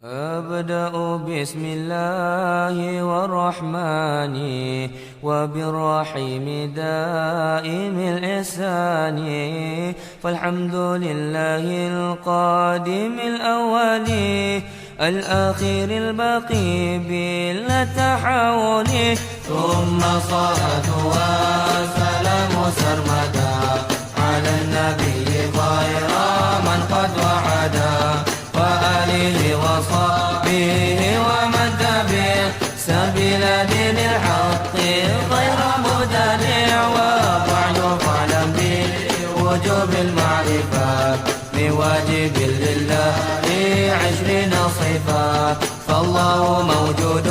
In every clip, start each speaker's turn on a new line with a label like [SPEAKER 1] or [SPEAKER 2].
[SPEAKER 1] أبدأ بسم الله والرحمن وبالرحيم دائم الإحسان فالحمد لله القادم الأول الآخر الباقي بلا تحول ثم صلاة وسلام سرمدا على النبي غير من قد وعدا وآله وصحبه ومن تبع سبيل دين الحق غير مبتدع وبعد فاعلم بوجوب المعرفة من واجب لله 20 صفات فالله موجود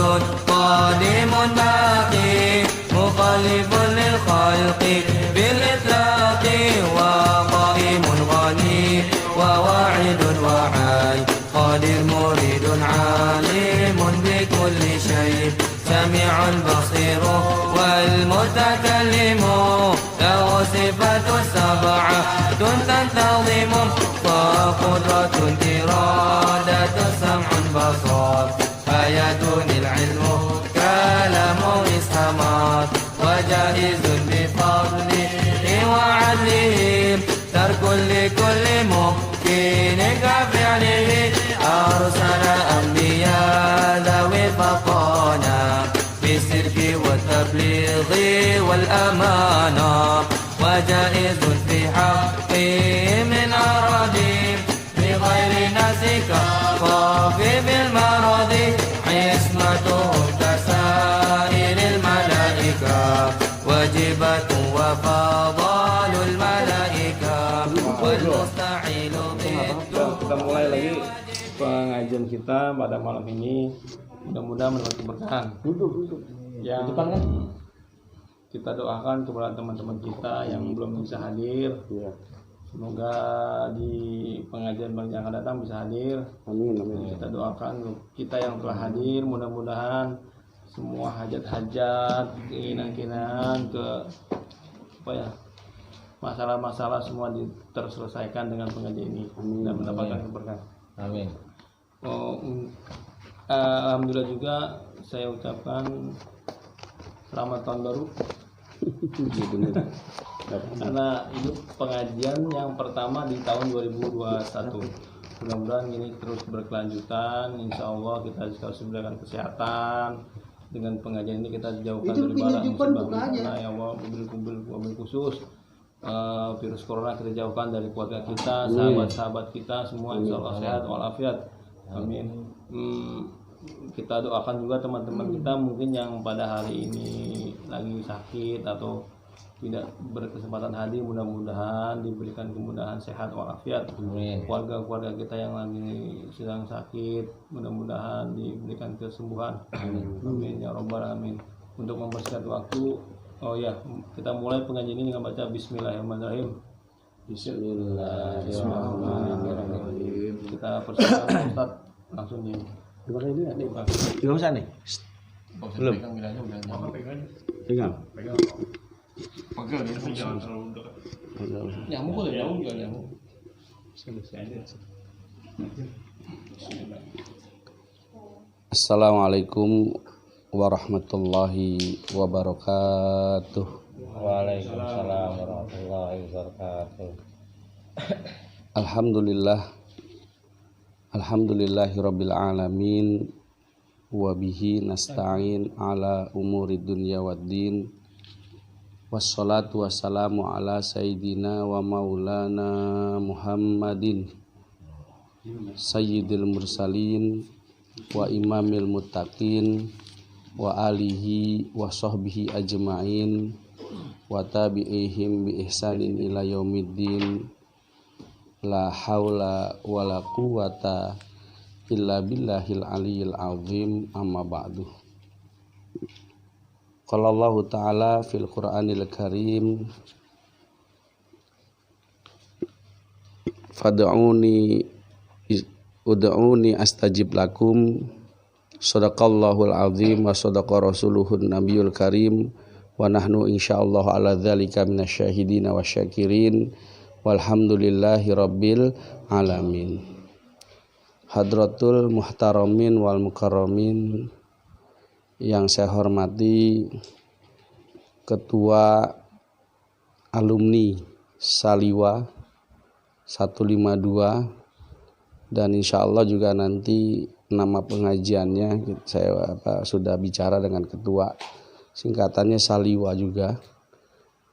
[SPEAKER 1] قادم باقي مخالف للخلق بالإطلاق وقائم غني وواعد وحي قادر مريد عالم بكل شيء سميع بصير والمتكلم له صفات سبعة تنتظم وقدرة إرادة سمع بصر آيات العلم كلام استمات وجائز بفضله وعدله ترك لكل ممكن كفعله أرسل أنبياء ذوي فقانا بالصدق والتبليغ والأمانة وجائز في حقه من أراضي بغير نسك خاف بالمرض عصمتهم كسائر الملائكة واجبة وفضال الملائكة والمستعيل
[SPEAKER 2] Kita mulai lagi pengajian kita pada malam ini. Mudah-mudahan mendapat keberkahan. Yang kita doakan kepada teman-teman kita yang belum bisa hadir. Semoga di pengajian yang akan datang bisa hadir. Amin. Kita doakan kita yang telah hadir, mudah-mudahan semua hajat-hajat, keinginan-keinginan masalah-masalah semua terselesaikan dengan pengajian ini. Amin. Dan mendapatkan keberkahan. Amin. Alhamdulillah juga saya ucapkan selamat tahun baru. Karena itu pengajian yang pertama di tahun 2021. Mudah-mudahan ini terus berkelanjutan. Insya Allah kita harus diberikan kesehatan. Dengan pengajian ini kita jauhkan dari bala musibah. Ya Allah, mobil khusus virus corona kita jauhkan dari keluarga kita, sahabat-sahabat kita semua insya Allah sehat walafiat. Amin. Kita doakan juga teman-teman kita mungkin yang pada hari ini lagi sakit atau tidak berkesempatan hadir, mudah-mudahan diberikan kemudahan sehat walafiat. Keluarga-keluarga kita yang lagi sedang sakit, mudah-mudahan diberikan kesembuhan. Amin ya rabbal alamin. Untuk mempersingkat waktu, kita mulai pengajian ini dengan baca Bismillahirrahmanirrahim. Bismillahirrahmanirrahim. Kita persilakan Ustaz langsung di. Tidak usah nih. Belum. Pegang. Pegang ya, jangan terlalu dekat. Nyamuk boleh jauh juga nyamuk.
[SPEAKER 3] Assalamualaikum warahmatullahi wabarakatuh.
[SPEAKER 2] Waalaikumsalam warahmatullahi wabarakatuh.
[SPEAKER 3] Alhamdulillahirabbil alamin wa bihi nasta'in ala umuri dunya waddin. Wassalatu wassalamu ala sayyidina wa maulana Muhammadin sayyidil mursalin wa imamil muttaqin wa alihi wa sahbihi ajma'in wa tabi'ihim bi ihsanin ila yaumiddin. La haula wala quwata illa billahil aliyyil azim, amma ba'du. Qala Allah ta'ala fil Qur'anil Karim, ud'uni astajib lakum. Shadaqallahul azim wa shadaqa rasuluhun nabiyul karim wa nahnu insyaallah ala dzalika minasyahidin wa syakirin walhamdulillahi rabbil alamin. Hadratul Muhtaramin wal Mukarramin, yang saya hormati Ketua Alumni Saliwa 152, dan insya Allah juga nanti nama pengajiannya saya sudah bicara dengan ketua, singkatannya Saliwa juga,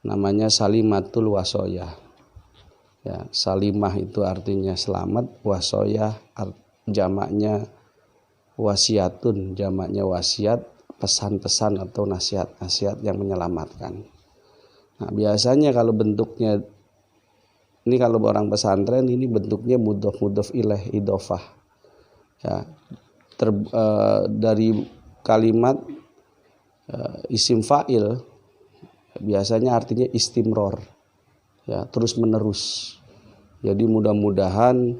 [SPEAKER 3] namanya Salimatul Wasoyah. Ya, Salimah itu artinya selamat, wasoyah jamaknya wasiatun, jamaknya wasiat, pesan-pesan atau nasihat-nasihat yang menyelamatkan. Nah, biasanya kalau bentuknya ini, kalau orang pesantren ini bentuknya mudhof ilaih idhofah. Ya, dari kalimat isim fa'il biasanya artinya istimror. Ya, terus menerus. Jadi mudah-mudahan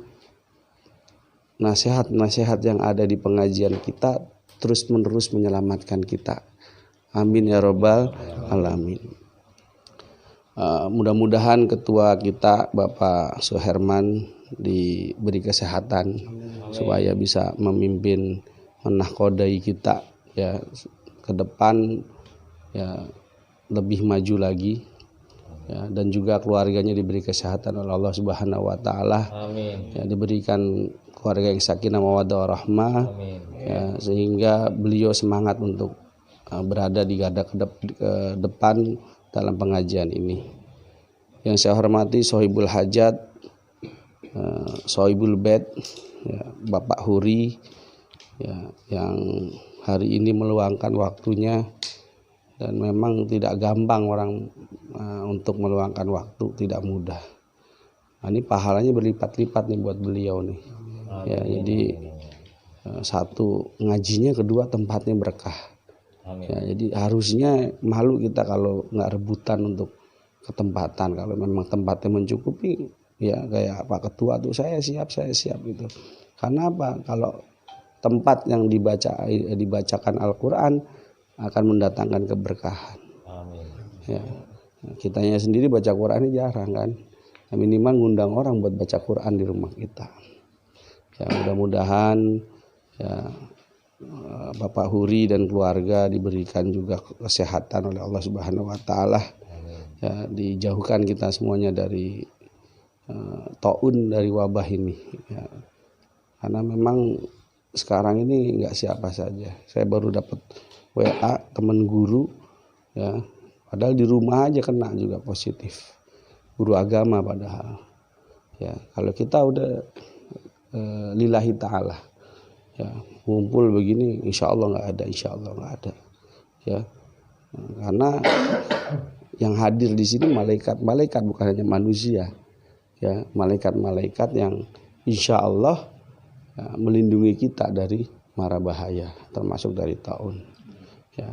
[SPEAKER 3] nasihat-nasihat yang ada di pengajian kita terus menerus menyelamatkan kita. Amin ya robbal alamin. Mudah-mudahan ketua kita Bapak Suherman diberi kesehatan. Amin. Supaya bisa memimpin menahkodai kita ya ke depan ya lebih maju lagi. Ya, dan juga keluarganya diberi kesehatan oleh Allah Subhanahu wa taala. Amin. Ya, diberikan keluarga yang sakinah mawaddah warahmah. Ya, sehingga beliau semangat untuk berada di garda ke depan dalam pengajian ini. Yang saya hormati Sohibul Hajat, Sohibul Bed, ya, Bapak Huri, ya, yang hari ini meluangkan waktunya, dan memang tidak gampang orang untuk meluangkan waktu, tidak mudah. Nah, ini pahalanya berlipat-lipat nih buat beliau nih. Ya, jadi satu ngajinya, kedua tempatnya berkah. Ya, jadi harusnya malu kita kalau nggak rebutan untuk ketempatan. Kalau memang tempatnya mencukupi, ya kayak Pak Ketua tuh saya siap gitu. Karena apa? Kalau tempat yang dibacakan Al-Quran akan mendatangkan keberkahan. Amin. Ya, kitanya sendiri baca Quran ini jarang kan. Ya, minimal ngundang orang buat baca Quran di rumah kita. Ya, mudah-mudahan ya Bapak Huri dan keluarga diberikan juga kesehatan oleh Allah Subhanahu wa taala. Ya, dijauhkan kita semuanya dari taun, dari wabah ini. Ya. Karena memang sekarang ini enggak siapa saja. Saya baru dapat WA teman guru ya, padahal di rumah aja kena juga positif. Guru agama padahal. Ya, kalau kita udah lillahi ta'ala ya, ngumpul begini insya Allah nggak ada ya, karena yang hadir di sini malaikat bukan hanya manusia ya, malaikat yang insya Allah ya, melindungi kita dari mara bahaya termasuk dari taun ya.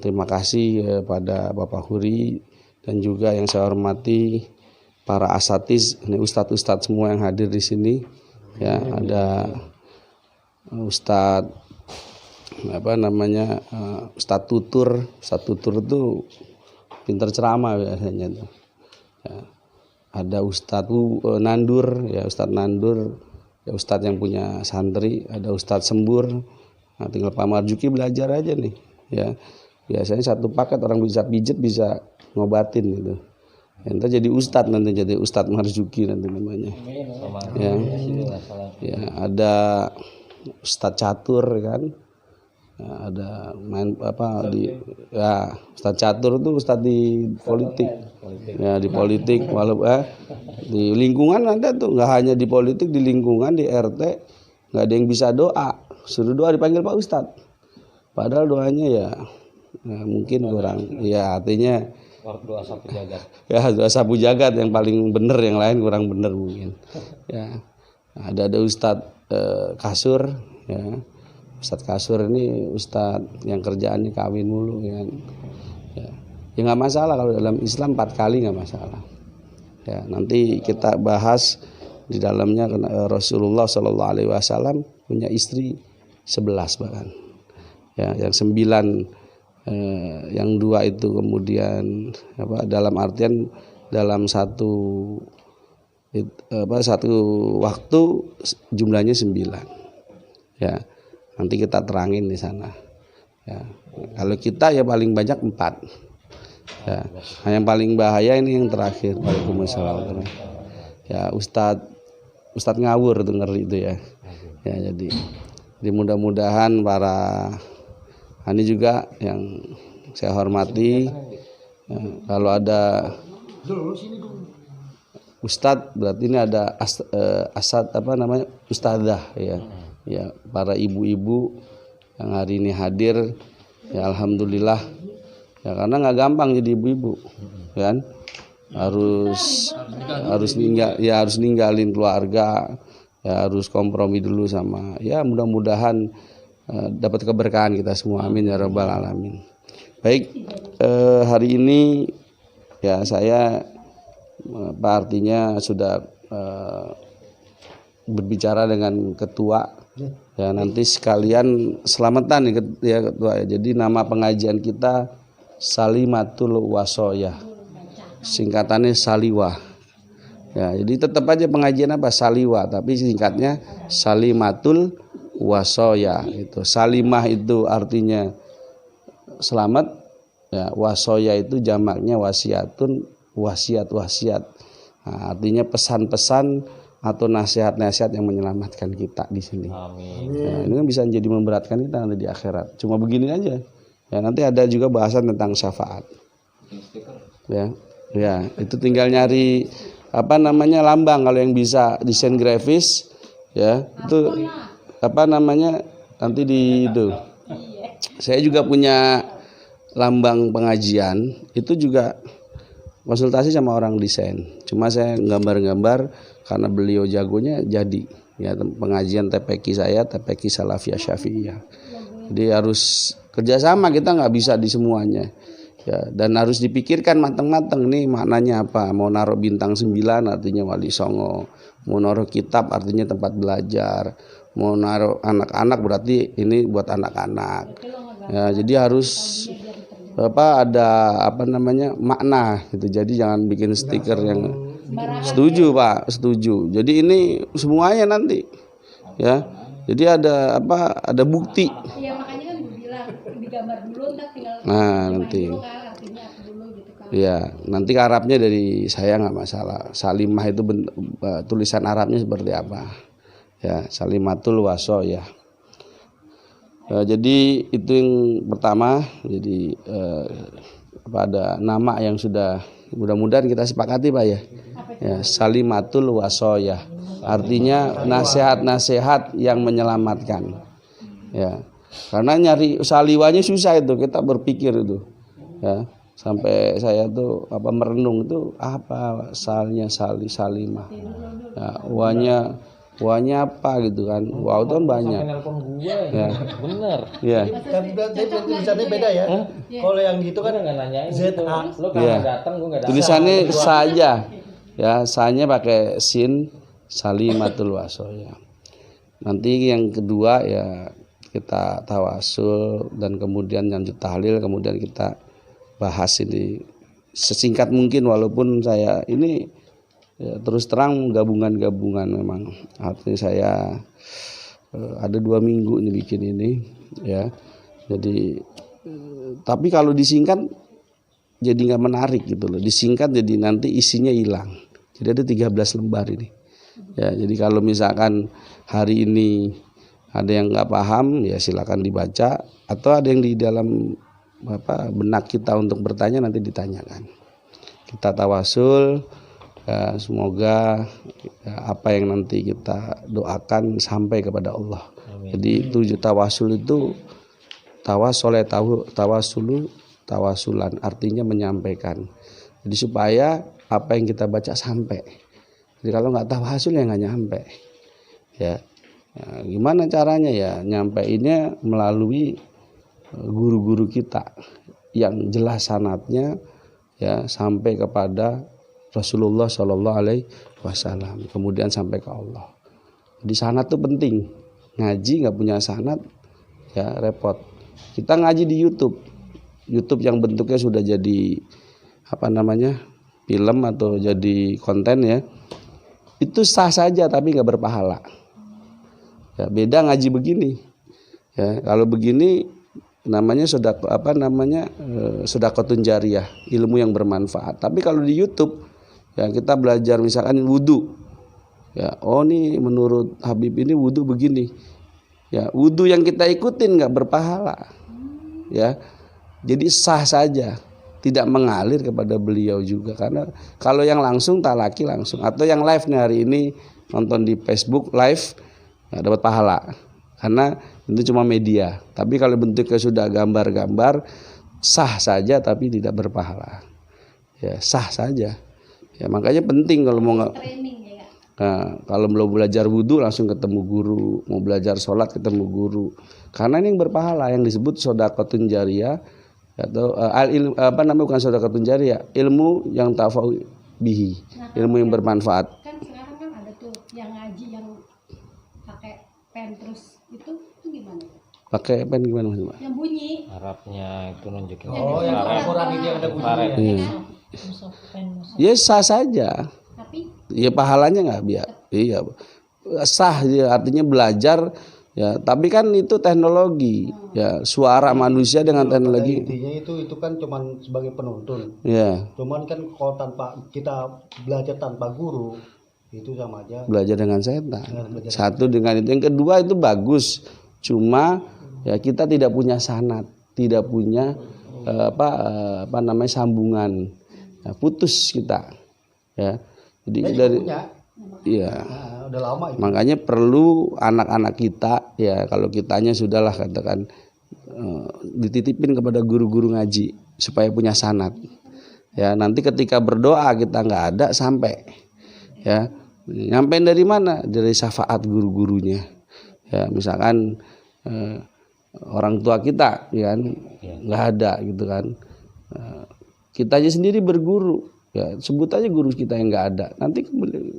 [SPEAKER 3] Terima kasih pada Bapak Huri dan juga yang saya hormati para asatiz, ini ustadz semua yang hadir di sini ya, ada Ustadz Ustadz Tutur itu pintar ceramah biasanya tuh. Ya. Ada Ustadz Nandur ya, Ustadz Nandur ya, Ustadz yang punya santri. Ada Ustadz Sembur. Nah, tinggal Pak Marjuki belajar aja nih ya. Biasanya satu paket orang bisa pijet, bisa ngobatin gitu. Nanti jadi Ustadz, jadi Ustadz Marjuki nanti namanya. Ya. Ya, ada Ustadz Catur kan, ya, ada main Ustadz Catur itu Ustadz di politik. Ya, di politik walaupun di lingkungan ada tuh, nggak hanya di politik, di lingkungan, di RT nggak ada yang bisa doa, suruh doa dipanggil Pak Ustadz, padahal doanya ya mungkin kurang, ya artinya doa sapu jagat. Ya, doa sapu jagat yang paling bener, yang lain kurang bener mungkin. Ya, ada Ustadz Kasur ya. Ustadz Kasur ini ustadz yang kerjaannya kawin mulu ya. Ya nggak masalah, kalau dalam Islam 4 kali nggak masalah ya. Nanti kita bahas di dalamnya, Rasulullah SAW punya istri 11 bahkan ya, yang 9 yang 2 itu kemudian dalam artian dalam satu satu waktu jumlahnya 9. Ya, nanti kita terangin di sana. Ya, kalau kita ya paling banyak 4. Ya, nah, yang paling bahaya ini yang terakhir. Waalaikumsalam. Ya, Ustadz ngawur tuh ngeri itu ya. Ya, jadi mudah-mudahan para ini juga yang saya hormati, ya, kalau ada Ustadz berarti ini ada ustadzah ya. Ya, para ibu-ibu yang hari ini hadir, ya alhamdulillah. Ya, karena nggak gampang jadi ibu-ibu, kan? Harus ninggalin keluarga, ya harus kompromi dulu sama. Ya mudah-mudahan dapat keberkahan kita semua, amin ya rabbal alamin. Baik, hari ini ya saya artinya sudah berbicara dengan ketua. Ya, nanti sekalian selamatan ya ketua. Jadi nama pengajian kita Salimatul Wasoyah, singkatannya Saliwah. Ya, jadi tetap aja pengajian apa Saliwah, tapi singkatnya Salimatul Wasoyah. Itu Salimah itu artinya selamat, ya, Wasoyah itu jamaknya wasiatun, wasiat. Nah, artinya pesan-pesan atau nasihat-nasihat yang menyelamatkan kita di sini. Amin. Ya, ini kan bisa jadi memberatkan kita nanti di akhirat. Cuma begini aja. Ya, nanti ada juga bahasan tentang syafaat. Ya, itu tinggal nyari lambang, kalau yang bisa desain grafis, ya itu nanti di itu. Saya juga punya lambang pengajian, itu juga konsultasi sama orang desain. Cuma saya gambar-gambar karena beliau jagonya jadi. Ya, pengajian TPQ saya TPQ Salafiyah Syafi'iyah. Jadi harus kerjasama, kita nggak bisa di semuanya. Ya, dan harus dipikirkan matang-matang nih maknanya apa. Mau naruh bintang 9 artinya wali songo. Mau naruh kitab artinya tempat belajar. Mau naruh anak-anak berarti ini buat anak-anak. Ya, jadi harus ada makna gitu. Jadi jangan bikin stiker yang setuju Pak, setuju. Jadi ini semuanya nanti ya. Jadi ada bukti.
[SPEAKER 4] Iya, makanya kan gue bilang digambar dulu tinggal
[SPEAKER 3] nanti. Ya, nanti Arabnya dari saya nggak masalah. Salimah itu tulisan Arabnya seperti apa? Ya, Salimatul Wasoyah. Jadi itu yang pertama. Jadi ada nama yang sudah mudah-mudahan kita sepakati Pak ya. Ya, Salimatul Wasoyah. Artinya nasihat-nasihat yang menyelamatkan. Ya. Karena nyari saliwanya susah itu, kita berpikir itu. Ya. Sampai saya tuh merenung itu apa salnya salimah. Ya, wanya apa gitu kan. Wow, itu kan banyak. Ya.
[SPEAKER 2] Bener.
[SPEAKER 3] Ya.
[SPEAKER 5] Kan tulisannya beda ya. Kalau yang gitu kan
[SPEAKER 2] nggak nanyain
[SPEAKER 5] ZA.
[SPEAKER 2] Lo kalau datang gue nggak datang.
[SPEAKER 3] Tulisannya saja. Ya, sanya pakai sin, Salimatul Wasoyah. Nanti yang kedua ya kita tawasul dan kemudian lanjut tahlil, kemudian kita bahas ini sesingkat mungkin, walaupun saya ini ya, terus terang gabungan memang. Artinya saya ada 2 minggu ini bikin ini ya. Jadi tapi kalau disingkat jadi nggak menarik gitu loh. Disingkat jadi nanti isinya hilang. Jadi ada 13 lembar ini. Ya, jadi kalau misalkan hari ini ada yang nggak paham ya silakan dibaca, atau ada yang di dalam benak kita untuk bertanya nanti ditanyakan. Kita tawasul ya, semoga ya, apa yang nanti kita doakan sampai kepada Allah. Amin. Jadi 7 tawasul itu tawasulan artinya menyampaikan. Jadi supaya apa yang kita baca sampai. Jadi kalau nggak tawasul ya nggak nyampe. Ya. Ya, gimana caranya ya? Nyampeinnya melalui guru-guru kita yang jelas sanadnya ya sampai kepada Rasulullah Shallallahu Alaihi Wasallam, kemudian sampai ke Allah. Jadi sanad itu penting. Ngaji nggak punya sanad ya repot. Kita ngaji di YouTube yang bentuknya sudah jadi film atau jadi konten ya. itu sah saja tapi nggak berpahala. Ya, beda ngaji begini. Ya, kalau begini namanya sedekahun jariyah, ilmu yang bermanfaat. Tapi kalau di YouTube ya kita belajar misalkan wudu. Ya, oh nih menurut Habib ini wudu begini. Ya, wudu yang kita ikutin nggak berpahala. Ya. Jadi sah saja, tidak mengalir kepada beliau juga, karena kalau yang langsung talaki langsung, atau yang live nih hari ini nonton di Facebook live nggak dapat pahala karena itu cuma media. Tapi kalau bentuknya sudah gambar-gambar sah saja tapi tidak berpahala. Ya sah saja. Ya makanya penting kalau mau
[SPEAKER 4] Training ya.
[SPEAKER 3] Nah, kalau mau belajar wudhu langsung ketemu guru, mau belajar sholat ketemu guru, karena ini yang berpahala, yang disebut sedekahun jariyah atau bukan sedekahun jariyah, ilmu yang tafau bihi, ilmu yang bermanfaat.
[SPEAKER 4] Kan sekarang kan ada tuh yang ngaji yang pakai pen terus itu gimana?
[SPEAKER 3] Pakai pen gimana Mas?
[SPEAKER 4] Yang bunyi.
[SPEAKER 1] Arabnya itu nunjukin.
[SPEAKER 5] Oh, yang Al-Quran ini yang ada bunyinya.
[SPEAKER 3] Iya. Ya sah saja.
[SPEAKER 4] Tapi
[SPEAKER 3] Ya pahalanya nggak biar. Iya. Sah ya, artinya belajar. Ya, tapi kan itu teknologi, ya suara manusia dengan teknologi.
[SPEAKER 5] Intinya itu kan cuman sebagai penuntun.
[SPEAKER 3] Ya.
[SPEAKER 5] Cuman kan kalau tanpa kita belajar tanpa guru itu sama aja.
[SPEAKER 3] Belajar dengan setan.
[SPEAKER 5] Belajar
[SPEAKER 3] Satu dengan itu. Yang kedua itu bagus. Cuma ya kita tidak punya sanad, tidak punya sambungan. Ya, putus kita. Ya. Jadi dari
[SPEAKER 5] punya.
[SPEAKER 3] Iya.
[SPEAKER 5] Nah, udah lama itu.
[SPEAKER 3] Makanya perlu anak-anak kita ya kalau kitanya sudahlah katakan dititipin kepada guru-guru ngaji supaya punya sanad. Ya nanti ketika berdoa kita nggak ada sampai ya nyampein dari mana? Dari syafaat guru-gurunya. Ya misalkan orang tua kita ya kan nggak ada gitu kan. Kita aja sendiri berguru. Ya, sebut aja guru kita yang nggak ada, nanti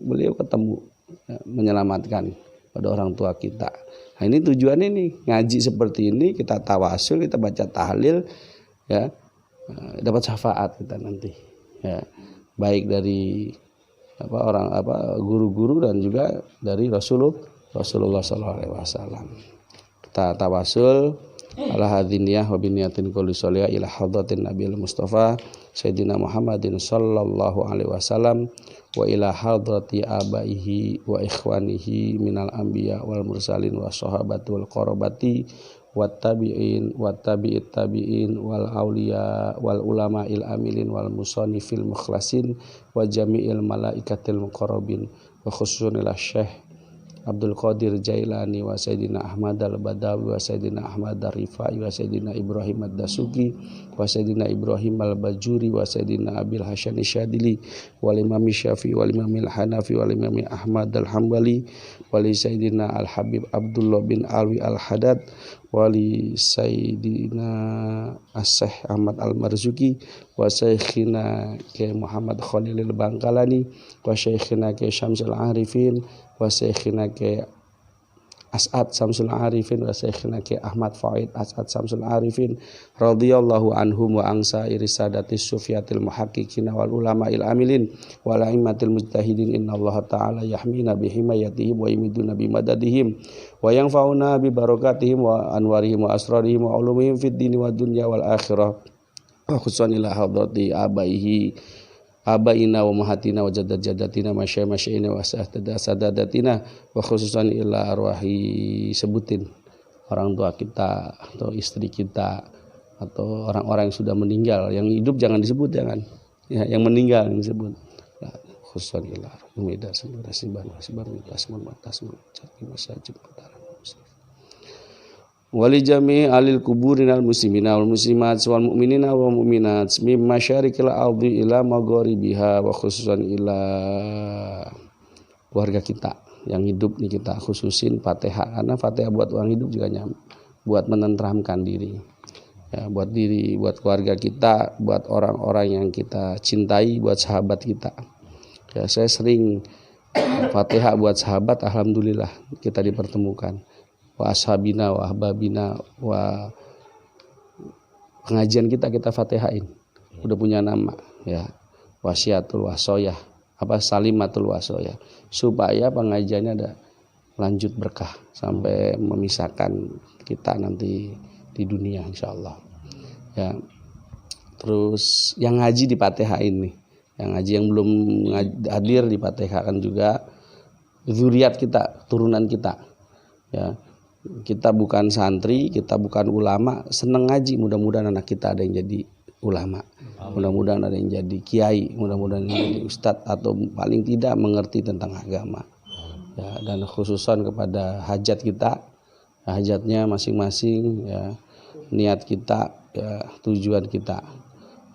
[SPEAKER 3] beliau ketemu ya, menyelamatkan pada orang tua kita. Nah ini tujuannya nih ngaji seperti ini, kita tawasul, kita baca tahlil, ya dapat syafaat kita nanti, ya baik dari guru-guru dan juga dari Rasulullah SAW. Kita tawasul ala hadiniyah wa biniyatin kulli sholiyah ila hadratin Nabil Mustafa Sayyidina Muhammadin sallallahu alaihi wasallam wa ila hadrati abaihi wa ikhwanihi minal anbiya wal mursalin wa sahabati wal qarabati wat tabi'in wat tabi'it tabi'in wal auliya wal ulama il amilin wal musannifil mukhlasin wa jami'il malaikatil muqarrabin wa khususan ila Syekh Abdul Qadir Jailani wa Sayyidina Ahmad al-Badawi wa Sayyidina Ahmad al-Rifai wa Sayyidina Ibrahim ad-Dasuki wa Sayyidina Ibrahim al-Bajuri wa Sayyidina Abil Hasyani Syadili wal Imam Syafi'i wal Imam al-Hanafi wal Imam Ahmad al-Hambali wa li Sayyidina al-Habib Abdullah bin Alwi al-Haddad wa li Sayyidina As-Syekh Ahmad al-Marzuki wa Syekhina ke Muhammad Khalil al-Bangkalani wa Syekhina ke Syamsul Arifin wa Syekhina ke As'ad Samsul Arifin wa Syekhina ke Ahmad Faid As'ad Samsul Arifin radhiyallahu anhum wa angsa irisadatis sufiyatil muhaqqiqin wal ulama'il amilin wal a'immatil mujtahidin innallaha ta'ala yahmina bihimayatihim wa yumiduna bimadadihim wa yanfa'una bi barakatihim wa anwarihim wa asrarihim wa ulumihim fid dini wad dunya wal akhirah wa khususan ila hadrati abaina wa mahatina wa jaddatina masyayina wa sadadatina wa khususan ila arwahi, sebutin orang tua kita atau istri kita atau orang-orang yang sudah meninggal. Yang hidup jangan disebut, jangan ya, yang meninggal yang disebut ya, khususan ila umida sebarasiban asman matasman masajid qadaran wali jami' alil kuburinal muslimina wal muslimat wal mu'minina wal mu'minat mim masyarikil ardi ila magharibiha wa khususan ila keluarga kita yang hidup nih kita khususin Fatihah, karena Fatihah buat orang hidup juga buat menenteramkan diri ya, buat diri, buat keluarga kita, buat orang-orang yang kita cintai, buat sahabat kita ya. Saya sering Fatihah buat sahabat, alhamdulillah kita dipertemukan. Wa ashabina wa ahbabina wa pengajian kita Fatihain udah punya nama ya, wasiatul wasoyah salimatul wasoya, supaya pengajiannya ada lanjut berkah sampai memisahkan kita nanti di dunia insyaallah. Ya. Terus yang ngaji di Fatihah ini, yang ngaji yang belum hadir di Fatihah kan juga zuriat kita, turunan kita. Ya. Kita bukan santri, kita bukan ulama, seneng ngaji, mudah-mudahan anak kita ada yang jadi ulama. Mudah-mudahan ada yang jadi kiai, mudah-mudahan yang jadi ustadz atau paling tidak mengerti tentang agama. Ya, dan khususan kepada hajat kita, hajatnya masing-masing, ya, niat kita, ya, tujuan kita.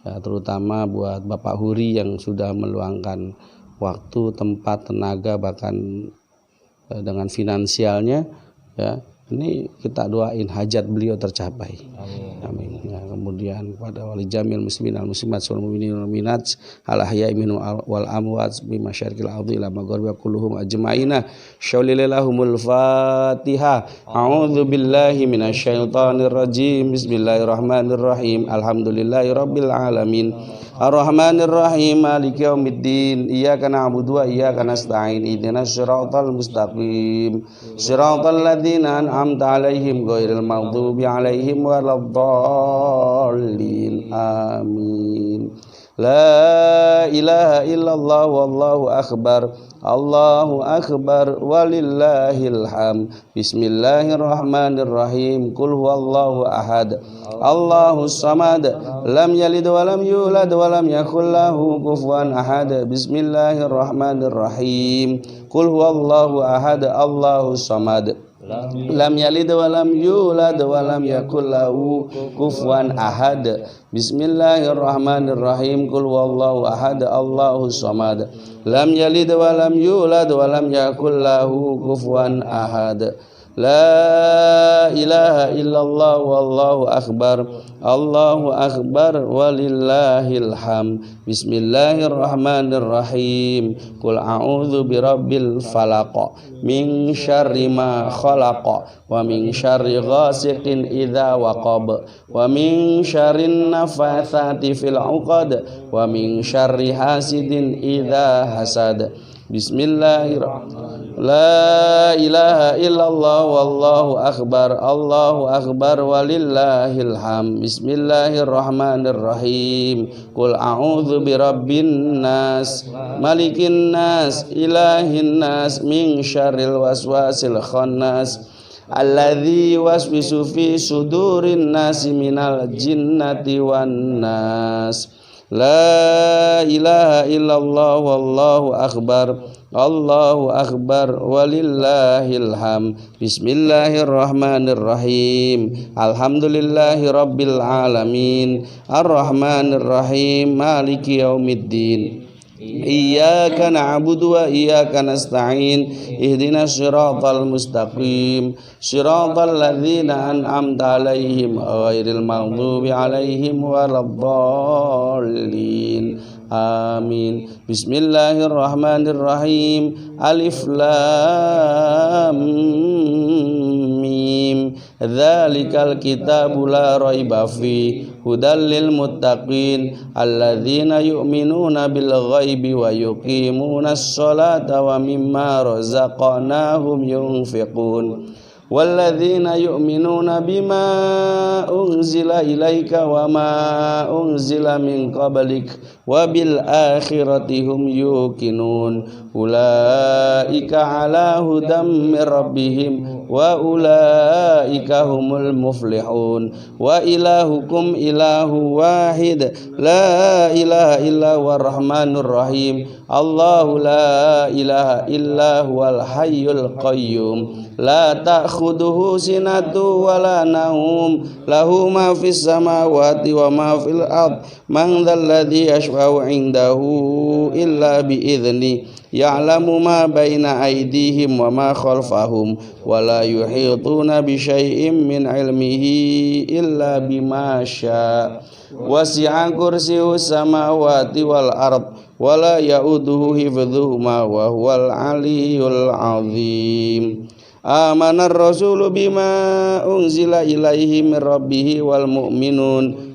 [SPEAKER 3] Ya, terutama buat Bapak Huri yang sudah meluangkan waktu, tempat, tenaga, bahkan dengan finansialnya, ya, ini kita doain hajat beliau tercapai. Amin. Ya, kemudian kepada wali jamil muslimin al muslimat wal mu'minin wal mu'minat al ahya'i minhum wal amwat bi masyariqil ardi ila magharibi kulluhum ajma'ina syaullilahumul Fatihah. A'udzu billahi minasyaitonir rajim. Bismillahirrahmanirrahim. Alhamdulillahirabbil alamin. Ar-Rahmanir Rahim, Maliki Yaumiddin. Iyyaka na'budu wa iyyaka nasta'in. Ihdinas siratal mustaqim. Siratal ladzina an'amta 'alaihim ghairil maghdubi 'alaihim waladdallin. Amin. La ilaha illallah wallahu akbar. Allahu akbar walillahil ham. Bismillahirrahmanirrahim. Qul huwallahu ahad. Allahus samad. Lam yalid wa lam yulad wa lam yakul lahu kufuwan ahad. Bismillahirrahmanirrahim. Qul huwallahu ahad. Allahus samad. Lam yalid wa lam yulad wa lam yakul lahu kufuwan ahad. Bismillahirrahmanirrahim. Qul huwallahu ahad. Allahus samad. Lam yalid wa lam yulad wa lam yakul lahu kufuwan ahad. La ilaha illallah wallahu akbar. Allahu akbar walillahil ham. Bismillahirrahmanirrahim. Qul a'udzu birabbil falaq min syarri ma khalaq wa min syarri ghasiqin idza waqab wa min syarrin nafatsati fil 'uqad wa min syarri hasidin idza hasad. Bismillahirrahmanirrahim. La ilaha illallah wallahu akbar. Allahu akbar walillahil ham. Bismillahirrahmanirrahim. Qul a'udzu birabbin nas, malikin nas, ilahin nas, min syarril waswasil khannas alladzi waswisu fi sudurin nasi minal jinnati wan nas. La ilaha illallah wallahu akbar. Allahu akbar walillahil ham. Bismillahirrahmanirrahim. Alhamdulillahi rabbil alamin. Ar-Rahmanirrahim. Maliki yaumiddin. Iyyaka na'budu wa iyyaka nasta'in. Ihdinas siratal mustaqim. Siratal ladzina an'amta 'alaihim ghairil maghdubi 'alaihim waladdallin. Amin. Bismillahirrahmanirrahim. Alif lam mim. Dzalikal kitabu la raiba fi hudal lil muttaqin alladzina yu'minuna bil ghaibi wa yuqimunas sholata wa mimma razaqnahum yunfiqun. Walladzina yu'minuna bima unzila ilaika wa ma unzila min qablik wa bil akhirati hum yuqinun. Ulaika ala hudam mir rabbihim wa ulaika humul muflihun. Wa ilahukum ilahu wahid la ilaha illa huwar rahmanur rahim. Allahu la ilaha illa huwal hayyul qayyum. La ta'khuduhu sinatu wa la naum. Lahu ma fis samawati wa ma fil ard. Man dzalladzi yashfa'u 'indahu illa bi idzni. Ya'lamu ma baina aydihim wa ma khalfahum wa la yuhituna bi syai'in min 'ilmihi illa bima syaa. Wasi'a kursiyyus samawati wal ard wa la ya'uduhu hifdzuhuma wa huwal 'aliyyul 'azim. Amanar rasulu bima unzila ilaihi mir rabbih wal mu'minun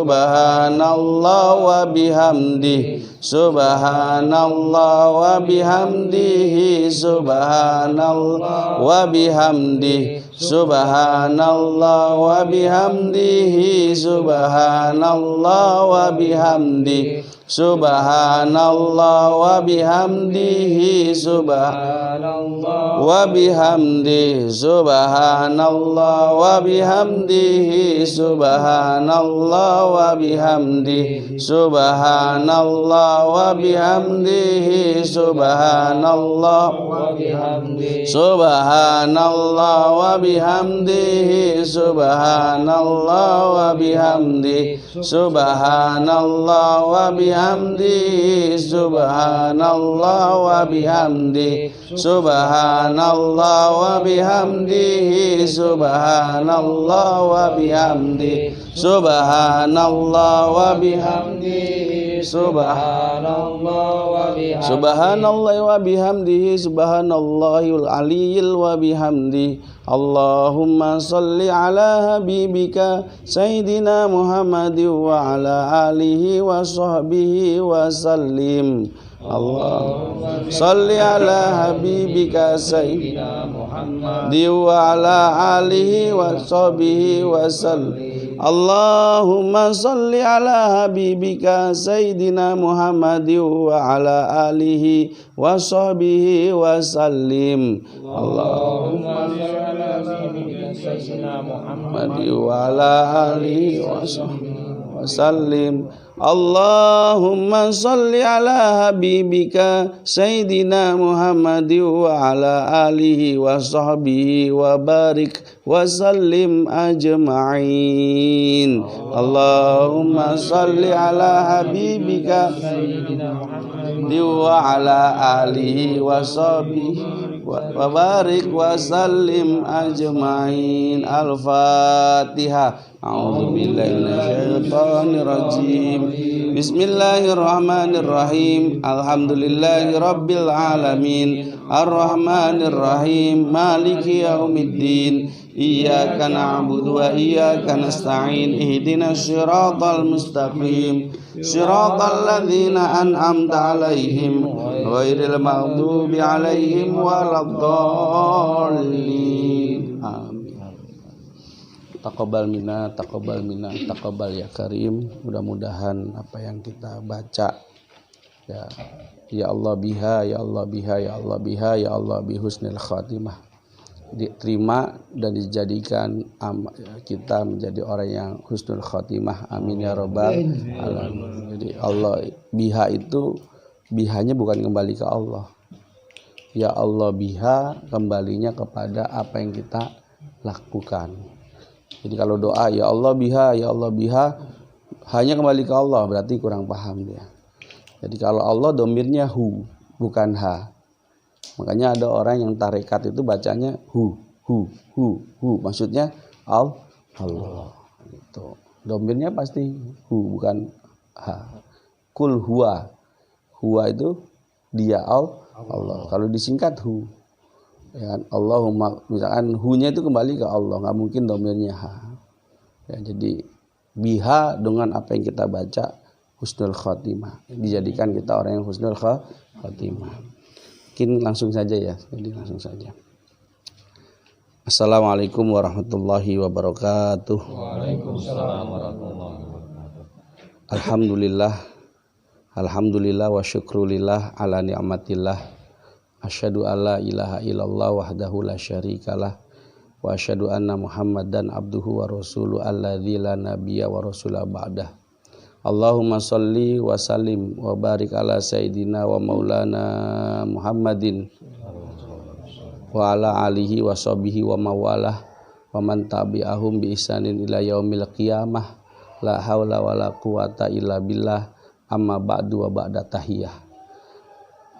[SPEAKER 3] subhanallah wa bihamdi subhanallah wa bihamdihi subhanallah wa bihamdi subhanallah wa bihamdihi subhanallah wa bihamdi subhanallah wa bihamdihi subhanallah wa bihamdi subhanallah wa bihamdihi subhanallah wa bihamdi subhanallah wa bihamdihi subhanallah wa bihamdi subhanallah wa bihamdihi subhanallah wa bihamdi subhanallah wa bihamdihi subhanallah wa bihamdi subhanallah wa bihamdihi subhanallah wa bihamdi subhanallah wa bihamdihi subhanallah wa bihamdihi subhanallahil aliyyil wa bihamdi Allahumma salli ala habibika sayyidina Muhammadin wa ala alihi wa sahbihi wa sallim Allahumma salli ala habibika sayyidina Muhammadin wa ala alihi wa sahbihi wa sallim Allahumma salli ala habibika sayyidina Muhammadin wa ala alihi wa sahbihi wa sallim Allahumma salli ala habibika sayyidina Muhammadin wa ala alihi wa sahbihi wa sallim Allahumma salli ala habibika sayyidina Muhammadin wa ala alihi wa sahbihi wa barik wa sallim ajma'in Allahumma salli ala habibika sayyidina Muhammadin wa ala alihi wa sahbihi wa barik wa sallim ajma'in Al-Fatihah A'udzu billahi minasyaitonir rajim Bismillahirrahmanirrahim Alhamdulillahi rabbil alamin Arrahmanir rahim Maliki yaumiddin Iyyaka na'budu wa iyyaka nasta'in Ihdinas siratal mustaqim Siratal ladzina an'amta 'alaihim ghairil maghdubi 'alaihim waladdallin Amin. Taqabbal minna, taqabbal ya Karim. Mudah-mudahan apa yang kita baca ya Allah biha, ya Allah biha, ya Allah biha, ya Allah bihusnil khatimah diterima dan dijadikan kita menjadi orang yang husnul khatimah. Amin ya rabbal alamin. Jadi Allah biha itu bihanya bukan kembali ke Allah. Ya Allah biha kembalinya kepada apa yang kita lakukan. Jadi kalau doa ya Allah biha hanya kembali ke Allah berarti kurang paham dia. Jadi kalau Allah domirnya hu bukan ha. Makanya ada orang yang tarekat itu bacanya hu maksudnya Allah. Itu domirnya pasti hu bukan ha. Kul huwa itu dia Allah. Kalau disingkat hu ya Allahumma misalkan hu-nya itu kembali ke Allah, nggak mungkin domirnya ha. Ya, jadi biha dengan apa yang kita baca husnul khatimah, dijadikan kita orang yang husnul khatimah. Mungkin langsung saja ya. Jadi langsung saja. Assalamualaikum warahmatullahi wabarakatuh.
[SPEAKER 1] Waalaikumsalam warahmatullahi wabarakatuh.
[SPEAKER 3] Alhamdulillah wa syukrulillah ala ni'matillah. Asyhadu alla ilaha illallah wahdahu la syarikalah wa asyhadu anna Muhammadan abduhu wa rasuluhu alladzi la nabiyya wa rasula ba'dah. Allahumma shalli wa sallim wa barik ala sayyidina wa maulana Muhammadin wa ala alihi wa sahbihi wa mawalah wa man tabi'ahum bi ihsanin ila yaumil qiyamah. La haula wala quwata illa billah. Amma ba'du wa ba'da tahiyah.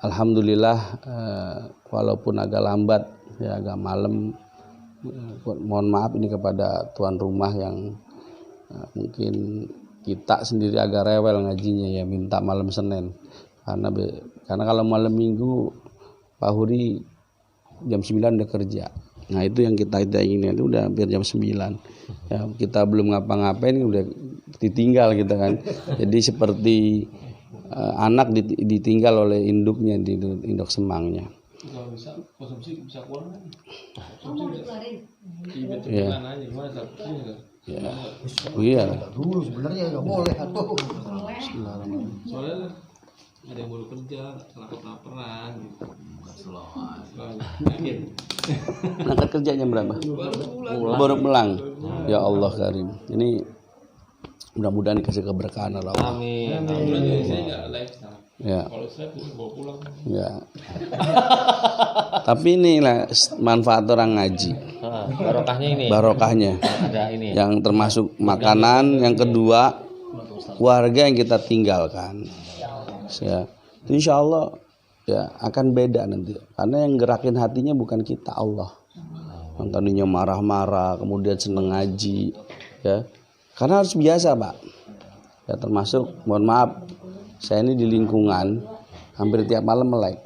[SPEAKER 3] Alhamdulillah walaupun agak lambat ya agak malam, mohon maaf ini kepada tuan rumah yang mungkin kita sendiri agak rewel ngajinya ya, minta malam Senin karena kalau malam Minggu Pak Huri jam 9 udah kerja Nah itu yang kita ingin, itu udah hampir jam 9 ya, kita belum ngapa-ngapain udah ditinggal kita kan. Jadi seperti anak ditinggal oleh induknya, di induk semangnya.
[SPEAKER 2] Kalau bisa konsumsi bisa kurang kan?
[SPEAKER 4] Oh, mau dikeluarin.
[SPEAKER 2] Iya, aja gimana sih?
[SPEAKER 3] Ya. Oh iya.
[SPEAKER 5] Dulu sebenarnya nggak boleh atau
[SPEAKER 4] Boleh.
[SPEAKER 2] Soalnya ada yang baru kerja, lapar-laparan gitu.
[SPEAKER 3] Berangkat kerja jam berapa? Baru pulang. Ya Allah Karim. Ini mudah-mudahan dikasih keberkahan Allah.
[SPEAKER 1] Amin.
[SPEAKER 2] Alhamdulillah saya nggak live sekarang.
[SPEAKER 3] Ya.
[SPEAKER 2] Kalau saya bisa bawa pulang.
[SPEAKER 3] Ya. Tapi inilah manfaat orang ngaji.
[SPEAKER 1] Barokahnya ini.
[SPEAKER 3] Barokahnya.
[SPEAKER 1] Ada ini.
[SPEAKER 3] Yang termasuk makanan, yang kedua keluarga yang kita tinggalkan. Ya. Insya Allah ya akan beda nanti. Karena yang gerakin hatinya bukan kita, Allah. Yang tadinya marah-marah, kemudian seneng ngaji, ya. Karena harus biasa, Pak. Ya termasuk, mohon maaf, saya ini di lingkungan hampir tiap malam melek.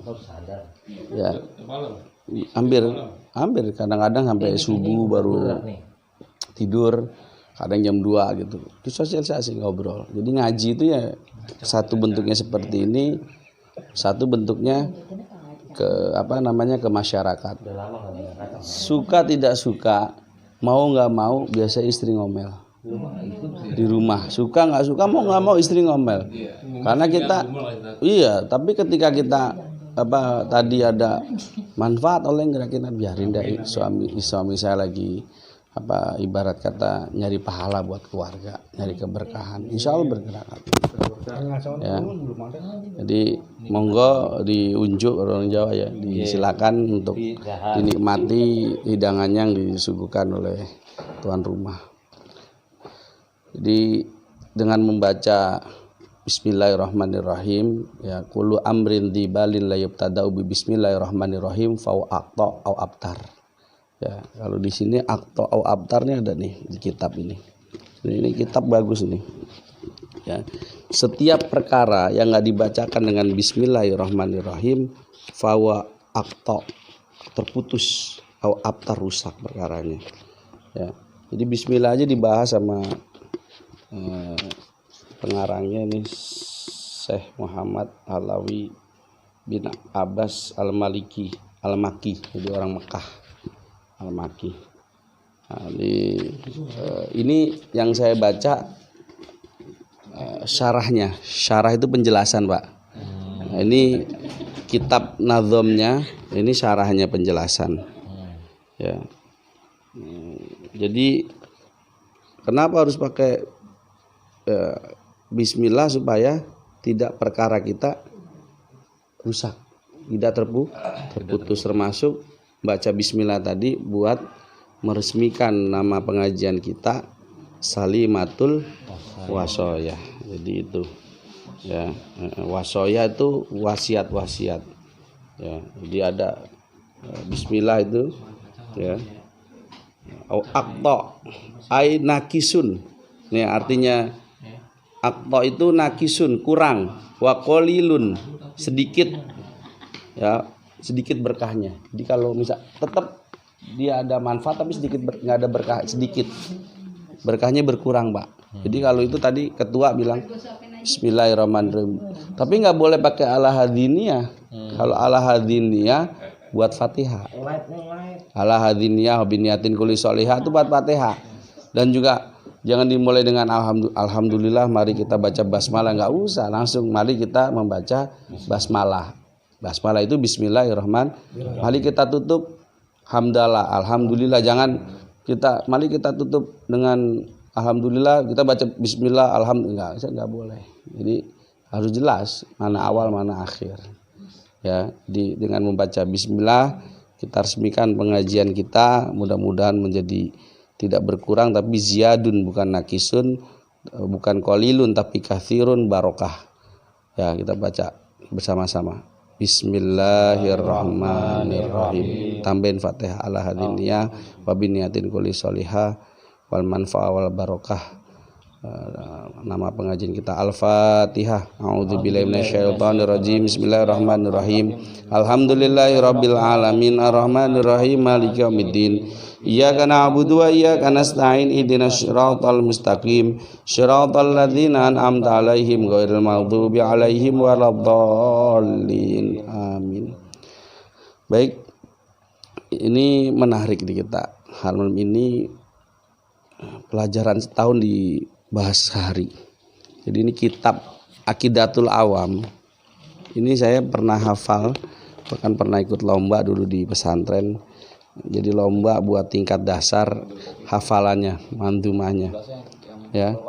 [SPEAKER 3] Ya. Hampir kadang-kadang sampai subuh baru tidur, kadang jam 2 gitu. Itu sosialisasi ngobrol. Jadi ngaji itu ya satu bentuknya seperti ini, satu bentuknya ke masyarakat. Suka tidak suka, mau nggak mau, biasa istri ngomel di rumah. Suka nggak suka, mau nggak mau istri ngomel. Karena kita, iya. Tapi ketika kita tadi ada manfaat oleh gerakin, biarin deh suami saya lagi ibarat kata nyari pahala buat keluarga, nyari keberkahan. Insya Allah bergerak. Ya. Jadi monggo diunjuk orang Jawa ya, disilakan untuk dinikmati hidangannya yang disuguhkan oleh tuan rumah. Jadi dengan membaca Bismillahirrahmanirrahim, ya kullu amrin dibalin la yubtada'u bi bismillahirrahmanirrahim fa aqta au abtar. Ya, kalau di sini aqta au abtarnya ada nih di kitab ini. Ini kitab bagus nih. Ya. Setiap perkara yang enggak dibacakan dengan bismillahirrahmanirrahim fa aqta, terputus, au abtar, rusak perkaranya. Ya. Jadi bismillah aja dibahas sama pengarangnya ini Syekh Muhammad Alawi bin Abbas Al-Maliki Al-Maki, jadi orang Mekah Al-Maki. Nah, ini yang saya baca syarahnya. Syarah itu penjelasan, Pak. Nah, ini kitab nazomnya, ini syarahnya penjelasan. Ya. Jadi kenapa harus pakai bismillah supaya tidak perkara kita rusak, tidak terputus, termasuk baca bismillah tadi buat meresmikan nama pengajian kita Salimatul Wasoyah. Jadi itu ya, wasoyah itu wasiat-wasiat ya. Jadi ada bismillah itu ya, aqta ai nakisun. Ini artinya aqta itu nakisun, kurang, wa qalilun, sedikit ya, sedikit berkahnya. Jadi kalau misal tetap dia ada manfaat tapi sedikit nggak ada berkah, sedikit berkahnya berkurang, Pak. Jadi kalau itu tadi ketua bilang Bismillahirrahmanirrahim, tapi nggak boleh pakai ala hadiniyah. Kalau ala hadiniyah buat Fatihah, ala hadiniyah biniyatin kulli sholihah itu buat Fatihah. Dan juga jangan dimulai dengan alhamdulillah mari kita baca basmalah, nggak usah, langsung mari kita membaca basmalah. Basmalah itu bismillahirrahmanirrahim. Mari kita tutup hamdalah, alhamdulillah. Jangan mari kita tutup dengan alhamdulillah, kita baca bismillah, alhamdulillah, nggak boleh. Jadi harus jelas mana awal mana akhir. Ya, dengan membaca bismillah kita resmikan pengajian kita, mudah-mudahan menjadi tidak berkurang tapi ziyadun, bukan nakisun, bukan qalilun tapi katsirun, barokah. Ya, kita baca bersama-sama. Bismillahirrahmanirrahim. Tambahin Fatihah ala hadiniyah wa biniyatin kulli sholihah wal manfa'a wal barokah. Nama pengajian kita Al-Fatihah. A'udzubillahi minasyaitonirrajim. Bismillahirrahmanirrahim. Alhamdulillahirabbil alamin arrahmanirrahim maliki yaumiddin. Iyyaka na'budu wa iyyaka nasta'in ihdinas siratal mustaqim siratal ladzina an'amta 'alaihim ghairil maghdubi 'alaihim waladdallin. Amin. Baik. Ini menarik di kita. Malam ini pelajaran setahun dibahas sehari. Jadi ini kitab Aqidatul Awam. Ini saya pernah hafal, bahkan pernah ikut lomba dulu di pesantren. Jadi lomba buat tingkat dasar hafalannya, mandumahnya. Ya.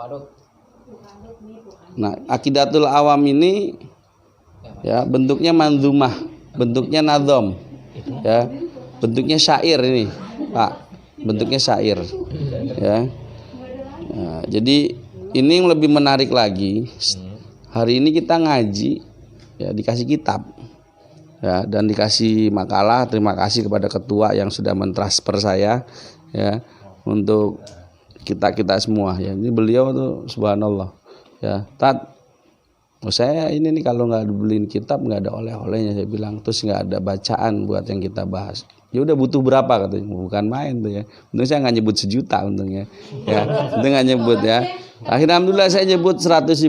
[SPEAKER 3] Nah, Aqidatul Awam ini ya bentuknya mandumah, bentuknya nadhom. Ya. Bentuknya syair ini, Pak. Bentuknya syair. Ya. Nah, jadi ini yang lebih menarik lagi. Hari ini kita ngaji ya dikasih kitab. Ya, dan dikasih makalah. Terima kasih kepada ketua yang sudah mentransfer saya ya untuk kita semua ya. Ini beliau tuh subhanallah ya. Saya ini nih kalau nggak dibeliin kitab nggak ada oleh-olehnya, saya bilang, terus nggak ada bacaan buat yang kita bahas. Ya udah butuh berapa katanya, bukan main tuh ya. Untung saya nggak nyebut 1 juta untungnya ya. Untung nggak nyebut ya. Akhirnya alhamdulillah saya nyebut 150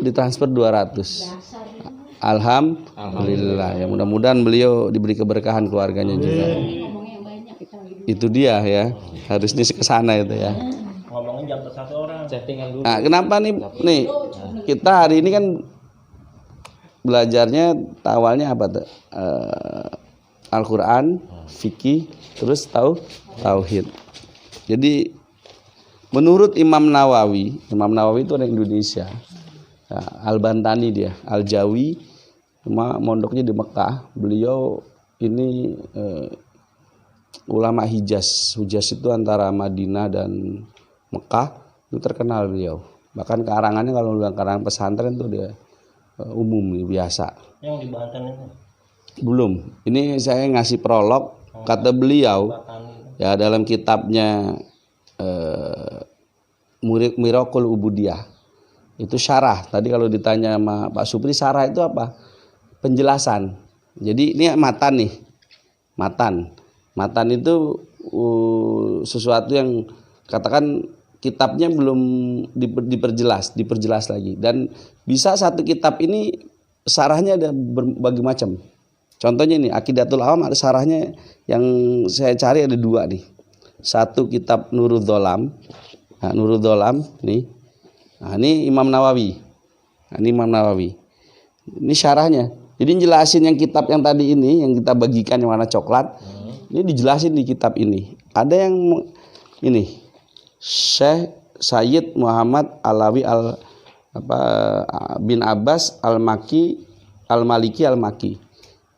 [SPEAKER 3] ditransfer 200. Alhamdulillah ya, mudah-mudahan beliau diberi keberkahan keluarganya juga. Itu dia ya, harusnya ke sana itu ya.
[SPEAKER 2] Ngomongin jam 1 orang.
[SPEAKER 1] Settingan dulu.
[SPEAKER 3] Nah, kenapa nih kita hari ini kan belajarnya awalnya apa tuh? Al-Qur'an, fikih, terus tauhid. Jadi menurut Imam Nawawi itu orang Indonesia. Ya, Al-Bantani dia, Al-Jawi, cuma mondoknya di Mekah. Beliau ini ulama Hijaz. Hijaz itu antara Madinah dan Mekah, itu terkenal beliau. Bahkan karangannya kalau bilang karangan pesantren itu dia umum biasa.
[SPEAKER 2] Yang di Banten itu
[SPEAKER 3] belum. Ini saya ngasih prolog. Kata beliau ya dalam kitabnya Miraqul Ubudiyah. Itu syarah. Tadi kalau ditanya sama Pak Supri, syarah itu apa? Penjelasan. Jadi ini matan nih. Matan itu sesuatu yang katakan kitabnya belum diperjelas lagi. Dan bisa satu kitab ini syarahnya ada berbagai macam. Contohnya ini Aqidatul Awam, ada syarahnya yang saya cari ada 2 nih. Satu kitab Nurul Dholam. Nah, Nurul Dholam nih. Nah, ini Imam Nawawi. Ini syarahnya. Jadi jelasin yang kitab yang tadi ini, yang kita bagikan yang warna coklat. Ini dijelasin di kitab ini. Ada yang ini Syekh Sayyid Muhammad Alawi bin Abbas Al-Maliki Al-Maki.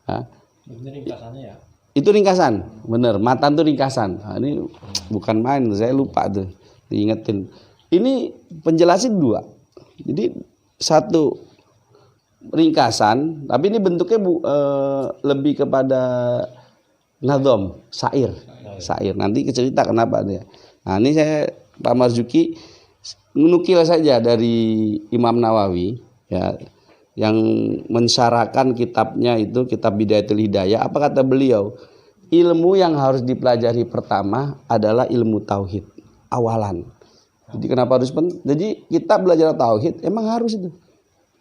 [SPEAKER 3] Nah,
[SPEAKER 2] ini ringkasannya ya.
[SPEAKER 3] itu ringkasan, bener. Matan tuh ringkasan. Nah, ini bukan main, saya lupa tuh diingetin. Ini penjelasan 2. Jadi satu ringkasan, tapi ini bentuknya lebih kepada nadhom, syair. Nanti cerita kenapa dia. Nah, ini saya Pak Marzuki menukil saja dari Imam Nawawi ya, yang mensyarahkan kitabnya itu kitab Bidayatul Hidayah. Apa kata beliau? Ilmu yang harus dipelajari pertama adalah ilmu tauhid, awalan. Jadi kenapa harus jadi kita belajar tauhid emang harus itu.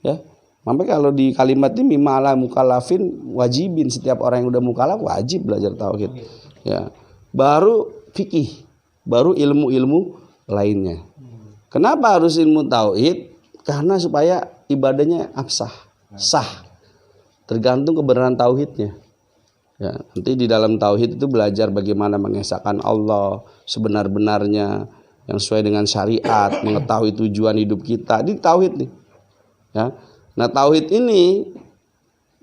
[SPEAKER 3] Ya. Sampai kalau di kalimat ini mimala mukallafin wajibin, setiap orang yang udah mukallaf wajib belajar tauhid. Ya. Baru fikih, baru ilmu-ilmu lainnya. Kenapa harus ilmu tauhid? Karena supaya ibadahnya sah. Tergantung kebenaran tauhidnya. Ya, nanti di dalam tauhid itu belajar bagaimana mengesahkan Allah sebenar-benarnya yang sesuai dengan syariat, mengetahui tujuan hidup kita. Di tauhid nih. Ya. Nah, tauhid ini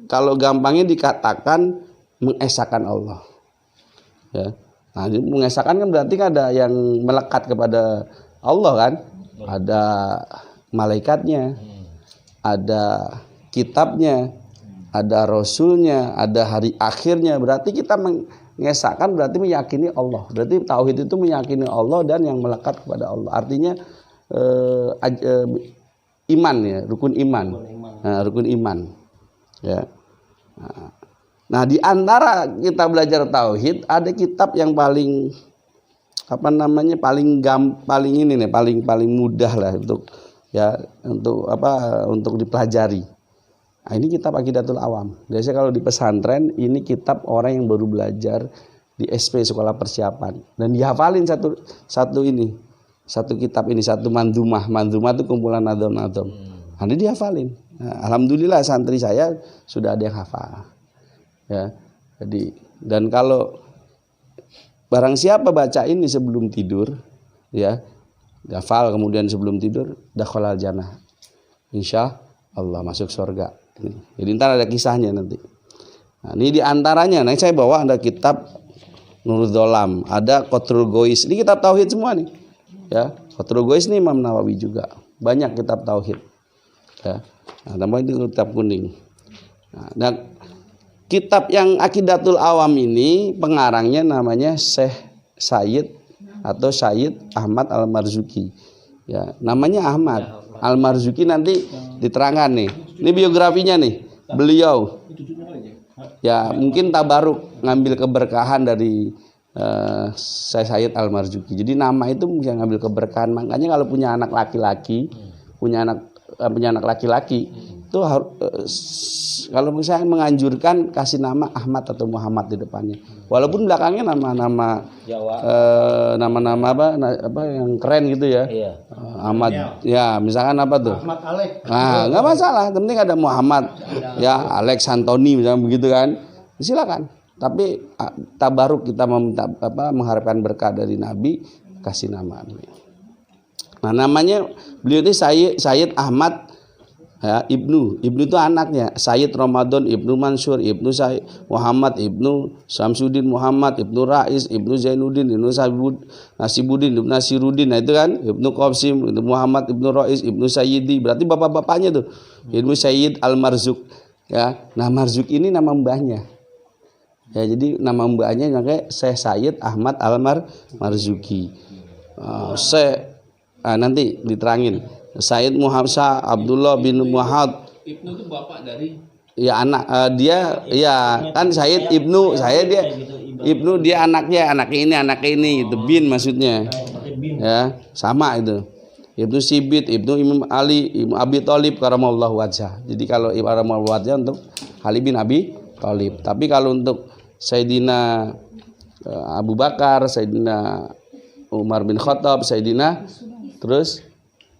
[SPEAKER 3] kalau gampangnya dikatakan mengesahkan Allah. Ya. Nah, mengesahkan kan berarti kan ada yang melekat kepada Allah kan? Ada malaikatnya, ada kitabnya, ada rasulnya, ada hari akhirnya. Berarti kita mengesahkan berarti meyakini Allah. Berarti tauhid itu meyakini Allah dan yang melekat kepada Allah. Artinya iman ya, rukun iman. Nah, rukun iman. Ya. Nah, di antara kita belajar tauhid ada kitab yang paling paling ini nih, paling mudah lah untuk dipelajari. Nah, ini kitab Aqidatul Awam. Biasanya kalau di pesantren ini kitab orang yang baru belajar di SP, sekolah persiapan, dan dihafalin satu kitab ini, satu mandumah itu kumpulan nadom. Ini dihafalin. Nah, alhamdulillah santri saya sudah ada yang hafal. Ya, jadi dan kalau barang siapa baca ini sebelum tidur, ya, hafal kemudian sebelum tidur, dakhalal jannah, insya Allah masuk surga. Jadi ntar ada kisahnya nanti. Nah, ini diantaranya. Nah, saya bawa ada kitab Nurul Dholam, ada Qatrul Gois. Ini kitab tauhid semua nih. Ya, Qatrul Gois ini Imam Nawawi juga. Banyak kitab tauhid. Ya. Nah, tambah itu kitab kuning. Nah, dan kitab yang Aqidatul Awam ini pengarangnya namanya Syekh Sayyid atau Sayyid Ahmad Al-Marzuki. Ya, namanya Ahmad Al-Marzuki, nanti diterangkan nih. Ini biografinya nih. Beliau ya mungkin tabaruk ngambil keberkahan dari Syekh Sayyid Al-Marzuki. Jadi nama itu bisa ngambil keberkahan. Makanya kalau punya anak laki-laki, itu harus kalau misalnya menganjurkan kasih nama Ahmad atau Muhammad di depannya. Walaupun belakangnya nama-nama nama-nama apa yang keren gitu ya.
[SPEAKER 1] Iya.
[SPEAKER 3] Ahmad. Ya, misalkan apa tuh?
[SPEAKER 5] Ahmad Alek.
[SPEAKER 3] Nah, enggak masalah. Yang penting ada Muhammad. Ya, Alex Santoni misalnya begitu kan. Silakan. Tapi tabaruk kita meminta mengharapkan berkah dari Nabi, kasih nama. Nah, namanya beliau itu Sayyid Ahmad ya, Ibnu itu anaknya Sayyid Ramadan Ibnu Mansur Ibnu Sayyid Muhammad Ibnu Samsudin Muhammad Ibnu Rais Ibnu Zainuddin Ibnu Nasibuddin Ibnu Nasiruddin. Nah itu kan Ibnu Qasim Ibnu Muhammad Ibnu Rais Ibnu Sayyidi, berarti bapak-bapaknya tuh. Ibnu Sayyid Al-Marzuk ya. Nah, Marzuk ini nama mbahnya ya, jadi nama mbahnya kayak Syekh Sayyid Ahmad Al-Marzuki. Nanti diterangin Sayyid Muhammad Abdullah bin Muhammad.
[SPEAKER 2] Ibnu itu bapak dari
[SPEAKER 3] ya anak dia ya kan Sayyid Ibnu, Ibnu dia anaknya ini gitu, bin maksudnya ya, sama itu. Ibnu Sibit, Ibnu Imam Ali, Imam Abi Thalib karamallahu wajhah. Jadi kalau karamallahu wajhah untuk Ali bin Abi Thalib. Tapi kalau untuk Sayyidina Abu Bakar, Sayyidina Umar bin Khattab, Sayyidina terus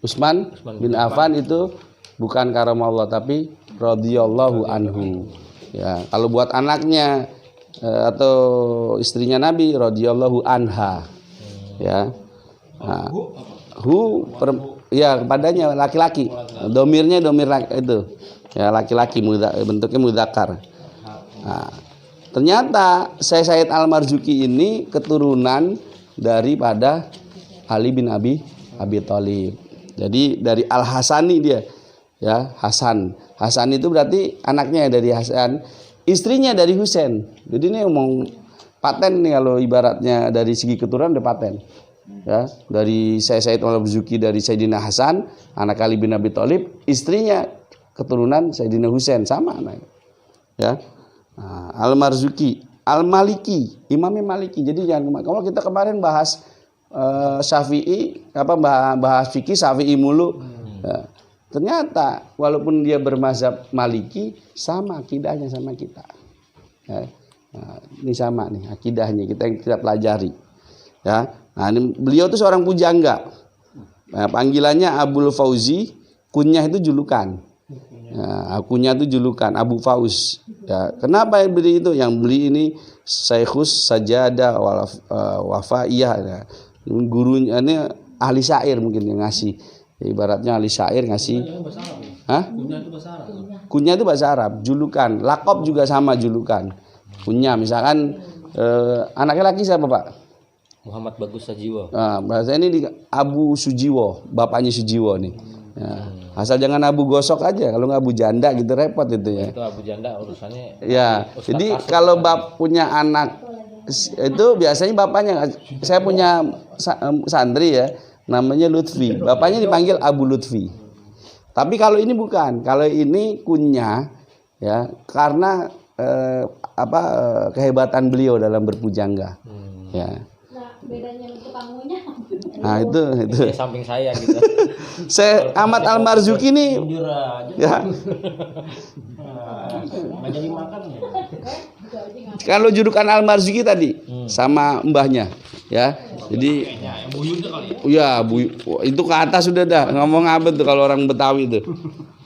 [SPEAKER 3] Utsman bin Affan itu bukan karamallahu tapi radhiyallahu anhu. Ya, kalau buat anaknya atau istrinya Nabi radhiyallahu anha. Ya. Nah, ya kepadanya laki-laki. Domirnya domir itu. Ya, laki-laki bentuknya mudzakkar. Nah, ternyata Sayyid Al-Marzuki ini keturunan daripada Ali bin Abi Thalib. Jadi dari Al-Hasani dia. Ya, Hasan itu berarti anaknya dari Hasan, istrinya dari Husain. Jadi ini ngomong paten nih, kalau ibaratnya dari segi keturunan udah paten. Ya, dari Sayyid Al-Marzuki dari Sayyidina Hasan, anak Ali bin Abi Thalib, istrinya keturunan Sayyidina Husain, sama anaknya. Ya. Nah, Al-Marzuki, Al-Maliki, Imamnya Maliki. Jadi jangan, kalau kita kemarin bahas Syafi'i, bahas fikih Syafi'i mulu. Ya. Ternyata walaupun dia bermazhab Maliki, sama akidahnya sama kita. Ya. Nah, ini sama nih akidahnya kita pelajari. Ya. Nah, ini, beliau itu seorang pujangga. Nah, panggilannya Abul Fauzi, kunyah itu julukan. Ya, kunyah itu julukan Abu Fauz. Ya, kenapa yang beli itu? Yang beli ini Syekhus Sajadah Wafaiyah. Ya. Gurunya ini ahli syair mungkin yang ngasih. Ya, ibaratnya ahli syair ngasih.
[SPEAKER 2] Kunyah itu bahasa Arab.
[SPEAKER 3] Kunyah itu bahasa Arab, julukan. Lakob juga sama julukan. Kunyah misalkan anaknya laki siapa, Pak?
[SPEAKER 1] Muhammad Bagus Sajiwo.
[SPEAKER 3] Nah, bahasa ini di Abu Sujiwo, bapaknya Sujiwo nih. Ya. Asal jangan Abu Gosok aja, kalau nggak Abu Janda gitu repot itu ya.
[SPEAKER 1] Itu Abu Janda urusannya.
[SPEAKER 3] Ya, jadi kalau bap punya anak itu biasanya bapaknya. Saya punya santri ya, namanya Lutfi. Bapaknya dipanggil Abu Lutfi. Tapi kalau ini bukan, kalau ini kunyah ya karena kehebatan beliau dalam berpujangga. Ya.
[SPEAKER 4] Nah, bedanya untuk kamunya.
[SPEAKER 3] Nah, itu.
[SPEAKER 1] Di samping saya gitu.
[SPEAKER 3] Saya Ahmad Al-Marzuki nih
[SPEAKER 2] Jujur aja.
[SPEAKER 3] ya.
[SPEAKER 2] Nggak jadi makan ya.
[SPEAKER 3] Kalau judukan Al-Marzuki tadi sama mbahnya ya. Jadi
[SPEAKER 2] Yang buyutnya kali ya.
[SPEAKER 3] ya itu ke atas sudah dah ngomong apa tuh kalau orang Betawi itu.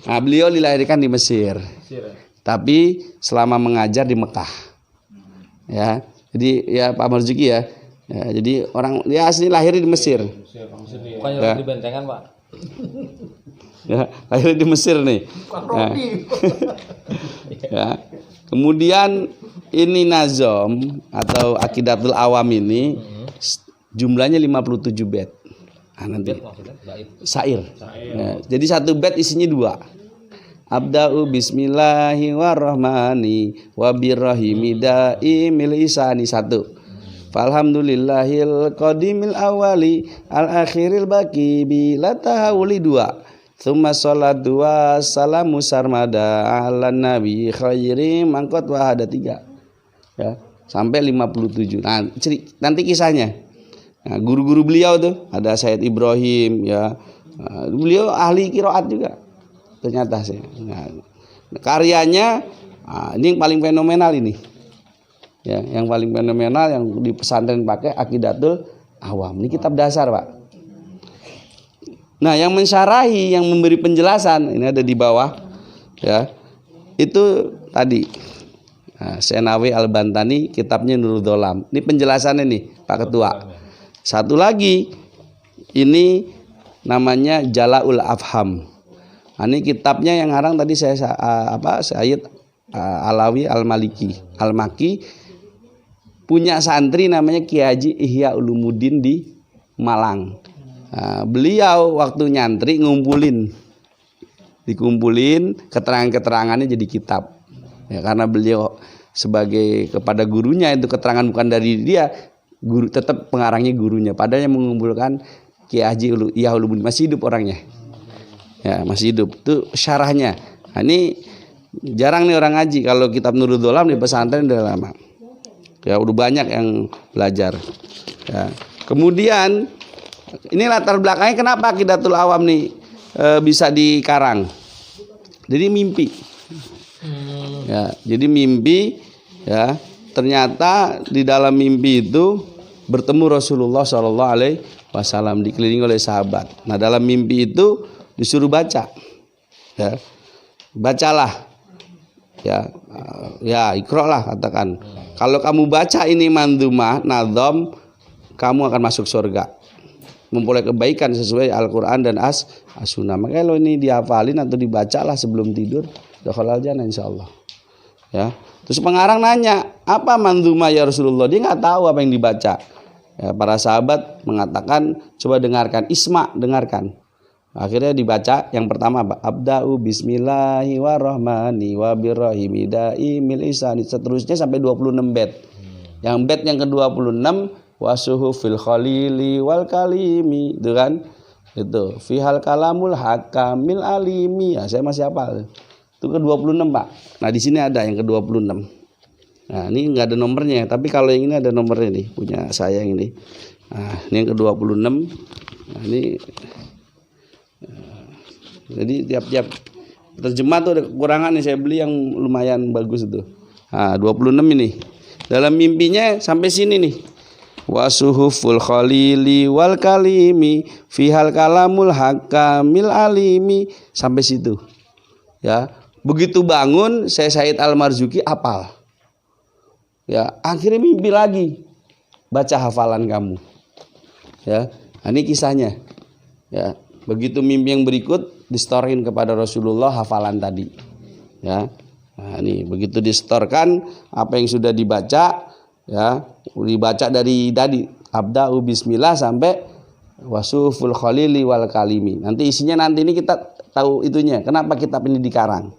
[SPEAKER 3] Nah, beliau dilahirkan di Mesir. Tapi selama mengajar di Mekah. Ya. Jadi ya Pak Marzuki ya. Ya, jadi orang dia asli lahir di Mesir.
[SPEAKER 1] Bukan
[SPEAKER 3] Ya.
[SPEAKER 1] di bentengan, Pak.
[SPEAKER 3] Ya, lahir di Mesir nih. Nah. Ya. Kemudian ini nazom atau Aqidatul Awam ini jumlahnya 57 bait. Nah, nanti
[SPEAKER 1] Maksudnya bait.
[SPEAKER 3] syair. Ya, jadi satu bait isinya 2. Abda'u bismillahirrahmani wa birrahimi daimil isani 1. Falhamdulillahil qadimil awali al akhiril baqi bila tahawuli 2. Tsumma sholatu wa salamu sarmada ala nabi khairi mangkot wahada 3. Ya, sampai 57. Nah, nanti kisahnya. Nah, guru-guru beliau tuh ada Sayyid Ibrahim ya. Beliau ahli qiraat juga. Ternyata saya. Nah, karyanya ini yang paling fenomenal ini. Ya, yang paling fenomenal yang di pesantren pakai Aqidatul Awam. Ini kitab dasar, Pak. Nah, yang mensyarahi, yang memberi penjelasan ini ada di bawah ya. Itu tadi Senawi Al-Bantani kitabnya Nurul Dholam. Ini penjelasannya nih, Pak Ketua. Satu lagi ini namanya Jala'ul Afham. Nah, ini kitabnya yang ngarang tadi saya Sayyid Alawi Al-Maliki Al-Maki, punya santri namanya Ki Haji Ihya Ulumuddin di Malang. Nah, beliau waktu nyantri dikumpulin keterangan-keterangannya jadi kitab. Ya, karena beliau sebagai kepada gurunya itu keterangan bukan dari dia, guru tetap pengarangnya gurunya. Padahal yang mengumpulkan Ki Haji Ihya Ulumuddin masih hidup orangnya. Ya, masih hidup. Itu syarahnya. Nah, ini jarang nih orang ngaji. Kalau kitab Nurul Dholam di pesantren udah lama. Ya, udah banyak yang belajar. Ya. Kemudian ini latar belakangnya kenapa Aqidatul Awam nih bisa dikarang. Jadi mimpi. Ya, jadi mimpi ya. Ternyata di dalam mimpi itu bertemu Rasulullah SAW dikelilingi oleh sahabat. Nah, dalam mimpi itu disuruh baca. Ya. Bacalah. Ya, Iqra lah katakan. Kalau kamu baca ini mandumah, nadhom, kamu akan masuk surga. Memperoleh kebaikan sesuai Al-Quran dan As-Sunnah. Makanya kalau ini dihafalin atau dibacalah sebelum tidur, dakhalal jannah insyaallah. Ya. Terus pengarang nanya, apa mandumah ya Rasulullah? Dia nggak tahu apa yang dibaca. Ya, para sahabat mengatakan, coba dengarkan, isma, dengarkan. Akhirnya dibaca yang pertama apa? Abda'u bismillahirrahmani wa birrahimi daimil isani, seterusnya sampai 26 bait. Yang bait yang ke-26 wasuhu fil khalili wal kalimi, itu kan? Itu fihal kalamul hakamil alimi. Ya, saya masih hafal. Itu ke-26, Pak. Nah, di sini ada yang ke-26. Nah, ini enggak ada nomornya, tapi kalau yang ini ada nomornya nih, punya saya yang ini. Nah, ini yang ke-26. Nah, ini jadi tiap-tiap terjemah tuh ada kekurangan nih, saya beli yang lumayan bagus itu. Nah, 26 ini. Dalam mimpinya sampai sini nih. Wasuhuful khalili wal kalimi fihal kalamul hakamil alimi, sampai situ. Ya, begitu bangun saya Sayyid Al-Marzuki apal. Ya, akhirnya mimpi lagi. Baca hafalan kamu. Ya, ini kisahnya. Ya, begitu mimpi yang berikut distorkan kepada Rasulullah hafalan tadi. Ya. Nah, ini begitu distorkan apa yang sudah dibaca, ya, dibaca dari tadi Abda'u bismillah sampai wasuful khalili wal kalimi. Nanti isinya nanti ini kita tahu itunya. Kenapa kitab ini dikarang?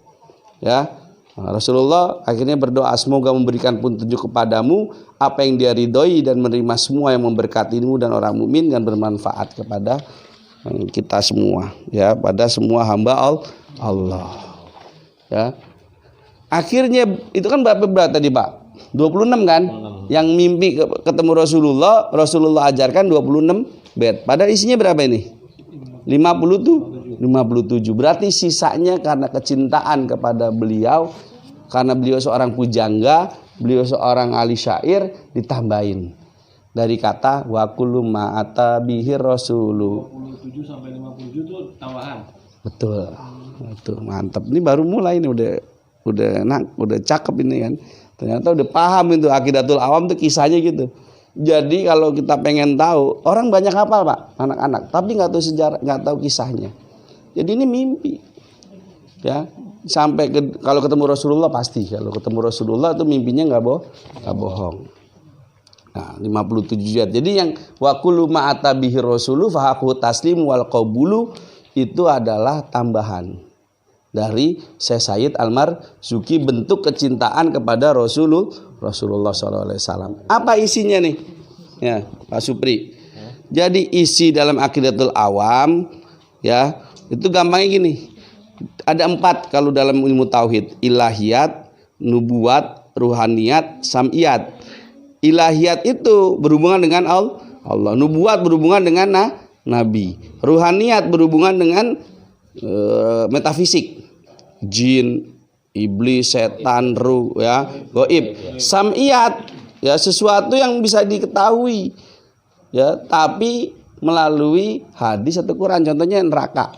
[SPEAKER 3] Ya. Rasulullah akhirnya berdoa, semoga memberikan petunjuk kepadamu apa yang dia ridhoi dan menerima semua yang memberkatimu dan orang mukmin dan bermanfaat kepada kita semua, ya, pada semua hamba Allah. Ya. Akhirnya itu kan berapa tadi Pak? 26 kan? Yang mimpi ketemu Rasulullah ajarkan 26 bait. Padahal isinya berapa ini? 57. Berarti sisanya karena kecintaan kepada beliau, karena beliau seorang pujangga, beliau seorang ahli syair, ditambahin dari kata wa kullu ma ata bihi rasulu.
[SPEAKER 2] 27 sampai 57 itu tambahan.
[SPEAKER 3] Betul. Itu mantap. Ini baru mulai ini udah cakep ini kan. Ternyata udah paham itu Aqidatul Awam tuh kisahnya gitu. Jadi kalau kita pengen tahu, orang banyak hafal Pak, anak-anak, tapi nggak tahu sejarah, nggak tahu kisahnya. Jadi ini mimpi, ya. Sampai kalau ketemu Rasulullah pasti, kalau ketemu Rasulullah itu mimpinya nggak bohong. Nah, 57 juz. Jadi yang wa kullu ma atabihi rasulu fahaku taslim wal qabulu itu adalah tambahan dari Syekh Said Al-Marzuki, bentuk kecintaan kepada Rasulullah SAW. Apa isinya nih? Ya, Pak Supri. Jadi isi dalam Aqidatul Awam, ya, itu gampangnya gini. Ada 4 kalau dalam ilmu tauhid: ilahiyat, nubuat, ruhaniyat, sam'iyat. Ilahiyat itu berhubungan dengan Allah. Nubuat berhubungan dengan nabi. Ruhaniyat berhubungan dengan metafisik, jin, iblis, setan, ruh, ya, gaib. Sam'iyat, ya, sesuatu yang bisa diketahui, ya, tapi melalui hadis atau Quran. Contohnya neraka.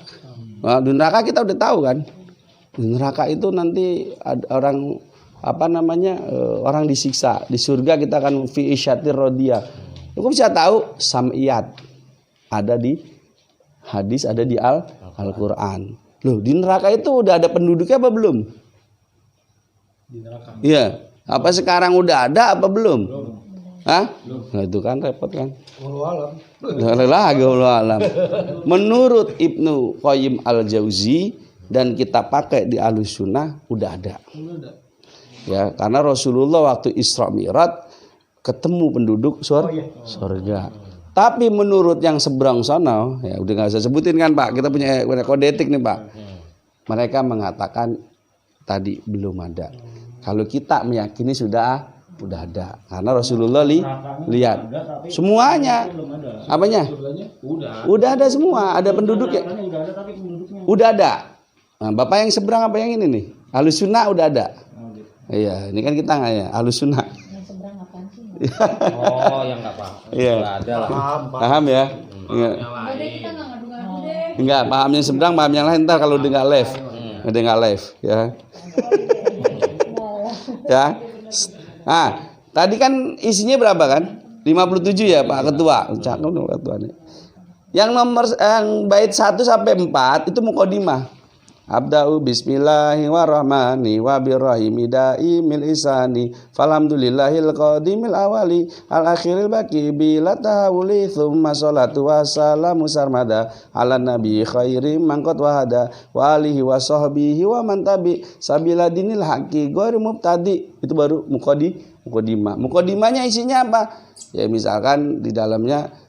[SPEAKER 3] Nah, di neraka kita udah tahu kan. Di neraka itu nanti ada orang orang disiksa. Di surga kita akan fi isyatir rodiyah. Aku bisa tahu sam'iyat. Ada di hadis, ada di Al-Quran. Loh, di neraka itu udah ada penduduknya apa belum?
[SPEAKER 2] Di neraka.
[SPEAKER 3] Iya. Apa sekarang udah ada apa belum? Hah? Nah, itu kan repot kan. Wallahu alam. Menurut Ibnu Qayyim Al-Jauzi dan kita pakai di Ahlussunnah udah ada. Ya, karena Rasulullah waktu Isra Mi'raj ketemu penduduk surga. Tapi menurut yang seberang sana, ya udah nggak usah sebutin kan Pak, kita punya kode etik nih Pak. Mereka mengatakan tadi belum ada. Kalau kita meyakini sudah ada, karena Rasulullah lihat semuanya. Apanya? Udah ada semua, ada penduduknya. Udah ada. Nah, Bapak yang seberang apa yang ini nih? Ahlussunnah udah ada. Iya, ini kan kita nggak ya Ahlussunnah.
[SPEAKER 1] Oh, yang nggak paham.
[SPEAKER 3] Iya.
[SPEAKER 1] Ada lah.
[SPEAKER 3] Paham ya? Enggak, paham yang seberang, paham yang lain. Ntar kalau udah nggak live, ya. Ya. Nah, tadi kan isinya berapa kan? 57 ya Pak Ketua. Cakep dong Ketua nih. Yang bait 1 sampai 4 itu muqaddimah. Abda'u bismillahirrahmani wa birrahimi daimil isani falhamdulillahil qadimil awali al akhiril baqi bila tahawuli thumma salatu wassalamu sarmada ala nabi khairi mangkot wahada wa alihi wa sahbihi wa man tabi sabila dinil haqi ghairi mubtadi. Itu baru muqaddimah. Muqaddimahnya isinya apa? Ya misalkan di dalamnya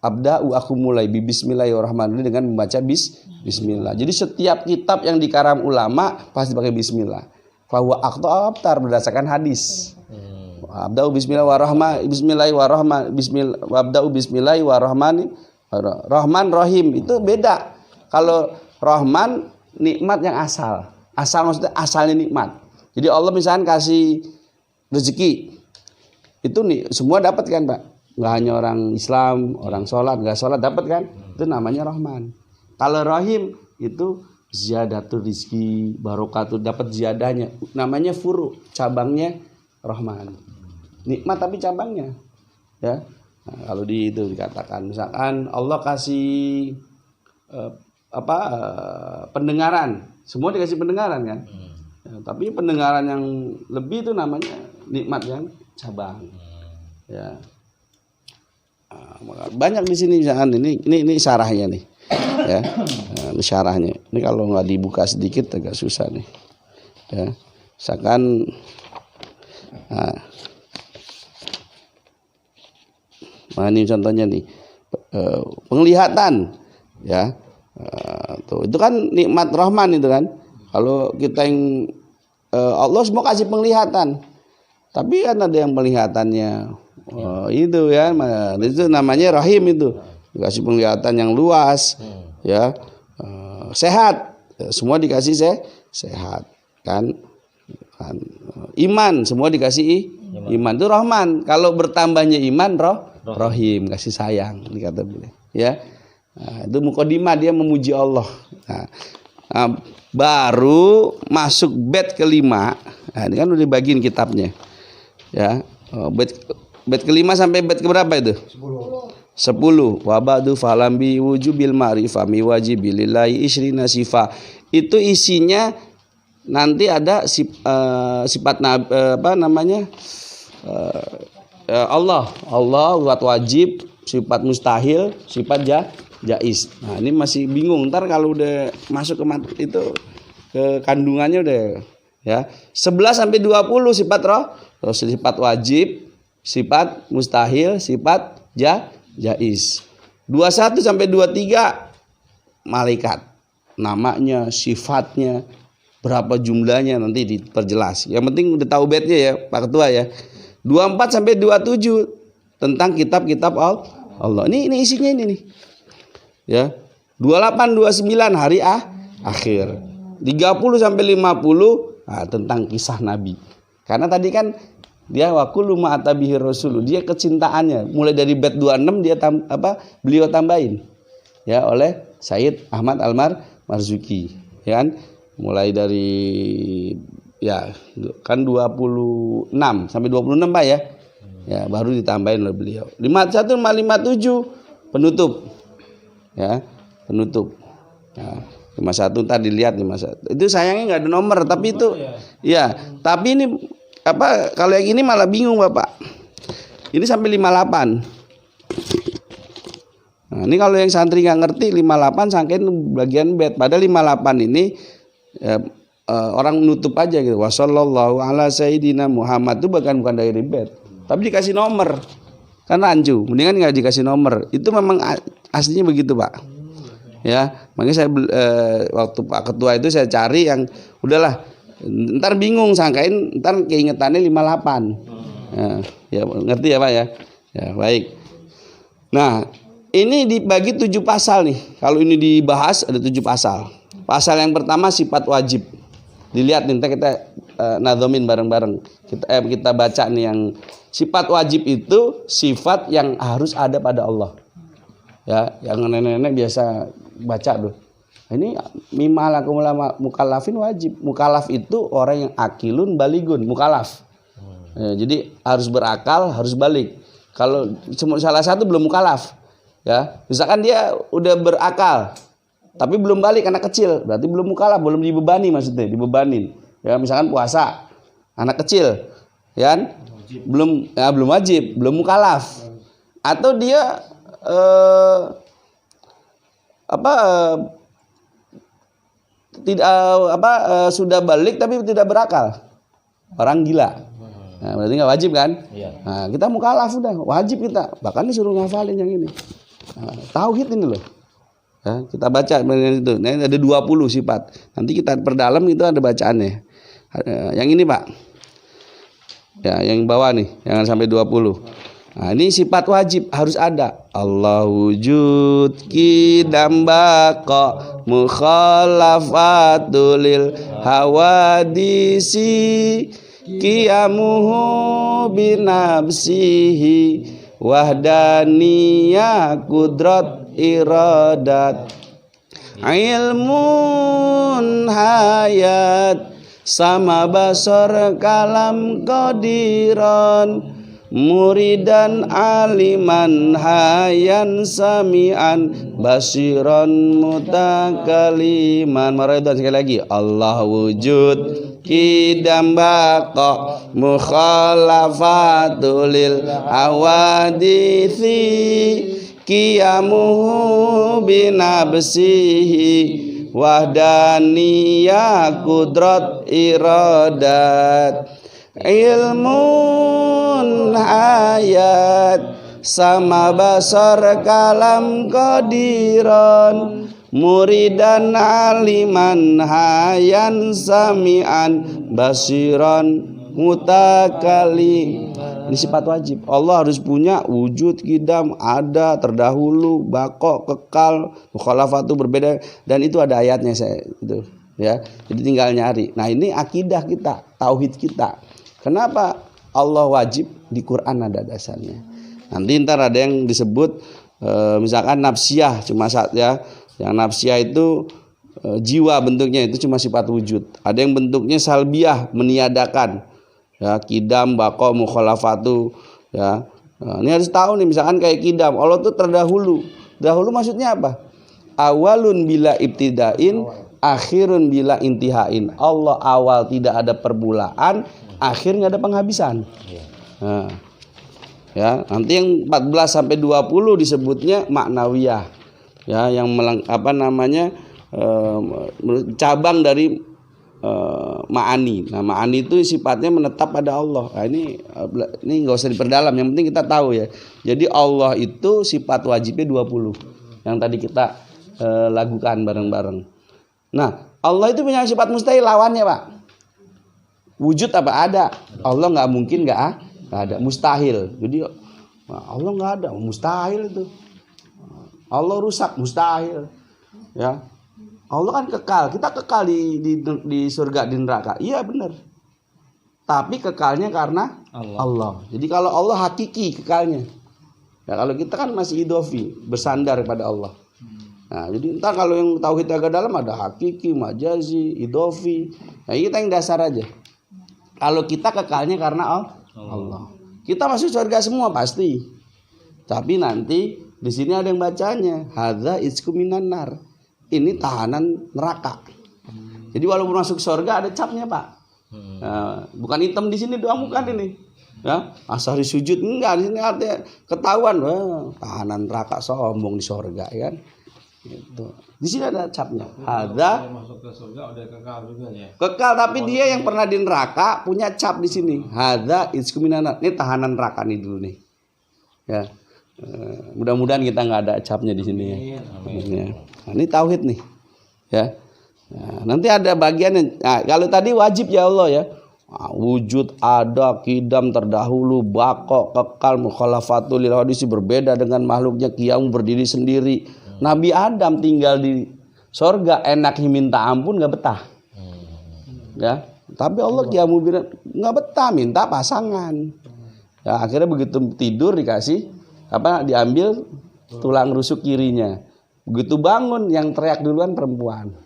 [SPEAKER 3] abda'u, aku mulai bismillahirrahmanirrahim dengan membaca bismillah. Jadi setiap kitab yang dikaram ulama pasti pakai bismillah. Fahuwa aqtar berdasarkan hadis. Abda'u bismillahirrahmanirrahim. Rahman Rahim itu beda. Kalau Rahman nikmat yang asal maksudnya asalnya nikmat. Jadi Allah misalnya kasih rezeki itu nih semua dapat kan Pak. Nggak hanya orang Islam, orang sholat, nggak sholat dapat kan? Itu namanya Rahman. Kalau Rahim itu ziyadatul rizki, barokatul, dapat ziyadahnya. Namanya furu, cabangnya Rahman. Nikmat tapi cabangnya. Ya. Nah, kalau itu dikatakan, misalkan Allah kasih pendengaran, semua dikasih pendengaran kan? Ya, tapi pendengaran yang lebih itu namanya nikmat yang cabang. Ya. Banyak di sini misalkan ini syarahnya nih ya, ini syarahnya ini kalau nggak dibuka sedikit agak susah nih ya. Misalkan ini contohnya nih, penglihatan, ya. Tuh, itu kan nikmat Rahman itu kan. Kalau kita yang Allah semua kasih penglihatan, tapi kan ada yang penglihatannya itu ya, itu namanya Rahim itu, dikasih penglihatan yang luas, ya, sehat, semua dikasih sehat, kan. Iman semua dikasih iman itu Rahman. Kalau bertambahnya iman Rahim, kasih sayang dikata boleh, ya. Nah, itu mukadimah, dia memuji Allah. Nah, baru masuk bait kelima. Nah, ini kan udah dibagiin kitabnya, ya. Bait kelima sampai bait keberapa itu? 10. Wa ba'du falambi wujubil ma'rifah mi wajibilillahi isrina sifa. Itu isinya nanti ada sifat Allah zat wajib, sifat mustahil, sifat jaiz. Nah, ini masih bingung. Ntar kalau udah masuk ke kandungannya udah, ya. 11 sampai 20 sifat sifat wajib, sifat mustahil, sifat jaiz. 21 sampai 23 malaikat. Namanya, sifatnya, berapa jumlahnya nanti diperjelas. Yang penting udah tahu baitnya ya, Pak Ketua ya. 24 sampai 27 tentang kitab-kitab Allah. Ini isinya ini nih. Ya. 28 29 hari akhir. 30 sampai 50 tentang kisah Nabi. Karena tadi kan dia wa kullu ma atabihi rasul, dia kecintaannya mulai dari bait 26 dia beliau tambahin, ya, oleh Sayyid Ahmad Al-Marzuki, ya kan, mulai dari ya kan 26 sampai 26 Pak ya. Ya, baru ditambahin oleh beliau. 51 sama 57 penutup. Ya, penutup. Ya, 51 tadi dilihat 51. Itu sayangnya nggak ada nomor, tapi itu ya, tapi ini kalau yang ini malah bingung Bapak. Ini sampai 58. Nah, ini kalau yang santri nggak ngerti 58 sangkain bagian bait. Padahal 58 ini orang nutup aja gitu. Wassallallahu ala sayyidina Muhammad itu bukan dari bait, tapi dikasih nomor. Kan rancu, mendingan nggak dikasih nomor. Itu memang aslinya begitu Pak. Ya, makanya saya waktu Pak Ketua itu saya cari yang udahlah, ntar bingung sangkain ntar keingetannya 58. Ya, ngerti ya Pak ya. Ya, baik. Nah, ini dibagi 7 pasal nih. Kalau ini dibahas ada 7 pasal. Pasal yang pertama sifat wajib. Dilihat nanti kita nadzomin bareng-bareng. Kita baca nih yang sifat wajib itu sifat yang harus ada pada Allah. Ya, yang nenek-nenek biasa baca tuh. Ini mimalakum mukallafin wajib. Mukallaf itu orang yang akilun baligun, mukallaf. Ya, jadi harus berakal, harus balik. Kalau salah satu belum mukallaf, ya, misalkan dia udah berakal tapi belum balik, anak kecil, berarti belum mukallaf, belum dibebani, maksudnya dibebanin. Ya, misalkan puasa, anak kecil, ya kan? Belum wajib, belum mukallaf. Atau dia sudah balik tapi tidak berakal, orang gila. Nah, berarti nggak wajib kan? Iya. Nah, kita mukallaf udah wajib kita, bahkan disuruh ngafalin yang ini. Nah, tauhid ini loh. Ya, kita baca itu. Nah, ada 20 sifat. Nanti kita perdalam itu ada bacaannya. Yang ini Pak. Ya, yang bawah nih, jangan sampai 20. Nah, ini sifat wajib harus ada. Allah wujud qidam baqa mukhalafatul hawadisi qiyamuhu binafsihi wahdaniyah kudrat iradat ilmun hayat sama basar kalam qadiran muridan aliman hayan sami'an basiran mutakaliman. Maradan sekali lagi. Allah wujud qidam baqa mukhalafatul awadisi qiyamuhu binafsihi wahdaniyah, kudrat, iradat, ilmun, hayat, sama basar, kalam, qadiran, muridan, aliman, hayan, sami'an, basiran, mutakalim. Ini sifat wajib. Allah harus punya wujud, qidam, ada, terdahulu, baqo, kekal, mukhalafatu, berbeda, dan itu ada ayatnya saya itu ya. Jadi tinggal nyari. Nah, ini akidah kita, tauhid kita. Kenapa Allah wajib? Di Quran ada dasarnya. Nanti ntar ada yang disebut misalkan nafsiyah, cuma saat ya. Yang nafsiyah itu jiwa bentuknya, itu cuma sifat wujud. Ada yang bentuknya salbiyah, meniadakan. Ya, qidam, baqo, mukhalafatu ya. Nah, ini harus tahu nih, misalkan kayak qidam, Allah tuh terdahulu. Dahulu maksudnya apa? Awalun bila ibtidain, akhirun bila intihain. Allah awal tidak ada permulaan, akhir nggak ada penghabisan. Nah, ya, nanti yang 14 sampai 20 disebutnya maknawiyah. Ya, yang cabang dari ma'ani. Nah, ma'ani itu sifatnya menetap pada Allah. Nah, ini nggak usah diperdalam, yang penting kita tahu ya. Jadi Allah itu sifat wajibnya 20 yang tadi kita lakukan bareng-bareng. Nah, Allah itu punya sifat mustahil, lawannya Pak. Wujud apa ada? Allah nggak mungkin nggak ada, mustahil. Jadi Allah nggak ada, mustahil itu. Allah rusak, mustahil. Ya. Allah kan kekal, kita kekal di surga, di neraka. Iya benar. Tapi kekalnya karena Allah. Jadi kalau Allah hakiki kekalnya. Ya, kalau kita kan masih idofi, bersandar pada Allah. Nah, jadi ntar kalau yang tauhid agak dalam ada hakiki, majazi, idofi. Nah, kita yang dasar aja. Kalau kita kekalnya karena Allah. Kita masuk surga semua pasti. Tapi nanti di sini ada yang bacanya, hadza isku minan nar. Ini tahanan neraka. Jadi walaupun masuk surga ada capnya Pak. Nah, bukan hitam di sini doang, bukan ini. Ya, asari sujud enggak, di sini artinya ketahuan, tahanan neraka, sombong di surga, ya kan? Gitu. Di sini ada capnya. Ada
[SPEAKER 2] masuk ke surga udah kekal juga ya.
[SPEAKER 3] Kekal, tapi dia yang pernah di neraka punya cap di sini. Hadza iskuminana. Ini tahanan neraka nih dulu nih. Ya. Mudah-mudahan kita nggak ada capnya di sini ya. Amin. Nah, ini tauhid nih. Ya. Nah, nanti ada bagiannya. Nah, kalau tadi wajib ya Allah ya. Nah, wujud, ada, qidam, terdahulu, baqo, kekal, mukhalafatu lil hadisi, berbeda dengan makhluknya, qiyam, berdiri sendiri. Nabi Adam tinggal di sorga, enak minta ampun nggak betah. Ya, tapi Allah qiyamu nggak betah, minta pasangan. Ya, akhirnya begitu tidur dikasih diambil tulang rusuk kirinya. Begitu bangun yang teriak duluan perempuan.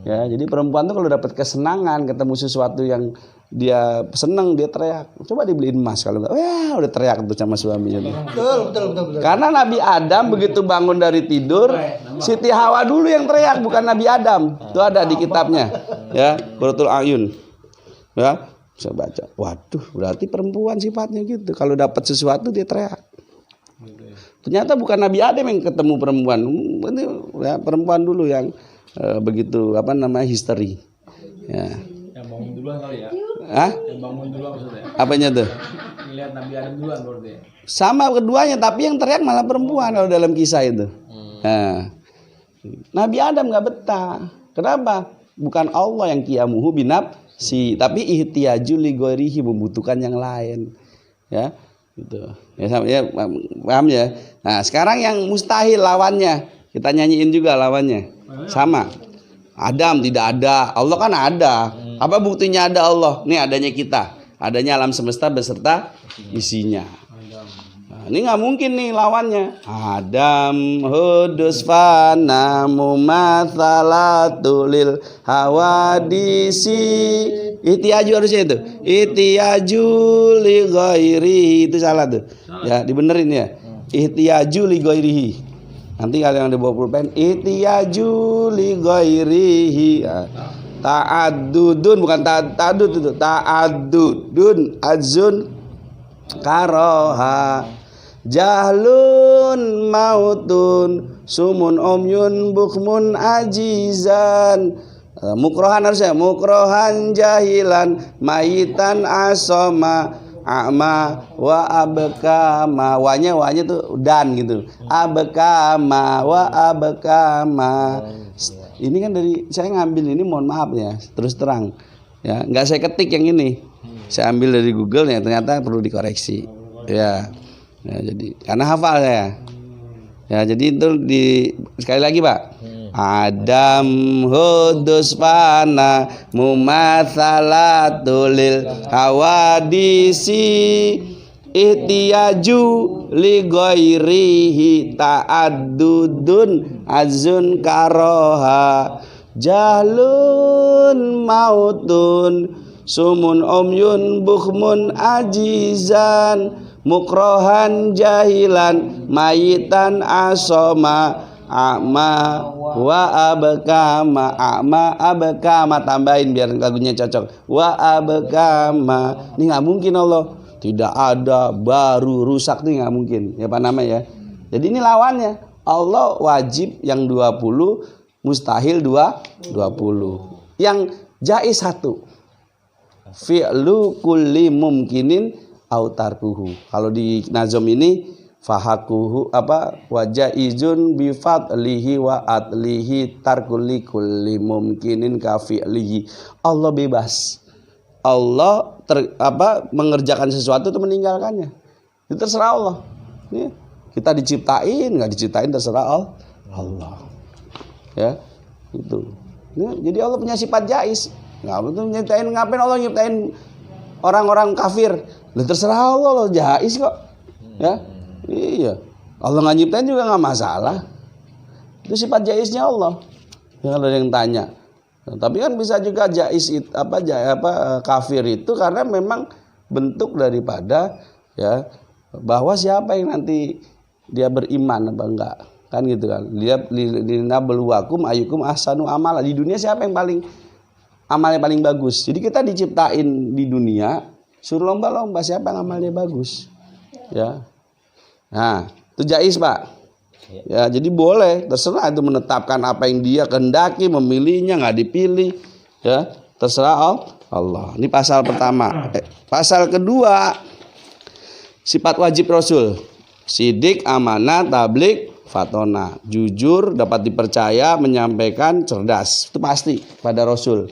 [SPEAKER 3] Ya, jadi perempuan tuh kalau dapat kesenangan, ketemu sesuatu yang dia seneng, dia teriak. Coba dibeliin emas, kalau enggak, wah udah teriak tuh sama suaminya. Betul. Karena Nabi Adam begitu bangun dari tidur, Siti Hawa dulu yang teriak, bukan Nabi Adam. Itu ada di kitabnya. Ya, Qurratul Ayun. Ya, bisa baca. Waduh, berarti perempuan sifatnya gitu. Kalau dapat sesuatu dia teriak. Ternyata bukan Nabi Adam yang ketemu perempuan. Ini ya, perempuan dulu yang begitu histeri. Ya.
[SPEAKER 2] Yang bangun duluan kali ya.
[SPEAKER 3] Hah?
[SPEAKER 2] Yang bangun duluan maksudnya.
[SPEAKER 3] Apanya tuh?
[SPEAKER 2] Lihat Nabi Adam duluan berarti.
[SPEAKER 3] Sama keduanya, tapi yang teriak malah perempuan kalau dalam kisah itu. Nah, Nabi Adam nggak betah. Kenapa? Bukan Allah yang qiyamuhu binafsi, tapi ihtiyaju li ghairihi, membutuhkan yang lain. Ya, gitu. Ya, paham ya? Nah, sekarang yang mustahil lawannya, kita nyanyiin juga lawannya. Sama. Adam tidak ada, Allah kan ada. Apa buktinya ada Allah? Nih adanya kita, adanya alam semesta beserta isinya. Nah, ini nggak mungkin nih lawannya. Adam hudus fana mumatsalatulil hawadisi. Ihtiyaju harusnya itu. Ihtiyaju li ghairihi, itu salah tuh. Ya, dibenerin ya. Ihtiyaju li ghairihi. Nanti kalian ada bawa pulpen, ihtiyaju li ghairihi. Ta'addudun, bukan ta'addud itu, ta'addudun azun karoha jahlun mautun sumun umyun bukmun ajizan. Mukrohan harusnya mukrohan jahilan mayitan asoma a'ma wa abkama. Wanya tuh dan gitu. Abkama wa abkama. Ini kan dari saya ngambil ini, mohon maaf ya, terus terang ya, nggak saya ketik yang ini, saya ambil dari Google ya, ternyata perlu dikoreksi ya, jadi karena hafal saya ya, jadi itu sekali lagi Pak. Adam hudus fana mumatsalatulil hawadisi ihtiyaju li ghairihi ta'addudun azun karoha jahlun mautun sumun umyun bukhmun ajizan mukrohan jahilan mayitan asoma a'ma wa abkama. A'ma abkama, tambahin biar lagunya cocok. Wa abkama. Ini nggak mungkin Allah. Tidak ada, baru, rusak, itu nggak mungkin. Ya Pak Nama ya. Jadi ini lawannya. Allah wajib yang 20, mustahil 20. Yang jaiz 1. Fi'lu kulli mumkinin autarkuhu. Kalau di nazom ini fahakuhu wajah izun bifadlihi wa atlihi tarkulli kulli mumkinin kafi'lihi. Allah bebas. Allah mengerjakan sesuatu atau meninggalkannya. Itu terserah Allah. Ya. Kita diciptain, nggak diciptain terserah Allah. Ya, itu. Ya, jadi Allah punya sifat jaiz. Nggak betul nyiptain, ngapain Allah nyiptain orang-orang kafir? Lah terserah Allah, jaiz kok. Ya. Iya, Allah nggak nyiptain juga nggak masalah. Itu sifat jaiznya Allah. Ya, kalau ada yang tanya. Nah, tapi kan bisa juga jaiz kafir itu karena memang bentuk daripada ya bahwa siapa yang nanti dia beriman apa enggak, kan gitu kan. Dia linabluwakum ayyukum ahsanu amala. Di dunia siapa yang paling amalnya paling bagus. Jadi kita diciptain di dunia suruh lomba-lomba siapa yang amalnya bagus. Ya. Nah, itu jaiz Pak. Ya, jadi boleh, terserah itu menetapkan apa yang dia kehendaki, memilihnya nggak dipilih, ya terserah Allah. Ini pasal pertama. Pasal kedua, sifat wajib Rasul: sidik, amanah, tablik, fatona, jujur, dapat dipercaya, menyampaikan, cerdas. Itu pasti pada Rasul.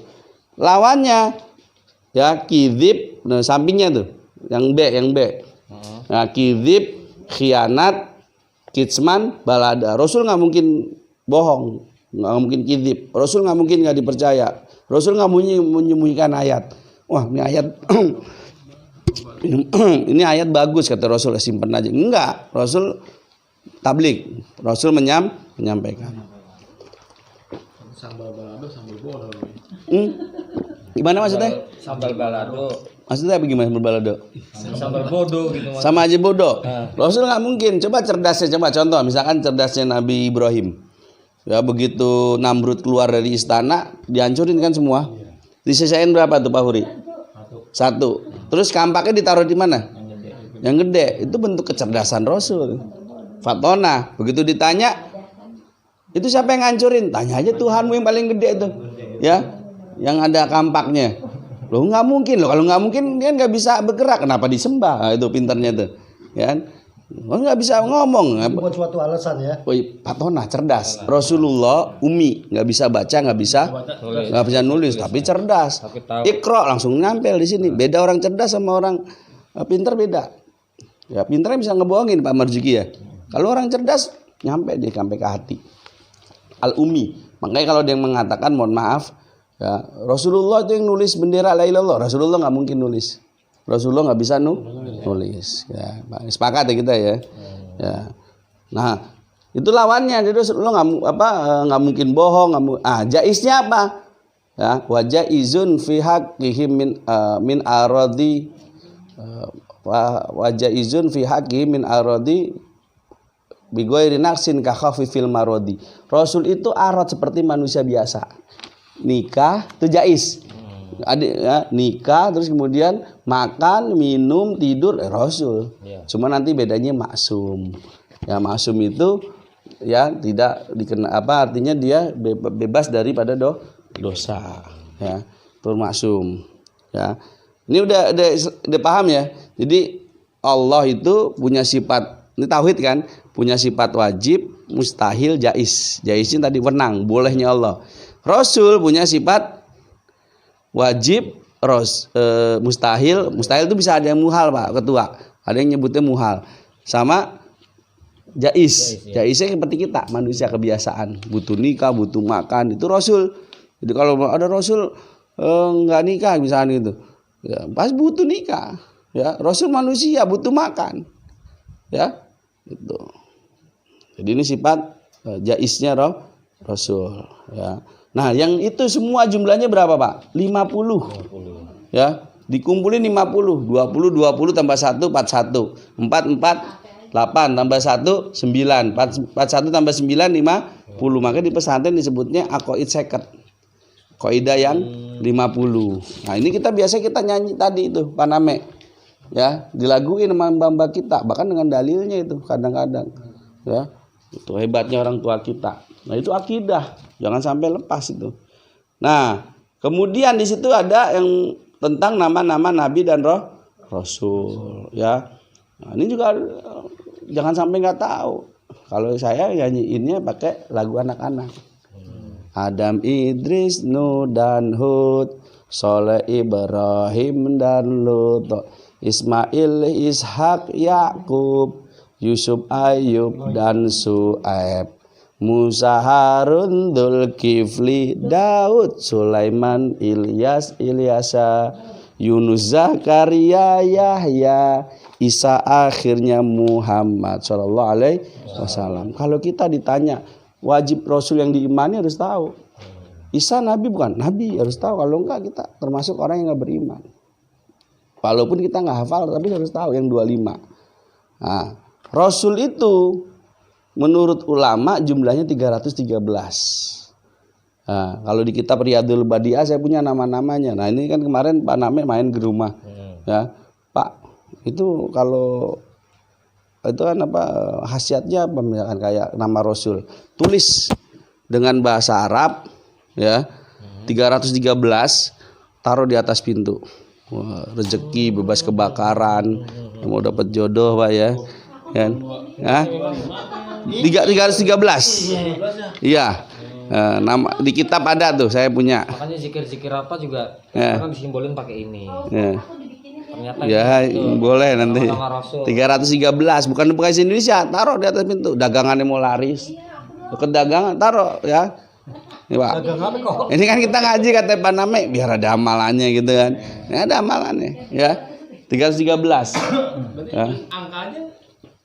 [SPEAKER 3] Lawannya, ya kidzib, nah, sampingnya tuh, yang B. Nah, kidzib, khianat, kitsman, balada. Rasul nggak mungkin bohong, nggak mungkin kidzib. Rasul nggak mungkin nggak dipercaya. Rasul nggak menyembunyikan ayat. Wah, ini ayat ini ayat bagus kata Rasul, simpen aja. Enggak, Rasul tablik. Rasul menyampaikan.
[SPEAKER 2] Sambal balado, sambal bodoh.
[SPEAKER 3] Gimana maksudnya?
[SPEAKER 1] Sambal balado.
[SPEAKER 3] Maksudnya apa gimana sambal balado?
[SPEAKER 1] Sambal bodoh gitu.
[SPEAKER 3] Sama aja bodoh. Rasul nggak mungkin. Coba cerdasnya, coba contoh. Misalkan cerdasnya Nabi Ibrahim. Ya begitu Namrud keluar dari istana, dihancurin kan semua. Disisain berapa tuh Pak Huri? 1. Terus kampaknya ditaruh di mana? Yang gede. Itu bentuk kecerdasan Rasul. Fatona. Begitu ditanya, itu siapa yang ngancurin? Tanya aja Tuhanmu yang paling gede itu. Ya, yang ada kampaknya. Loh nggak mungkin loh. Kalau nggak mungkin dia nggak bisa bergerak. Kenapa disembah? Nah, itu pinternya tuh. Ya. Oh, nggak bisa ngomong.
[SPEAKER 5] Bukan suatu alasan ya.
[SPEAKER 3] Oh, Fatona cerdas. Rasulullah umi, nggak bisa baca, nggak bisa nulis, tapi cerdas. Iqra langsung nyampel di sini. Beda orang cerdas sama orang pintar beda. Ya pintarnya bisa ngebohongin Pak Marzuki ya. Kalau orang cerdas nyampe dia sampai ke hati. Al umi. Makanya kalau dia mengatakan mohon maaf, ya Rasulullah itu yang nulis bendera la ilallah. Rasulullah nggak mungkin nulis. Rasulullah nggak bisa nulis. Ya, sepakat ya kita ya. Ya. Nah, itu lawannya. Jadi Rasulullah nggak mungkin bohong. Jaiznya apa? Ya, wajah izun fi haqqihi min aradi wajah izun fi haqqihi min aradi bi ghairi naqsin ka khafifil maradi. Rasul itu arad seperti manusia biasa. Nikah itu jaiz. Ya, nikah terus kemudian makan, minum, tidur Rasul. Cuma nanti bedanya maksum. Ya maksum itu ya tidak dikena apa artinya dia bebas daripada dosa ya, maksum ya. Ini udah paham ya. Jadi Allah itu punya sifat, ini tauhid kan, punya sifat wajib, mustahil, jais. Jaisnya tadi wenang, bolehnya Allah. Rasul punya sifat wajib, mustahil itu bisa ada yang muhal Pak Ketua, ada yang nyebutnya muhal, sama jais. Jaisnya seperti kita manusia kebiasaan, butuh nikah, butuh makan, itu Rasul. Jadi kalau ada Rasul nggak nikah misalnya gitu, ya, pas butuh nikah, ya Rasul manusia butuh makan, ya itu. Jadi ini sifat jaisnya Rasul, ya. Nah, yang itu semua jumlahnya berapa, Pak? 50. Ya, dikumpulin 50. 20 tambah 1 41. 4 8 tambah 1 9. 41 tambah 9 50. Maka di pesantren disebutnya aqaid seket. Kaidah yang 50. Nah, ini kita nyanyi tadi itu, Paname. Ya, dilaguin sama mbak-mbak kita, bahkan dengan dalilnya itu kadang-kadang. Ya. Itu hebatnya orang tua kita. Nah, itu akidah, jangan sampai lepas itu. Nah, kemudian di situ ada yang tentang nama-nama nabi dan rasul, ya. Nah, ini juga jangan sampai nggak tahu. Kalau saya nyanyiinnya pakai lagu anak-anak. Adam, Idris, Nuh dan Hud, Soleh, Ibrahim dan Lut, Ismail, Ishak, Yakub, Yusuf, Ayub dan Su'aib, Musa, Harun, Dzulkifli, Daud, Sulaiman, Ilyas, Ilyasa, Yunus, Zakaria, Yahya, Isa, akhirnya Muhammad sallallahu alaihi wasallam. Kalau kita ditanya wajib Rasul yang diimani harus tahu. Isa nabi bukan? Nabi harus tahu. Kalau enggak kita termasuk orang yang enggak beriman. Walaupun kita enggak hafal tapi harus tahu yang 25. Nah, Rasul itu menurut ulama jumlahnya 313. Nah, kalau di kitab Riyadul Badiah saya punya nama-namanya. Nah, ini kan kemarin Pak Name main ke rumah. Ya, Pak, itu kalau itu kan apa khasiatnya apa misalkan kayak nama Rasul. Tulis dengan bahasa Arab ya. 313 taruh di atas pintu. Wah, rezeki, bebas kebakaran, mau dapat jodoh Pak ya. Kan? Hah? 313. Iya. Nama di kitab ada tuh, saya punya.
[SPEAKER 1] Makanya zikir-zikir apa juga kan disimbolin pakai ini.
[SPEAKER 3] Ya.
[SPEAKER 1] Ternyata
[SPEAKER 3] Ya,
[SPEAKER 1] gitu.
[SPEAKER 3] boleh nanti.
[SPEAKER 1] Nama Rasul.
[SPEAKER 3] 313 bukan bahasa Indonesia, taruh di atas pintu. Dagangannya mau laris. Ke dagangan taruh ya. Ini Pak. Ini kan kita ngaji kata Pak Name biar ada amalannya gitu kan. Ini ada amalannya ya. 313. Ya.
[SPEAKER 2] Angkanya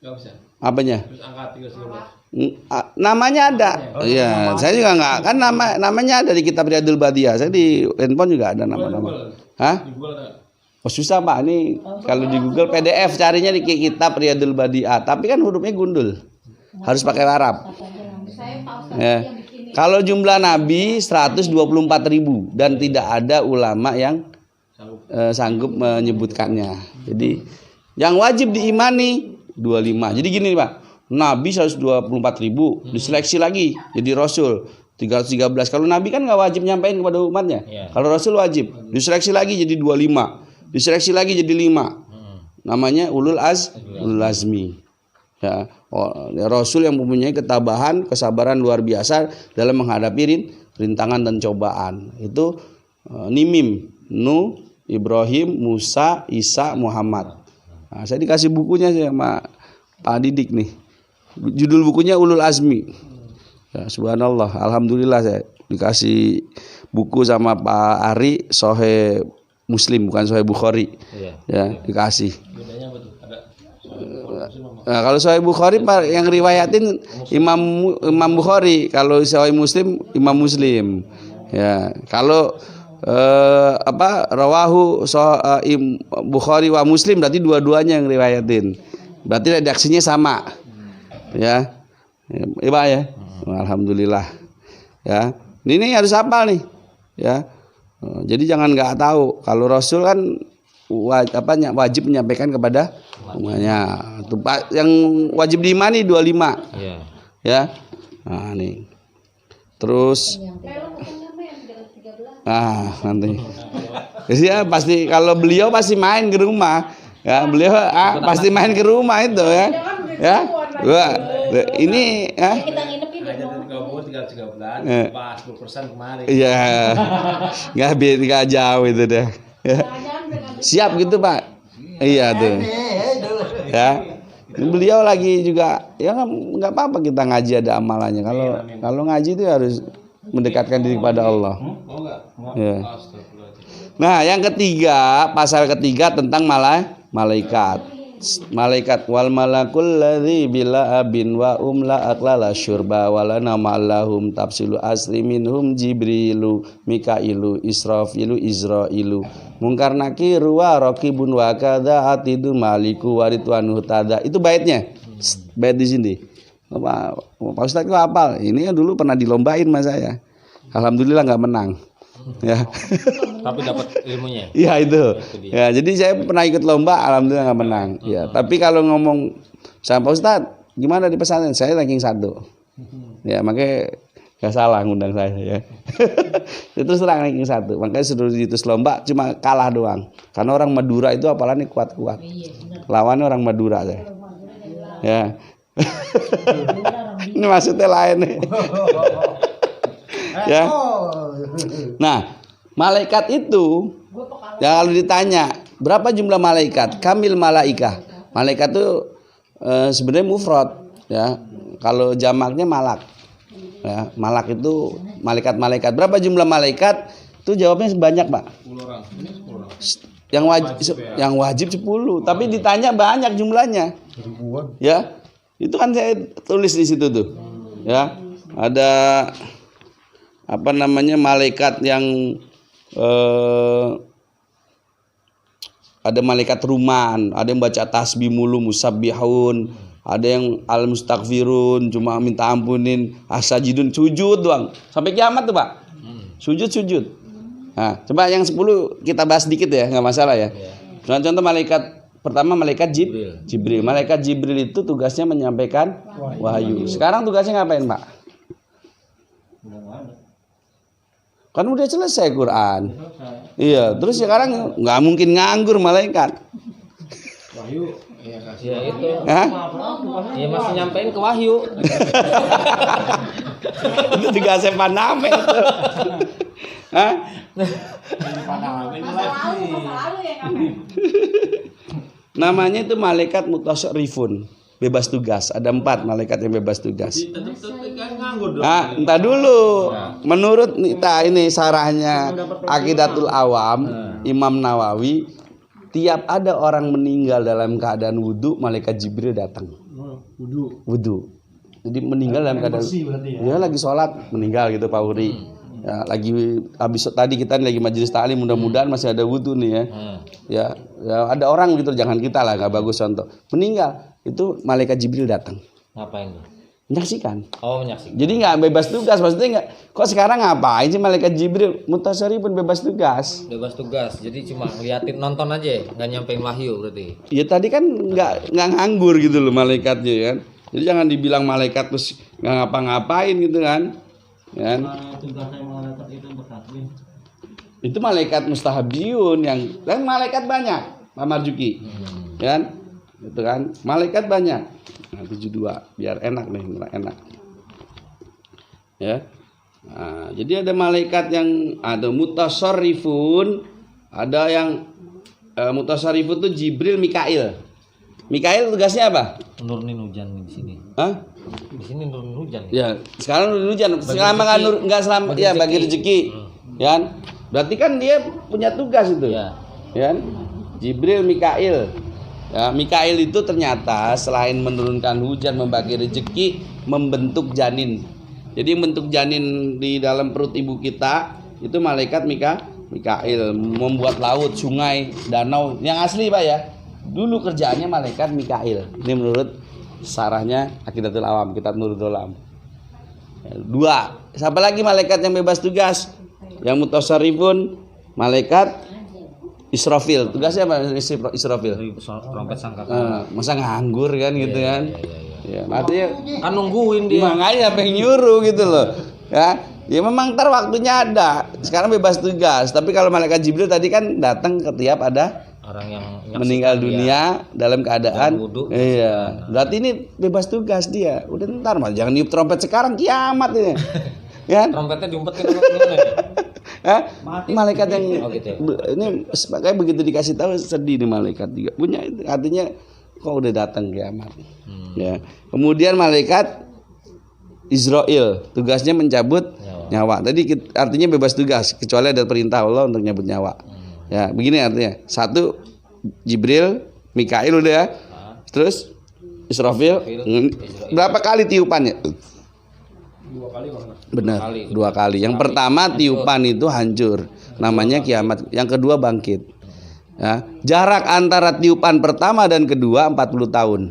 [SPEAKER 2] nggak bisa.
[SPEAKER 3] Apanya?
[SPEAKER 2] Terus angka 313.
[SPEAKER 3] Namanya ada. Iya, saya juga enggak. Kan namanya ada di kitab Riyadul Badiah. Saya di handphone juga ada nama-nama. Hah?
[SPEAKER 2] Di Google ada.
[SPEAKER 3] Oh susah Pak, ini kalau di Google PDF carinya di kitab Riyadul Badiah. Tapi kan hurufnya gundul. Harus pakai Arab. Ya. Kalau jumlah nabi 124.000 dan tidak ada ulama yang sanggup menyebutkannya. Jadi yang wajib diimani 25. Jadi gini Pak, nabi 124.000 diseleksi lagi jadi rasul 313. Kalau nabi kan nggak wajib nyampein kepada umatnya. Kalau rasul wajib. Diseleksi lagi jadi 25. Diseleksi lagi jadi 5. Namanya ulul azmi. Ya, Rasul yang mempunyai ketabahan, kesabaran luar biasa dalam menghadapi rintangan dan cobaan. Itu Nimim, Nuh, Ibrahim, Musa, Isa, Muhammad. Nah, saya dikasih bukunya sama Pak Didik nih. Judul bukunya Ulul Azmi. Ya, subhanallah, alhamdulillah saya dikasih buku sama Pak Ari Sahih Muslim bukan Sahih Bukhari. Ya, dikasih.
[SPEAKER 2] Bedanya apa tuh? Ada
[SPEAKER 3] Nah, kalau Sahih Bukhari yang riwayatin Imam Bukhari, kalau Sahih Muslim Imam Muslim. Ya, kalau rawahu Bukhari wa Muslim berarti dua-duanya yang riwayatin. Berarti redaksinya sama. Ya. Ya, Pak ya. Alhamdulillah. Ya. Ini harus hafal nih. Ya. Jadi jangan nggak tahu. Kalau Rasul kan wajib menyampaikan kepada umatnya. Yang wajib diimani 25.
[SPEAKER 1] Iya.
[SPEAKER 3] Ya. Nah, nih. Terus nanti. Ya pasti kalau beliau pasti main ke rumah. Ya, beliau pasti main ke rumah itu ya. Ya. Wah, ini ya.
[SPEAKER 2] Hajat Gabur tinggal 3 bulan, pas 10% kemarin.
[SPEAKER 3] Iya. Nggak jauh itu deh. Ya. Siap gitu, Pak. Iya tuh. Ya. Beliau lagi juga ya nggak apa-apa kita ngaji ada amalannya. Kalau ngaji itu harus mendekatkan diri kepada Allah. Ya. Nah, yang ketiga, pasal ketiga tentang malaikat. Malaikat wal malakul ladzi bila abin wa la aqlala syurba wala namallahum tafsilu asli minhum jibrilu mikailu israfilu izrailu mungkar nakiru wa raqibun wa kadza atidu maliku waridwanu tada. Itu baitnya. Bait di sini. Pak Ustaz kok hafal? Ini dulu pernah dilombain sama saya. Alhamdulillah nggak menang. Ya.
[SPEAKER 1] Tapi dapat ilmunya.
[SPEAKER 3] Iya itu. Ya, jadi saya pernah ikut lomba, alhamdulillah nggak menang. Ya, tapi kalau ngomong sama Pak Ustadz, gimana di pesantren? Saya ranking 1. Ya, makanya nggak salah ngundang saya ya. Itu serang ranking 1. Makanya suruh diutus lomba cuma kalah doang. Karena orang Madura itu apalagi kuat-kuat. Lawannya orang Madura saya. Ya. Ini maksudnya lain nih. Ya. Nah, malaikat itu ya kalau ditanya berapa jumlah malaikat? Kamil malaikah. Malaikat itu sebenarnya mufrad ya. Kalau jamaknya malak. Ya, malak itu malaikat-malaikat. Berapa jumlah malaikat? Itu jawabnya banyak, Pak.
[SPEAKER 2] 10 orang. Ini 10 orang.
[SPEAKER 3] Yang wajib 10, tapi ditanya banyak jumlahnya. Ya. Itu kan saya tulis di situ tuh. Ya. Ada apa namanya malaikat yang ada malaikat ruman, ada yang baca tasbih mulu musabbihun, ada yang al mustaghfirun cuma minta ampunin, asajidun sujud doang sampai kiamat tuh Pak. Sujud. Nah, coba yang 10 kita bahas dikit ya, nggak masalah ya. Contoh malaikat pertama malaikat Jibril. Malaikat Jibril itu tugasnya menyampaikan wahyu. Sekarang tugasnya ngapain Pak? Kan udah selesai Quran. Iya, terus sekarang nggak mungkin nganggur malaikat.
[SPEAKER 2] Wahyu,
[SPEAKER 1] Ya itu. Ya masih nyampein ke wahyu.
[SPEAKER 3] Itu juga saya paname itu. Hah? Namanya itu malaikat mutasyarifun, bebas tugas. Ada 4 malaikat yang bebas tugas. Entah dulu. Menurut ini sarahnya Aqidatul Awam Imam Nawawi, tiap ada orang meninggal dalam keadaan wudu, malaikat Jibril datang. Wudu. Jadi meninggal dalam keadaan dia lagi sholat meninggal gitu Pak Uri. Ya, lagi habis tadi kita lagi majelis ta'lim, mudah-mudahan masih ada wudu nih ya. Ya ada orang gitu, jangan kita lah, nggak bagus contoh. Meninggal itu malaikat Jibril datang.
[SPEAKER 1] Ngapain?
[SPEAKER 3] Menyaksikan.
[SPEAKER 1] Oh, menyaksikan.
[SPEAKER 3] Jadi nggak bebas tugas, maksudnya nggak. Kok sekarang ngapain sih malaikat Jibril? Mutasyarifun bebas tugas.
[SPEAKER 1] Bebas tugas. Jadi cuma ngeliatin, nonton aja, nggak nyampein wahyu berarti.
[SPEAKER 3] Ya tadi kan nggak nganggur gitu loh malaikatnya kan. Jadi jangan dibilang malaikat terus nggak ngapa-ngapain gitu kan. Itu malaikat mustahabiyun yang kan malaikat banyak, Pak Marjuki. Kan? Itu kan malaikat banyak. Nah, 72 biar enak nih, enak. Ya. Nah, jadi ada malaikat yang ada mutasyarifun, ada yang mutasyarifun itu Jibril, Mikail. Mikail tugasnya apa?
[SPEAKER 1] Nurunin hujan di sini.
[SPEAKER 3] Hah?
[SPEAKER 1] Di sini nurunin hujan.
[SPEAKER 3] Ya, sekarang nurunin hujan. Selama enggak selama ya bagi rezeki. Ya kan? Berarti kan dia punya tugas itu. Ya. Ya. Jibril, Mikail. Ya, Mikail itu ternyata selain menurunkan hujan, membagi rezeki, membentuk janin. Jadi membentuk janin di dalam perut ibu kita itu malaikat Mikail, membuat laut, sungai, danau yang asli Pak ya. Dulu kerjaannya malaikat Mikail. Ini menurut sarahnya Aqidatul Awam, kitab Nurul Alam. 2. Siapa lagi malaikat yang bebas tugas? Yang mutasyarifun, malaikat Israfil. Tugasnya apa Israfil?
[SPEAKER 1] Trompet sangkakala.
[SPEAKER 3] Masa nganggur kan gitu kan? Ya, artinya
[SPEAKER 1] Kan nungguin dia.
[SPEAKER 3] makanya pengen nyuruh gitu loh. Ya, ya memang ntar waktunya ada. Sekarang bebas tugas. Tapi kalau malaikat Jibril tadi kan datang setiap ada
[SPEAKER 1] Orang yang
[SPEAKER 3] meninggal dunia dalam keadaan
[SPEAKER 1] Dalam wudhu.
[SPEAKER 3] iya. Berarti ini bebas tugas dia. Udah ntar mah jangan niup trompet sekarang kiamat ini. Ya.
[SPEAKER 1] Trompetnya diumpetin sama gimana ya?
[SPEAKER 3] Hah? Malaikat yang
[SPEAKER 1] Oh, gitu ya?
[SPEAKER 3] ini makanya begitu dikasih tahu sedih nih malaikat juga. Punya itu artinya kok udah datang kiamat. Ya. Kemudian malaikat Israel tugasnya mencabut nyawa. Tadi artinya bebas tugas kecuali ada perintah Allah untuk nyabut nyawa. Ya, begini artinya. Satu Jibril, Mikail udah ya. Terus Israfil. Berapa kali tiupannya?
[SPEAKER 2] 2 kali Bang.
[SPEAKER 3] Benar, 2 kali. Yang pertama tiupan itu hancur, namanya kiamat. Yang kedua bangkit. Ya, jarak antara tiupan pertama dan kedua 40 tahun.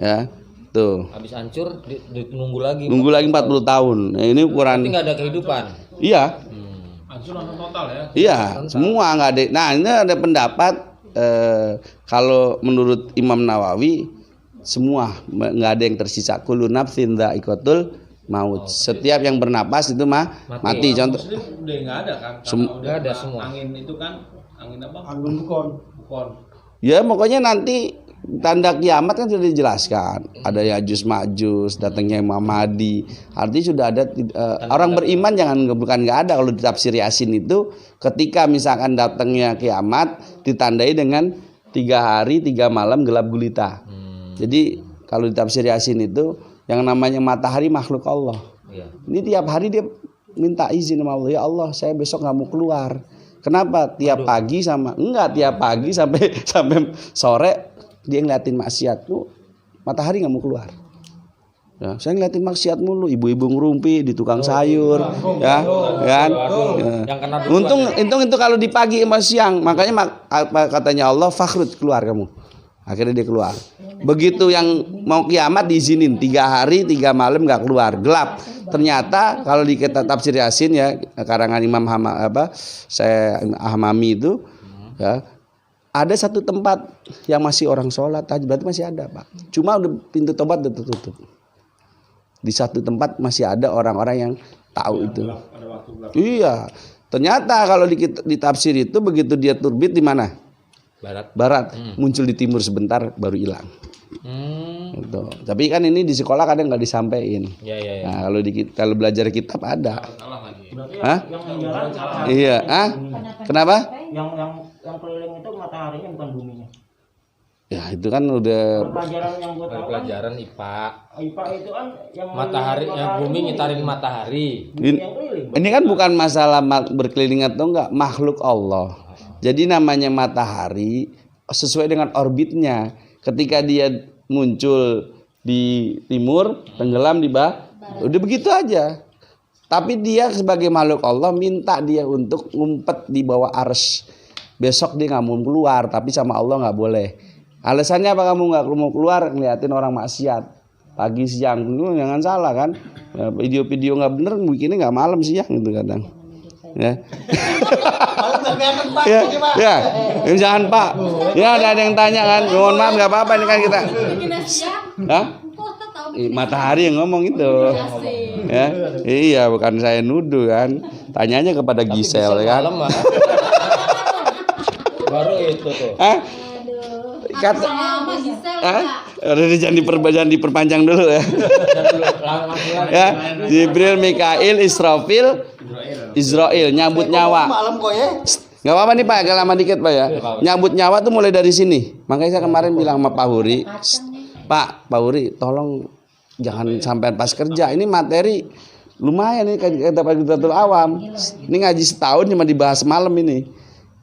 [SPEAKER 3] Ya, tuh.
[SPEAKER 1] Habis hancur nunggu lagi.
[SPEAKER 3] Nunggu lagi 40 tahun. Nah, ini ukuran.
[SPEAKER 1] Tapi nggak ada kehidupan.
[SPEAKER 3] Iya,
[SPEAKER 2] Hancur langsung total ya.
[SPEAKER 3] iya, semua nggak ada. Nah, ini ada pendapat kalau menurut Imam Nawawi semua nggak ada yang tersisa. Kullu nafsin dha'iqatul maut. Setiap yang bernapas itu mati. Contoh.
[SPEAKER 2] Muslim udah nggak ada kan?
[SPEAKER 1] Nggak ada semua.
[SPEAKER 2] Angin itu kan angin apa?
[SPEAKER 5] Angin bukan.
[SPEAKER 2] Bukan.
[SPEAKER 3] Ya pokoknya nanti tanda kiamat kan sudah dijelaskan. Ada Yajus Majus, datangnya Imam Mahdi. Artinya sudah ada orang beriman bukan nggak ada. Kalau di tafsir Yasin itu ketika misalkan datangnya kiamat ditandai dengan 3 hari 3 malam gelap gulita. Jadi kalau di tafsir Yasin itu yang namanya matahari makhluk Allah.
[SPEAKER 1] Iya.
[SPEAKER 3] Ini tiap hari dia minta izin sama Allah, ya Allah saya besok nggak mau keluar. Kenapa? Tiap pagi tiap pagi sampai sore dia ngeliatin maksiat tuh, matahari nggak mau keluar. Ya, saya ngeliatin maksiat mulu, ibu-ibu ngerumpi di tukang sayur, ya, kan? Ya.
[SPEAKER 1] Yang kena duluan.
[SPEAKER 3] Untung itu kalau di pagi sama siang, makanya katanya Allah fakhrut keluar kamu. Akhirnya dia keluar. Begitu yang mau kiamat diizinin 3 hari 3 malam nggak keluar, gelap. Ternyata kalau di kitab tafsir Yasin ya karangan Imam Ahmami itu ya ada satu tempat yang masih orang sholat, berarti masih ada Pak. Cuma udah pintu tobat udah tertutup. Di satu tempat masih ada orang-orang yang tahu itu.
[SPEAKER 2] Ada waktu gelap.
[SPEAKER 3] Iya. Ternyata kalau di tafsir itu begitu dia terbit di mana? Barat. Muncul di timur sebentar baru hilang. Gitu. Tapi kan ini di sekolah kadang nggak disampaikan.
[SPEAKER 1] Iya.
[SPEAKER 3] Nah, kalau belajar kitab ada.
[SPEAKER 2] Salah lagi.
[SPEAKER 3] Hah? Iya. Ah? Kenapa?
[SPEAKER 6] Yang keliling itu mataharinya bukan buminya.
[SPEAKER 3] Ya itu kan udah
[SPEAKER 6] Pelajaran yang gue tahu kan
[SPEAKER 1] Pelajaran IPA.
[SPEAKER 6] IPA itu kan yang
[SPEAKER 1] Matahari, yang bumi ngitarin matahari.
[SPEAKER 6] yang keliling.
[SPEAKER 3] ini kan bukan masalah berkeliling atau enggak, makhluk Allah. Jadi namanya matahari sesuai dengan orbitnya. Ketika dia muncul di timur, tenggelam di barat. Udah begitu aja. Tapi dia sebagai makhluk Allah minta dia untuk ngumpet di bawah arsy. Besok dia nggak mau keluar, tapi sama Allah nggak boleh. Alasannya apa kamu nggak mau keluar? Ngeliatin orang maksiat pagi siang, jangan salah kan? Video-video nggak bener, bikinnya nggak malam siang gitu kadang. Ya. Ya, jangan Pak. Ya ada yang tanya kan, mohon maaf nggak apa-apa ini kan kita. Hah? Matahari yang ngomong itu. Ya, iya bukan saya nuduh kan. Tanyanya kepada Gisel kan.
[SPEAKER 1] Malam, Pak. Baru itu tuh.
[SPEAKER 3] Hah? Kata, jangan diperpanjang dulu ya. Ya, Jibril, Mikail, Israfil, Israel nyambut nyawa.
[SPEAKER 5] Malam kok ya.
[SPEAKER 3] Gak apa-apa nih Pak, agak lama dikit Pak ya. Nyambut nyawa tuh mulai dari sini. Makanya saya kemarin bilang sama Pak Huri, Pak Huri, tolong jangan sampai pas kerja. Ini materi lumayan nih kata Pak Dudatul Awam. Ini ngaji setahun cuma dibahas malam ini.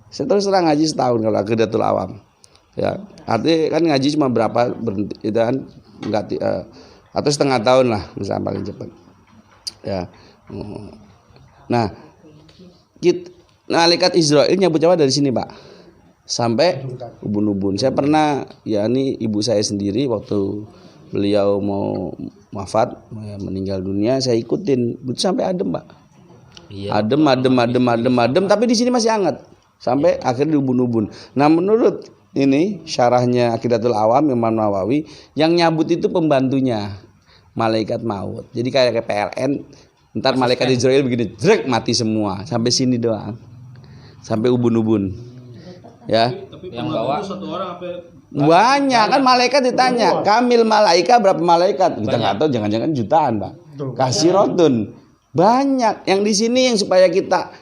[SPEAKER 3] Saya terus terang ngaji setahun kalau Dudatul Awam. Ya, artinya kan ngaji cuma berapa berhenti itu kan enggak atau setengah tahun lah misalnya paling cepat. Ya. Nah, malaikat Israel nyambut nyawa dari sini, Pak. Sampai ubun-ubun. Saya pernah ya ini ibu saya sendiri waktu beliau mau wafat, meninggal dunia, saya ikutin. Itu sampai adem, Pak. Iya. Adem, tapi di sini masih hangat. Sampai akhirnya di ubun-ubun. Nah, menurut ini syarahnya Aqidatul Awam Imam Nawawi, yang nyabut itu pembantunya malaikat maut. Jadi kayak PLN, ntar malaikat Israel begini, jrek mati semua sampai sini doang, sampai ubun-ubun. Ya.
[SPEAKER 2] Tapi
[SPEAKER 1] Yang
[SPEAKER 2] pembantu
[SPEAKER 1] bawa-
[SPEAKER 2] itu satu orang apa?
[SPEAKER 3] Banyak kan malaikat ditanya, kamil malaika berapa malaikat? Kita nggak tahu, jangan-jangan jutaan, Pak. Kasih rotun. Banyak yang di sini yang supaya kita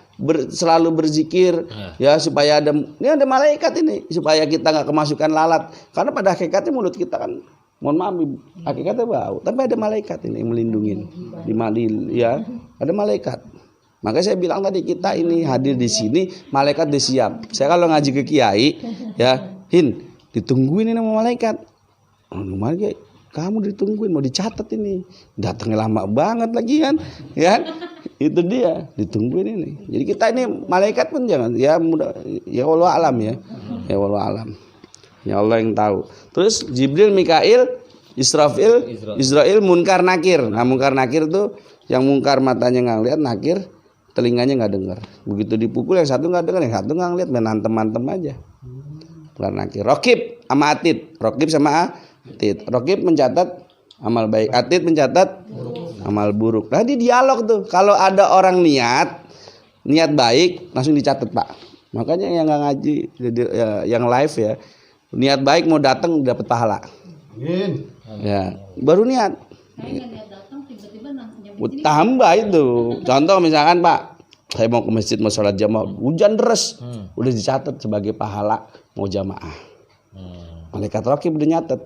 [SPEAKER 3] selalu berzikir, ya supaya ini ada malaikat ini supaya kita nggak kemasukan lalat. Karena pada hakikatnya mulut kita kan, mohon maaf, hakikatnya bau, tapi ada malaikat ini yang melindungi di mandi, ya ada malaikat. Makanya saya bilang tadi, kita ini hadir di sini, malaikat udah siap. Saya kalau ngaji ke kiai, ya, ditungguin ini sama malaikat. Oh, malaikat, kamu ditungguin, mau dicatat ini. Datangnya lama banget lagi kan, ya. Itu dia, ditungguin ini. Jadi kita ini malaikat pun jangan, ya mudah, ya Allah alam ya. Ya Allah alam. Ya Allah yang tahu. Terus Jibril, Mikail, Israfil, Munkar, Nakir. Nah, Munkar Nakir tuh yang mungkar matanya nggak ngeliat, nakir telinganya nggak dengar. Begitu dipukul yang satu nggak dengar, yang satu nggak ngeliat, main antem aja. Munkar Nakir. Rokib sama Atid. Rokib sama Atid. Rokib mencatat amal baik, Atid mencatat amal buruk. Nah, di dialog tuh. Kalau ada orang niat baik langsung dicatat, Pak. Makanya yang nggak ngaji, yang live ya, niat baik mau datang dapat pahala.
[SPEAKER 5] Amin.
[SPEAKER 3] Ya, baru niat.
[SPEAKER 4] Saya nggak lihat datang tiba-tiba nyampe sini.
[SPEAKER 3] Tambah itu. Contoh misalkan, Pak, saya mau ke masjid mau sholat jamaah, hujan deras, udah dicatat sebagai pahala mau jamaah. Malaikat raqib udah nyatet.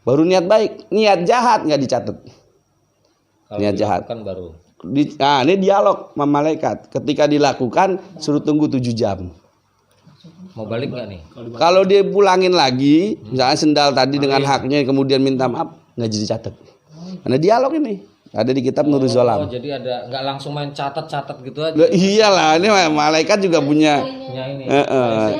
[SPEAKER 3] Baru niat baik, niat jahat nggak dicatat. Niat jahat.
[SPEAKER 1] Kan baru.
[SPEAKER 3] Ini dialog sama malaikat. Ketika dilakukan suruh tunggu 7 jam.
[SPEAKER 1] Mau balik nggak nih?
[SPEAKER 3] Kalau dia pulangin lagi, misalnya sendal tadi dengan haknya kemudian minta maaf, nggak jadi catat. Karena dialog ini ada di kitab Nurul
[SPEAKER 1] Oh,
[SPEAKER 3] Zolam.
[SPEAKER 1] jadi ada nggak langsung main catat gitu aja.
[SPEAKER 3] Lah, iyalah, ini malaikat juga punya.
[SPEAKER 1] Ya ini.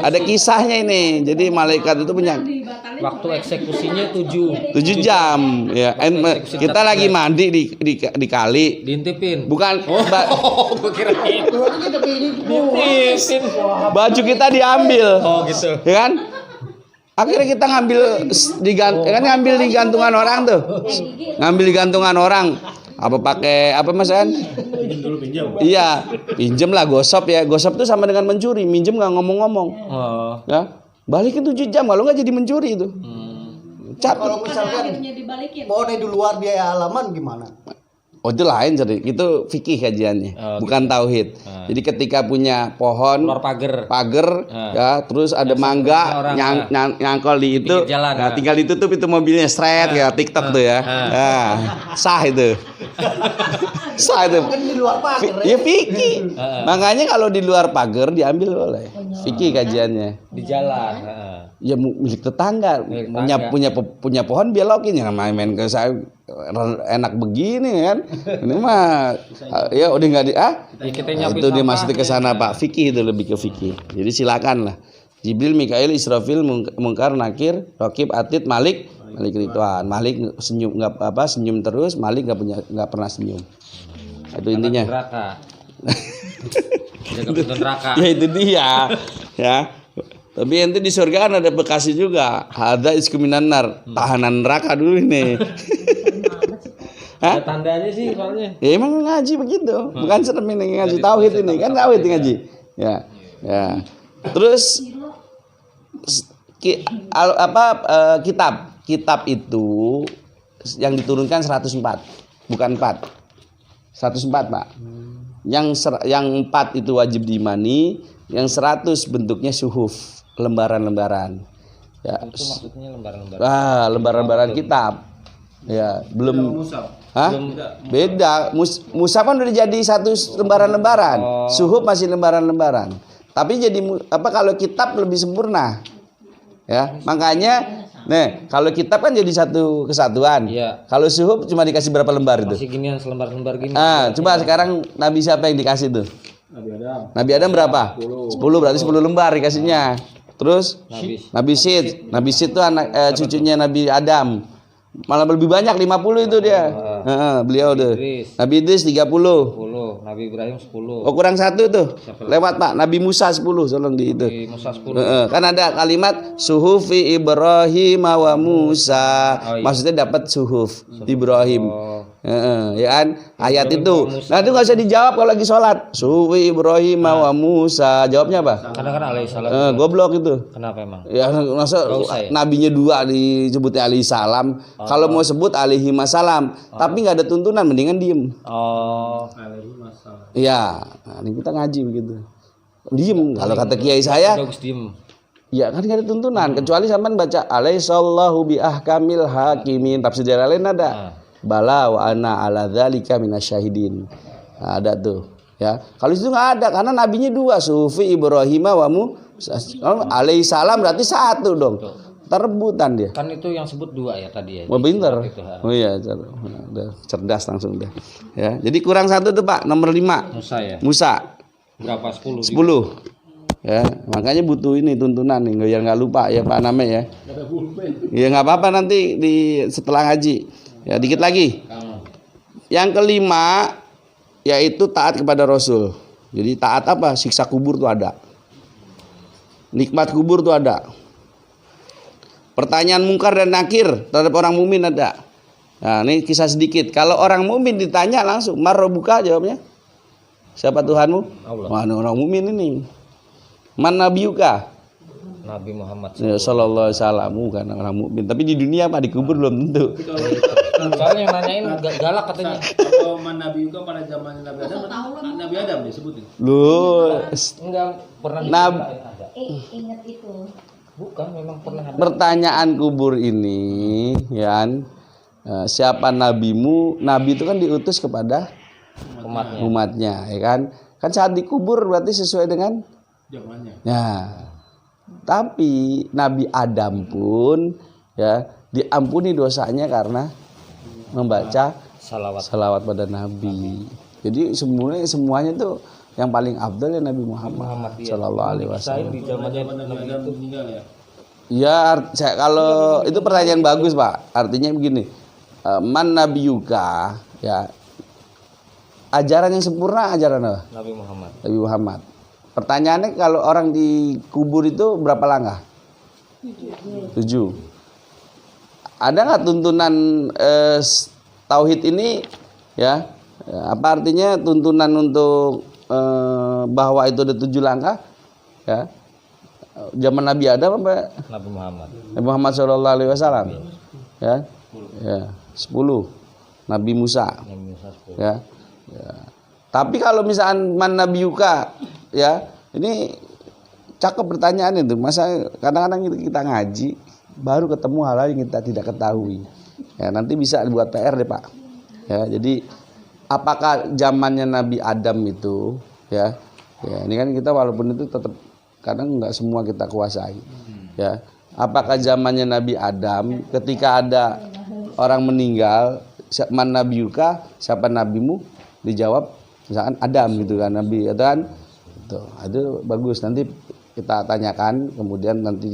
[SPEAKER 3] Ada kisahnya ini. Jadi malaikat itu punya
[SPEAKER 4] Dibatalin
[SPEAKER 1] Waktu eksekusinya 7.
[SPEAKER 3] 7 jam. Ya, kita lagi mandi di kali.
[SPEAKER 1] Diintipin.
[SPEAKER 3] Bukan
[SPEAKER 1] Gue kira itu. Diintipin.
[SPEAKER 3] baju kita diambil.
[SPEAKER 1] Oh gitu.
[SPEAKER 3] Ya kan? Akhirnya kita ngambil ngambil di gantungan orang tuh. Ngambil di gantungan orang. Apa pakai apa Mas An? Iya, pinjem lah, gosop ya. Gosop tuh sama dengan mencuri, minjem nggak ngomong-ngomong.
[SPEAKER 1] Oh.
[SPEAKER 3] Ya, balikin 7 jam, kalau nggak jadi mencuri itu. Catat.
[SPEAKER 5] Kalau misalkan
[SPEAKER 4] akhirnya dibalikin.
[SPEAKER 5] pohonnya di luar biaya halaman gimana?
[SPEAKER 3] Oh, itu lain jadi itu fikih kajiannya, bukan tauhid. Jadi ketika punya pohon
[SPEAKER 1] Keluar pagar.
[SPEAKER 3] ya, terus ada mangga
[SPEAKER 1] orang,
[SPEAKER 3] nyangkol di itu,
[SPEAKER 1] pinggir jalan,
[SPEAKER 3] nah, tinggal ditutup itu mobilnya seret ya, TikTok tuh ya. Nah, sah itu. Sah itu.
[SPEAKER 5] Kan di luar pagar
[SPEAKER 3] Ya fikih. Makanya kalau di luar pagar diambil boleh. Fikih kajiannya.
[SPEAKER 1] Di jalan.
[SPEAKER 3] Ya milik tetangga, punya pohon belokin, jangan main ke saya enak begini kan. Ini mah ya udah nggak
[SPEAKER 1] Ya, kita nyapin
[SPEAKER 3] itu dia
[SPEAKER 1] sampah.
[SPEAKER 3] masih ke sana Pak. Fikih itu lebih ke fikih. Jadi silakan lah. Jibril, Mikail, Israfil, Munkar, Nakir, Raqib, Atid, Malik Ridwan. Malik senyum senyum terus, Malik nggak pernah senyum. Itu intinya.
[SPEAKER 1] Neraka. Jaga pintu neraka.
[SPEAKER 3] Ya itu dia. Ya. Tapi nanti di surga kan ada bekasnya juga. Ada iskuminan nar, tahanan neraka dulu ini. Hah?
[SPEAKER 1] Ada tandanya sih soalnya.
[SPEAKER 3] Ya emang ngaji begitu. Bukan serem ini ngaji tauhid ini, kan tauhid ngaji. Ya. Ya. Terus kitab itu yang diturunkan 104, bukan 4. 104, Pak. Yang 4 itu wajib diimani, yang 100 bentuknya suhuf, lembaran-lembaran. Ya.
[SPEAKER 1] Itu maksudnya lembaran-lembaran.
[SPEAKER 3] Lembaran-lembaran kitab. Ya, belum. Hah? Beda. Mushaf kan udah jadi satu lembaran-lembaran. Suhuf masih lembaran-lembaran. Tapi jadi kalau kitab lebih sempurna. Ya, makanya kalau kitab kan jadi satu kesatuan.
[SPEAKER 1] Iya.
[SPEAKER 3] Kalau suhuf cuma dikasih berapa lembar itu?
[SPEAKER 1] Masih ginian selembar-lembar gini.
[SPEAKER 3] Coba sekarang Nabi siapa yang dikasih tuh? Nabi Adam berapa? 10 berarti 10 lembar dikasihnya. Terus Nabi Sid. Nabi Sid tuh anak cucunya Nabi Adam. Malah lebih banyak 50 itu dia. Beliau tuh. Nabi Idris 30.
[SPEAKER 1] Nabi Ibrahim 10.
[SPEAKER 3] Oh kurang 1 tuh. Lewat Pak. Nabi Musa 10 tolong di itu.
[SPEAKER 1] Nabi Musa 10.
[SPEAKER 3] Kan ada kalimat suhufi Ibrahim wa Musa.
[SPEAKER 1] Oh, iya.
[SPEAKER 3] Maksudnya dapat suhuf Ibrahim. Ya kan? Ayat
[SPEAKER 1] Ibrahim
[SPEAKER 3] itu.
[SPEAKER 1] wa Musa.
[SPEAKER 3] Nah itu nggak usah dijawab kalau lagi sholat. Suhufi Ibrahim wa Musa. Jawabnya apa?
[SPEAKER 1] Karena kan alaihissalam.
[SPEAKER 3] Goblok itu.
[SPEAKER 1] Kenapa emang?
[SPEAKER 3] Ya masa
[SPEAKER 1] Nggak usah ya?
[SPEAKER 3] nabinya 2 disebutnya alaihi salam. Kalau mau sebut alaihi masalam, tapi nggak ada tuntunan, mendingan diem.
[SPEAKER 1] Oh.
[SPEAKER 2] Alaihi masalah.
[SPEAKER 3] Iya, nah, ini kita ngaji begitu. Diem. Kalau kata kiai saya,
[SPEAKER 1] Bagus diem.
[SPEAKER 3] ya kan nggak ada tuntunan. Kecuali sampean baca alaihissallahu bi ahkamil hakimin. Tafsir lain ada. Bala wa ana ala dzalika minasyahidin. Nah, ada tuh. Ya, kalau itu nggak ada karena nabinya 2, sufi Ibrahim wa Musa. Alaihi salam berarti 1 dong. Rebutan dia.
[SPEAKER 1] Kan itu yang sebut 2 ya tadi ya.
[SPEAKER 3] Wah pinter.
[SPEAKER 1] Itu, ha.
[SPEAKER 3] Oh iya, udah cerdas langsung deh. Ya, jadi kurang 1 tuh Pak, nomor 5.
[SPEAKER 1] Musa ya.
[SPEAKER 3] Musa
[SPEAKER 1] Berapa 10?
[SPEAKER 3] 10. Ya, makanya butuh ini tuntunan nih biar nggak lupa ya Pak Name ya. Ya nggak apa-apa nanti setelah ngaji. Ya dikit lagi. Yang kelima yaitu taat kepada Rasul. Jadi taat apa? Siksa kubur tuh ada. Nikmat kubur tuh ada. Pertanyaan mungkar dan nakir terhadap orang mukmin ada. Nah, ini kisah sedikit. Kalau orang mukmin ditanya langsung, "Marrobuka?" jawabnya. Siapa Tuhanmu?
[SPEAKER 1] Allah.
[SPEAKER 3] Mana orang mukmin ini? Man nabiyuka?
[SPEAKER 1] Nabi Muhammad.
[SPEAKER 3] Ya, sallallahu alaihi wasallam, bukan orang mukmin. Tapi di dunia Pak dikubur belum tentu.
[SPEAKER 1] Soalnya yang nanyain galak katanya.
[SPEAKER 2] Kalau Nabi juga pada zaman Nabi Adam, Nabi Adam disebutin.
[SPEAKER 3] Loh,
[SPEAKER 1] Enggak pernah
[SPEAKER 3] Nab-
[SPEAKER 4] Ingat itu.
[SPEAKER 1] Bukan, memang pernah ada.
[SPEAKER 3] pertanyaan kubur ini, ya kan? Siapa nabimu? Nabi itu kan diutus kepada
[SPEAKER 1] Umatnya.
[SPEAKER 3] umatnya, ya kan? Kan saat dikubur berarti sesuai dengan
[SPEAKER 2] Zamannya.
[SPEAKER 3] Nah, tapi Nabi Adam pun ya diampuni dosanya karena membaca salawat pada Nabi. Jadi semuanya tuh yang paling afdal ya Nabi Muhammad
[SPEAKER 1] Iya.
[SPEAKER 3] Sallallahu Alaihi Wasallam.
[SPEAKER 1] Di zamannya
[SPEAKER 2] Nabi Adam meninggal ya.
[SPEAKER 3] Ya, kalau itu pertanyaan bagus Pak. Artinya begini, man nabiyuka, ya ajaran yang sempurna ajaran apa?
[SPEAKER 1] Nabi Muhammad.
[SPEAKER 3] Nabi Muhammad. Pertanyaannya kalau orang dikubur itu berapa langkah? 7. Ada nggak tuntunan tauhid ini ya? Apa artinya tuntunan untuk bahwa itu ada 7 langkah? Ya. Zaman Nabi Adam apa?
[SPEAKER 1] Nabi Muhammad.
[SPEAKER 3] Nabi Muhammad Shallallahu Alaihi Wasallam. Ya. Ya. 10. Nabi Musa.
[SPEAKER 1] Nabi Musa 10.
[SPEAKER 3] Ya. Ya. Tapi kalau misalkan man nabiyuka, ya ini cakep pertanyaan itu. Masa kadang-kadang kita ngaji baru ketemu hal-hal yang kita tidak ketahui. Ya nanti bisa dibuat PR deh Pak. Ya jadi apakah zamannya Nabi Adam itu, ya ini kan kita walaupun itu tetap kadang nggak semua kita kuasai. Ya apakah zamannya Nabi Adam ketika ada orang meninggal, man nabiyuka, siapa nabimu? Dijawab misalkan Adam gitu kan, Nabi itu kan itu bagus, nanti kita tanyakan kemudian nanti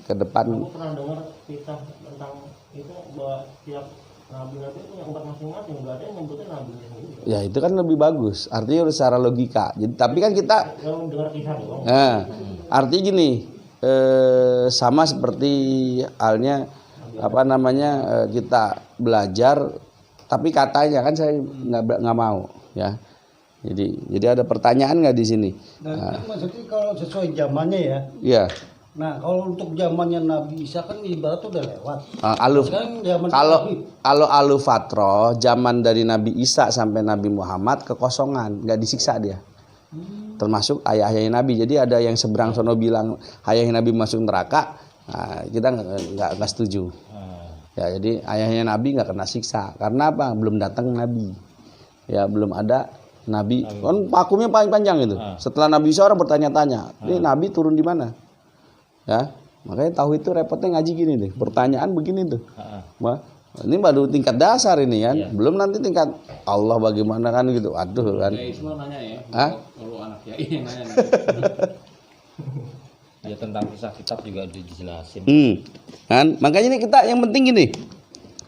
[SPEAKER 3] ke depan.
[SPEAKER 6] Aku pernah dengar kisah tentang itu bahwa tiap nabi-nabi punya umat masing-masing, nggak ada yang nyebutnya nabi sendiri.
[SPEAKER 3] Ya itu kan lebih bagus, artinya secara logika. Jadi tapi kan kita
[SPEAKER 6] Yang dengar kisah doang.
[SPEAKER 3] artinya gini, sama seperti halnya apa namanya kita belajar tapi katanya kan saya nggak mau ya. Jadi ada pertanyaan nggak di sini?
[SPEAKER 5] Nah, itu maksudnya kalau sesuai zamannya ya.
[SPEAKER 3] Iya.
[SPEAKER 5] Nah, kalau untuk zamannya Nabi Isa kan ibarat udah lewat. Sekarang zaman Nabi.
[SPEAKER 3] Kalau alu fatro zaman dari Nabi Isa sampai Nabi Muhammad kekosongan, nggak disiksa dia. Termasuk ayah-ayahnya Nabi. Jadi ada yang seberang sono bilang ayahnya Nabi masuk neraka, nah, kita nggak setuju. Ya jadi ayahnya Nabi nggak kena siksa. Karena apa? Belum datang Nabi. Ya belum ada Nabi. Kan vakumnya panjang itu. Setelah Nabi Isa orang bertanya-tanya, ini Nabi turun di mana? Ya, makanya tahu itu repotnya ngaji gini deh. Pertanyaan begini tuh. Wah, ini baru tingkat dasar ini kan. Belum nanti tingkat Allah bagaimana kan gitu. Aduh kan.
[SPEAKER 2] Ya Ismail nanya ya.
[SPEAKER 3] Hah?
[SPEAKER 2] Kalau anak ya ini nanya.
[SPEAKER 1] Ya tentang kisah kitab juga udah dijelasin.
[SPEAKER 3] Kan? Makanya ini kita yang penting gini.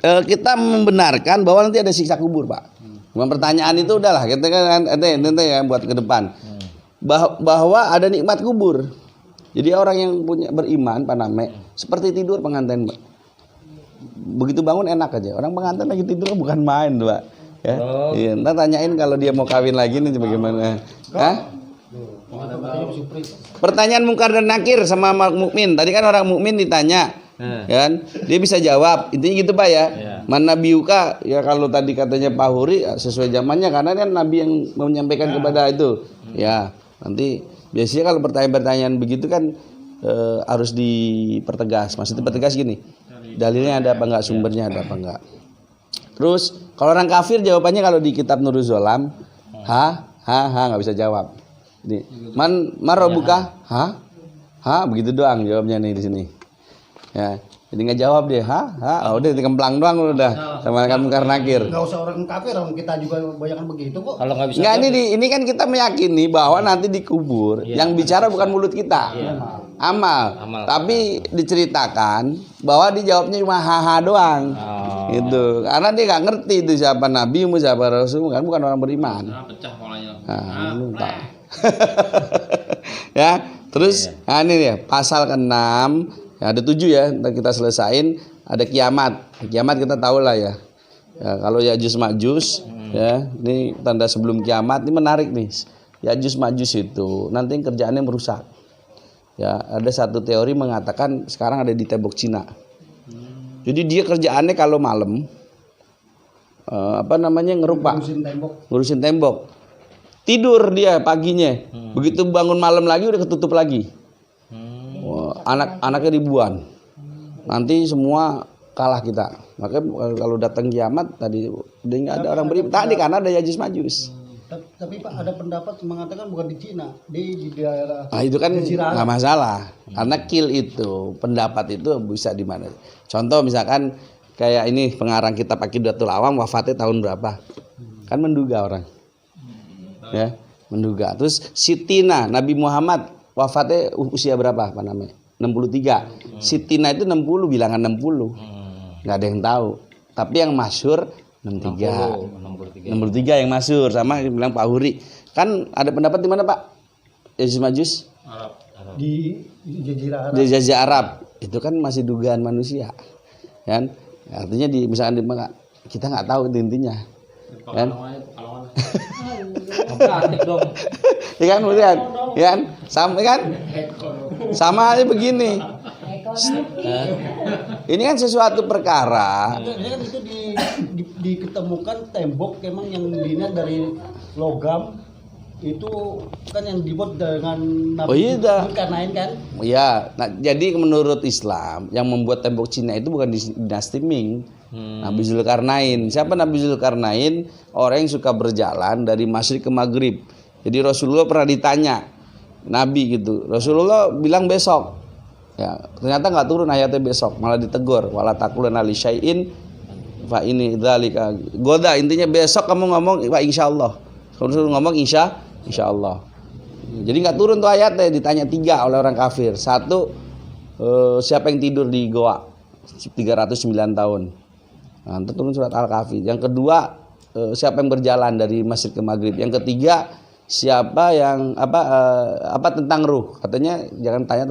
[SPEAKER 3] Kita membenarkan bahwa nanti ada siksa kubur, Pak. Cuma pertanyaan itu udahlah, kita kan nanti ya buat ke depan. Bahwa ada nikmat kubur. Jadi orang yang punya beriman Paname seperti tidur pengantin, Mbak. Begitu bangun enak aja. Orang pengantin lagi tidur bukan main, Mbak. Ya. Iya, ntar tanyain kalau dia mau kawin lagi nih bagaimana. Hah? Pertanyaan mungkar dan nakir sama mukmin. Tadi kan orang mukmin ditanya. Kan? Dia bisa jawab. Intinya gitu, Pak ya. Man nabiuka ya kalau tadi katanya Pak Huri sesuai zamannya karena kan nabi yang menyampaikan kepada itu. Ya, nanti biasanya kalau pertanyaan-pertanyaan begitu kan harus dipertegas. Maksudnya pertegas gini. Dalilnya ada apa enggak, sumbernya ada apa enggak. Terus kalau orang kafir jawabannya kalau di kitab Nurul Zolam, enggak bisa jawab. Ini man rabbuka? Begitu doang jawabnya nih di sini. Ya, jadi nggak jawab dia, udah dikemplang doang udah sama mungkar nakir.
[SPEAKER 5] Nggak usah orang kafir, orang kita juga banyak begitu kok.
[SPEAKER 1] Kalau nggak bisa.
[SPEAKER 3] Nggak, ini kan kita meyakini bahwa nanti dikubur, yang bicara bukan mulut kita, amal. Tapi diceritakan bahwa dijawabnya cuma doang, gitu. Karena dia nggak ngerti itu siapa nabi, siapa rasul, kan bukan orang beriman.
[SPEAKER 2] Pecah polanya.
[SPEAKER 3] Lupa. Ya, terus ini ya pasal ke-6. Ya, ada 7 ya, ntar kita selesain. Ada kiamat. Kiamat kita tahu lah ya. Kalau Ya'juj Ma'juj, ya, ini tanda sebelum kiamat. Ini menarik nih. Ya'juj Ma'juj itu nanti kerjaannya merusak. Ya, ada satu teori mengatakan sekarang ada di tembok Cina. Jadi dia kerjaannya kalau malam, ngerupak, ngurusin tembok. Tidur dia paginya. Begitu bangun malam lagi udah ketutup lagi. Anak-anaknya ribuan. Nanti semua kalah kita. Makanya kalau datang kiamat tadi udah nggak ada orang beriman. Tadi karena ada Ya'juj Ma'juj.
[SPEAKER 5] Tapi Pak ada pendapat mengatakan bukan di Cina, di daerah.
[SPEAKER 3] Nah itu kan nggak masalah. Karena kill itu pendapat itu bisa di mana. Contoh misalkan kayak ini pengarang kitab Aqidatul Awam wafatnya tahun berapa? Kan menduga orang. Ya, menduga. Terus Sitina Nabi Muhammad wafatnya usia berapa Pak namanya? 63. Sitina itu 60, bilangan 60. Enggak ada yang tahu. Tapi yang masyhur 63 yang masyhur sama yang bilang Pak Huri. Kan ada pendapat di mana Pak? Ya'juj Ma'juj?
[SPEAKER 2] Arab.
[SPEAKER 5] Di Jazirah Arab.
[SPEAKER 3] Di Jazirah Arab. Itu kan masih dugaan manusia. Kan? Artinya misalkan kita nggak tahu itu intinya. Kan?
[SPEAKER 1] dong.
[SPEAKER 3] Ya kan kemudian, ya kan? Sama aja begini. Ini kan sesuatu perkara.
[SPEAKER 5] Ini kan itu diketemukan tembok emang yang dilihat dari logam itu kan yang dibuat dengan Nabi Zulkarnain kan?
[SPEAKER 3] Iya. Nah, jadi menurut Islam yang membuat tembok Cina itu bukan dinasti Ming. Nabi Zulkarnain. Siapa Nabi Zulkarnain? Orang yang suka berjalan dari Masyriq ke Maghrib. Jadi Rasulullah pernah ditanya Nabi gitu. Rasulullah bilang besok. Ya, ternyata nggak turun ayatnya besok, malah ditegur. Wala taqulanna li syai'in fa ini dzalika. Goda intinya besok kamu ngomong wa insyaallah. Rasul ngomong insyaallah. Jadi nggak turun tuh ayatnya, ditanya 3 oleh orang kafir. 1 siapa yang tidur di goa 309 tahun. Nah, itu turun surat Al-Kahfi. Yang kedua, siapa yang berjalan dari Masyriq ke Maghrib. Yang ketiga, siapa yang tentang ruh. Katanya jangan tanya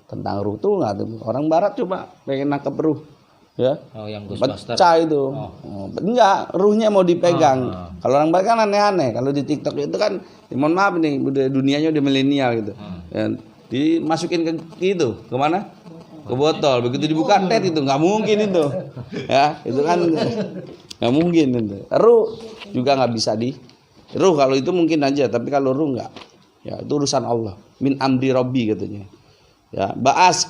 [SPEAKER 3] tentang ruh. Tuh nggak tuh. Orang barat coba pengen nangkep ruh. Ya.
[SPEAKER 1] Yang Ghostbuster.
[SPEAKER 3] Pecah itu. Enggak, ruhnya mau dipegang. Kalau orang barat kan aneh-aneh. Kalau di TikTok itu kan, mohon maaf nih, dunianya udah milenial gitu. Ya, dimasukin ke itu, kemana? Ke botol, begitu dibuka tet itu nggak mungkin itu, ya itu kan nggak mungkin itu. Ruh juga nggak bisa ruh kalau itu mungkin aja, tapi kalau ruh nggak, ya itu urusan Allah. Min amri Robbi katanya, ya baas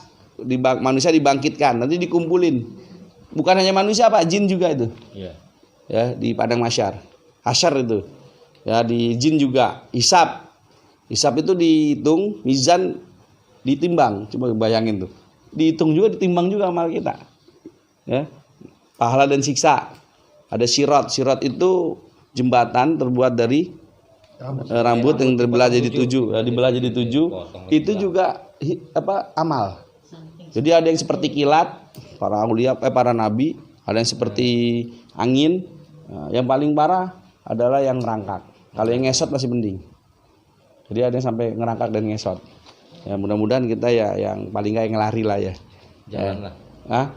[SPEAKER 3] manusia dibangkitkan, nanti dikumpulin, bukan hanya manusia Pak, jin juga itu, ya di padang mahsyar, hasyar itu, ya di jin juga, hisab itu dihitung, mizan ditimbang, coba bayangin tuh. Dihitung juga, ditimbang juga amal kita, ya pahala dan siksa. Ada sirat itu jembatan terbuat dari rambut yang terbelah jadi 7, dibelah jadi 7. Itu juga amal. Jadi ada yang seperti kilat para nabi, ada yang seperti angin. Yang paling parah adalah yang ngerangkak. Kalau yang ngesot masih mending. Jadi ada yang sampai ngerangkak dan ngesot. Ya mudah-mudahan kita ya yang paling nggak yang lari lah ya.
[SPEAKER 1] Jalan lah.
[SPEAKER 3] Ah,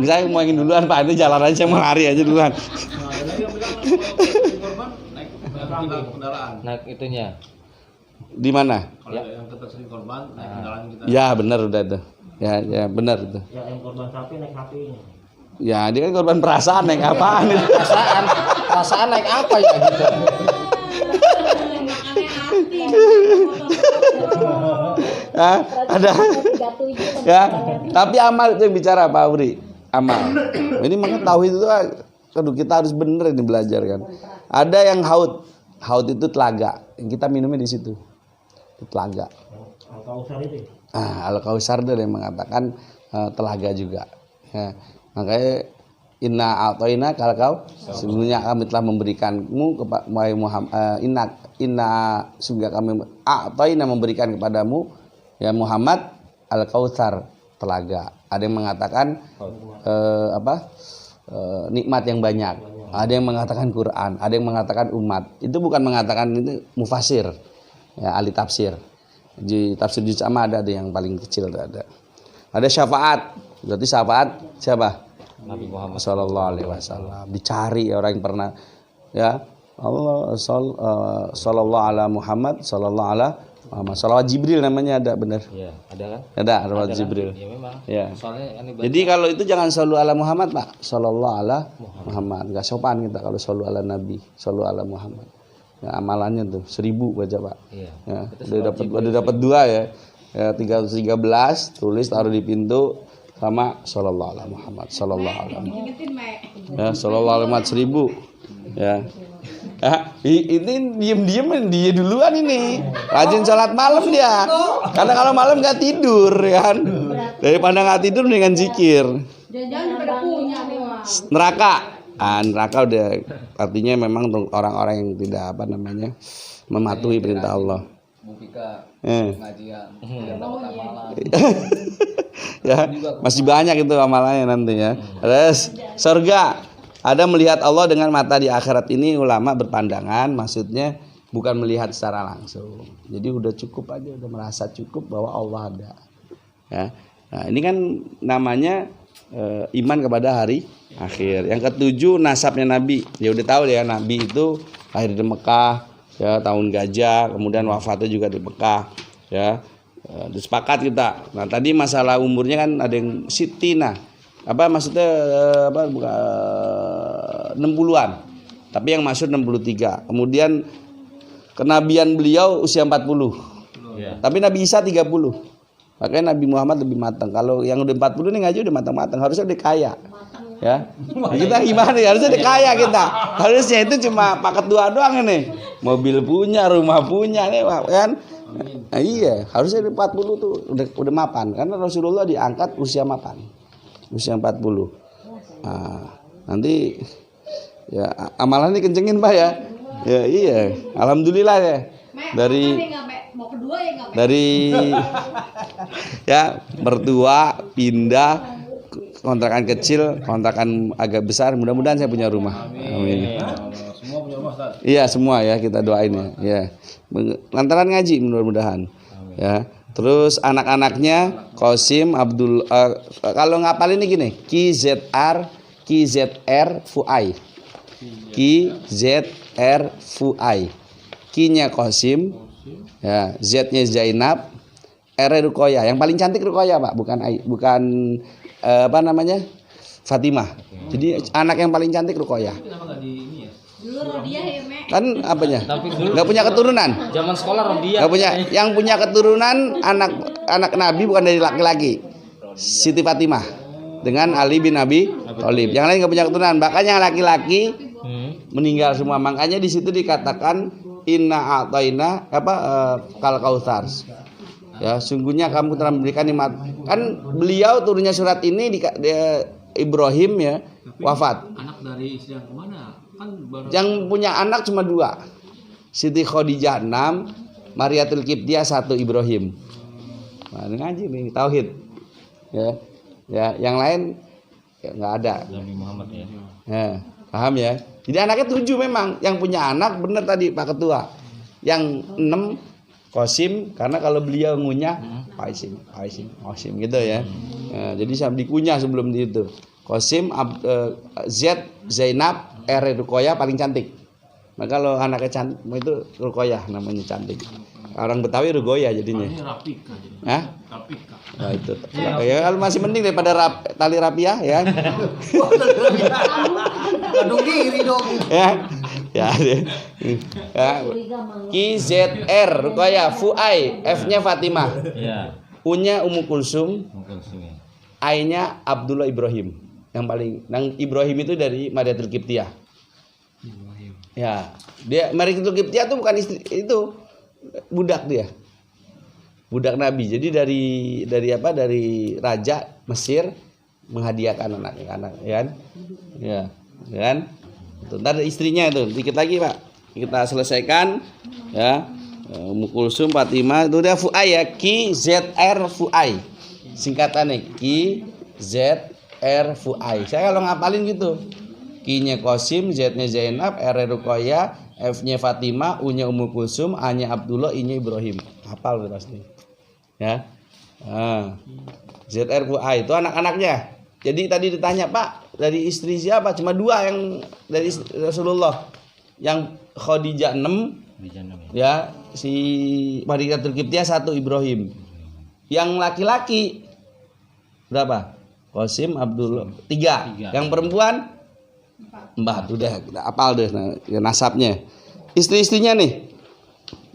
[SPEAKER 3] saya mau ingin duluan Pak, itu jalan aja, saya mau lari aja duluan.
[SPEAKER 2] Nah, ada yang bilang kalau korban naik kendaraan.
[SPEAKER 1] Naik itunya.
[SPEAKER 3] Di mana?
[SPEAKER 2] Kalau yang ketersering korban naik kendaraan kita.
[SPEAKER 3] Ya benar udah itu. Ya benar itu.
[SPEAKER 6] Ya yang korban sapi naik sapinya.
[SPEAKER 3] Ya dia kan korban perasaan naik apaan itu?
[SPEAKER 1] Perasaan naik apa ya gitu.
[SPEAKER 4] Makannya hati.
[SPEAKER 3] Ada. Ya, tapi amal itu yang bicara Pak Uri. Amal. Ini makanya tauhid itu aduh kita harus bener ini belajar kan. Ada yang haud. Haud itu telaga. Yang kita minumnya di situ. Itu telaga.
[SPEAKER 6] Al-Kausar itu.
[SPEAKER 3] Al-Kausar itu yang mengatakan telaga juga. Ya. Makanya inna a'toina kalau sesungguhnya kami telah memberikanmu kepada Muhammad inna sungguh kami a'toina memberikan kepadamu ya Muhammad al-Kautsar telaga. Ada yang mengatakan nikmat yang banyak. Ada yang mengatakan Quran, ada yang mengatakan umat. Itu bukan mengatakan itu mufasir. Ya ahli tafsir. Di tafsir juz amma ada yang paling kecil ada. Ada syafaat. Berarti syafaat siapa?
[SPEAKER 1] Nabi Muhammad
[SPEAKER 3] sallallahu alaihi wasallam. Dicari orang yang pernah ya Allah sallallahu ala Muhammad sallallahu ala Muhammad. Salawat Jibril namanya ada benar.
[SPEAKER 1] Iya, ada kan?
[SPEAKER 3] Ada salawat Jibril.
[SPEAKER 1] Iya memang.
[SPEAKER 3] Ya.
[SPEAKER 1] Soalnya kan
[SPEAKER 3] Jadi kalau itu jangan sallu ala Muhammad, Pak. Sallallahu ala Muhammad. Enggak sopan kita kalau sallu ala Nabi, sallu ala Muhammad. Ya, amalannya tuh 1000 baca, Pak.
[SPEAKER 1] Iya.
[SPEAKER 3] Ya, udah dapat 2 ya. Ya 313 tulis taruh di pintu sama sallallahu ala Muhammad, sallallahu ala Muhammad.
[SPEAKER 4] Ingetin, Mek.
[SPEAKER 3] Ya, sallallahu ala Muhammad 1000. Ya. Ini diem-diem dia duluan ini. Rajin sholat malam dia. Karena kalau malam nggak tidur kan. Daripada nggak tidur dengan zikir.
[SPEAKER 4] Jangan-jangan pada punya nih, Mas.
[SPEAKER 3] Neraka. Neraka udah artinya memang untuk orang-orang yang tidak mematuhi perintah Allah. Ya, masih banyak itu amalannya nanti ya. Terus surga. Ada melihat Allah dengan mata di akhirat ini ulama berpandangan maksudnya bukan melihat secara langsung. Jadi udah cukup aja, udah merasa cukup bahwa Allah ada. Ya. Nah, ini kan namanya iman kepada hari akhir. Yang ketujuh nasabnya Nabi. Ya udah tahu ya Nabi itu lahir di Mekah ya tahun gajah, kemudian wafatnya juga di Mekah ya. Sepakat kita. Nah, tadi masalah umurnya kan ada yang sitina. Apa maksudnya bukan 60-an. Tapi yang maksud 63. Kemudian kenabian beliau usia 40.
[SPEAKER 1] Iya.
[SPEAKER 3] Tapi Nabi Isa 30. Makanya Nabi Muhammad lebih matang. Kalau yang udah 40 ini ngaji udah matang-matang, harusnya udah kaya. Ya. Nah, kita gimana ya? Harusnya udah kaya kita. Harusnya itu cuma paket 2 doang ini. Mobil punya, rumah punya nih, kan? Nah, iya, harusnya 40 tuh udah mapan karena Rasulullah diangkat usia mapan. Usia 40. Nah, nanti ya amalan ini kencengin Pak ya. Ya iya, alhamdulillah ya. Dari ya mertua pindah kontrakan kecil, kontrakan agak besar, mudah-mudahan saya punya rumah. Amin.
[SPEAKER 2] Semua punya rumah, Ustaz.
[SPEAKER 3] Iya, semua ya kita doain ya. Ya. Lantaran ngaji mudah-mudahan. Ya. Terus anak-anaknya Qasim Abdul kalau ngapal ini gini, KZR Fuai. KZR Fuai. Q-nya Qasim, ya, Z-nya Zainab, R-nya Ruqayyah. Yang paling cantik Ruqayyah, Pak, bukan Fatimah. Jadi anak yang paling cantik Ruqayyah.
[SPEAKER 2] Kenapa enggak di ini ya?
[SPEAKER 4] Dulu Rodiah ya, Mek.
[SPEAKER 3] Kan apanya?
[SPEAKER 1] Tapi dulu
[SPEAKER 3] Nggak punya keturunan.
[SPEAKER 1] zaman sekolah Rodia.
[SPEAKER 3] Nggak punya. Yang punya keturunan anak Nabi bukan dari laki-laki. Siti Fatimah dengan Ali bin Abi Thalib. Yang lain nggak punya keturunan. Bahkan yang laki-laki meninggal semua. Makanya di situ dikatakan inna a'taina kal kautsar. Ya, sungguhnya kamu telah memberikan nikmat. Kan beliau turunnya surat ini di Ibrahim ya wafat.
[SPEAKER 2] Anak dari istri yang kemana? Kan baru
[SPEAKER 3] Yang punya anak cuma 2. Siti Khadijah 6, Mariatul Qibtiyah 1, Ibrahim. Nah, ngaji nih tauhid. Ya. Ya, yang lain ya enggak ada.
[SPEAKER 1] Nabi Muhammad ya.
[SPEAKER 3] Ya. Paham ya? Jadi anaknya 7 memang. Yang punya anak benar tadi Pak Ketua. Yang 6 Qasim, karena kalau beliau ngunyah Qasim gitu ya. Nah, jadi sambil dikunyah sebelum itu. Qasim, Z, Zainab, R Ruqayyah paling cantik. Maka kalau anaknya cantik itu Ruqayyah namanya cantik. Orang Betawi Ruqayyah jadinya.
[SPEAKER 2] Ini Rapika jadi.
[SPEAKER 3] Hah?
[SPEAKER 2] Rapika.
[SPEAKER 3] Nah itu. Ya kalau masih mending daripada tali rapiah ya.
[SPEAKER 5] Aduh diri dong.
[SPEAKER 3] Ya. Ya. Ya. Ki Z R Ruqayyah, Fuai, F-nya Fatimah.
[SPEAKER 1] Iya.
[SPEAKER 3] U-nya Ummu Kulsum,
[SPEAKER 1] Mungkin sih.
[SPEAKER 3] I-nya Abdullah Ibrahim. Yang Ibrahim itu dari Mariatul Qibtiyah. Ya, dia Mariatul Qibtiyah itu bukan istri, itu budak dia. Budak Nabi. Jadi dari raja Mesir menghadiahkan anak, ya kan? Ya, kan? Ntar istrinya itu, dikit lagi Pak. Kita selesaikan, ya. Ummu Kulsum, Fatimah, itu udah Fuai ya, Ki ZR Fuai. Singkatannya Ki ZR Fuai. Saya kalau ngapalin gitu. Ki-nya Qasim, Z-nya Zainab, R-nya Ruqayyah, F-nya Fatimah, U-nya Ummu Kulsum, A-nya Abdullah, I-nya Ibrahim. Hafal udah pasti. Ya. Nah, ZR Fuai itu anak-anaknya. Jadi tadi ditanya, Pak, dari istri siapa? Cuma 2 yang dari Rasulullah. Yang Khadijah 6, ya, si Mariatul Qibtiyah 1 Ibrahim. Yang laki-laki berapa? Qasim, Abdullah 3. Yang perempuan 4. Udah kita apal deh nasabnya. Istri-istrinya nih.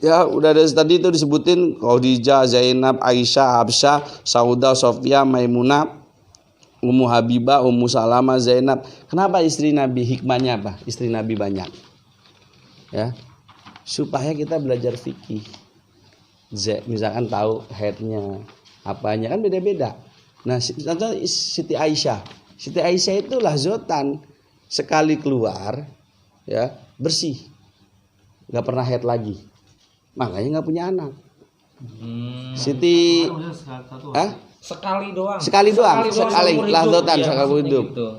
[SPEAKER 3] Ya, udah dari tadi itu disebutin Khadijah, Zainab, Aisyah, Hafsah, Saudah, Sofia, Maimunah, Ummu Habibah, Ummu Salamah, Zainab. Kenapa istri Nabi? Hikmahnya apa? Istri Nabi banyak. Ya. Supaya kita belajar fikih. Misalkan tahu headnya, apanya kan beda-beda. Nah, contoh Siti Aisyah. Siti Aisyah itu lahzotan, sekali keluar ya bersih, nggak pernah head lagi, makanya nggak punya anak. Siti,
[SPEAKER 1] Sekali doang.
[SPEAKER 3] Sekali
[SPEAKER 1] seumur hidup.
[SPEAKER 3] lahzotan
[SPEAKER 1] Iya,
[SPEAKER 3] sekali hidup.
[SPEAKER 1] gitu.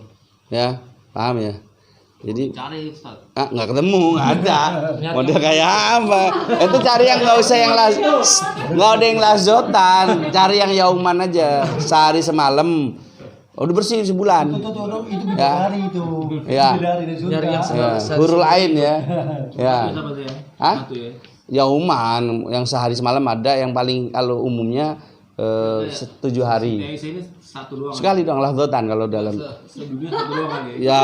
[SPEAKER 3] Ya, paham ya. Jadi
[SPEAKER 2] Cari Ustaz.
[SPEAKER 3] nggak ketemu, nggak ada. Model kayak apa? Itu cari yang nggak usah yang nggak ada yang lahzotan, cari yang yauman aja, sehari semalam. Udah bersih sebulan.
[SPEAKER 5] Itu
[SPEAKER 3] Ya.
[SPEAKER 5] bidadari itu.
[SPEAKER 3] Ya.
[SPEAKER 5] Bidadari dari surga.
[SPEAKER 3] Ya, hurul ain ya. Ya.
[SPEAKER 2] Siapa tuh ya?
[SPEAKER 3] Hah?
[SPEAKER 2] Satu ya.
[SPEAKER 3] Yauman yang sehari semalam ada, yang paling kalau umumnya 7 hari.
[SPEAKER 2] Aisyah ini 1 doang.
[SPEAKER 3] Sekali dong lahzotan kalau dalam.
[SPEAKER 2] Sedunia 1 doang kan ya.
[SPEAKER 3] Ya,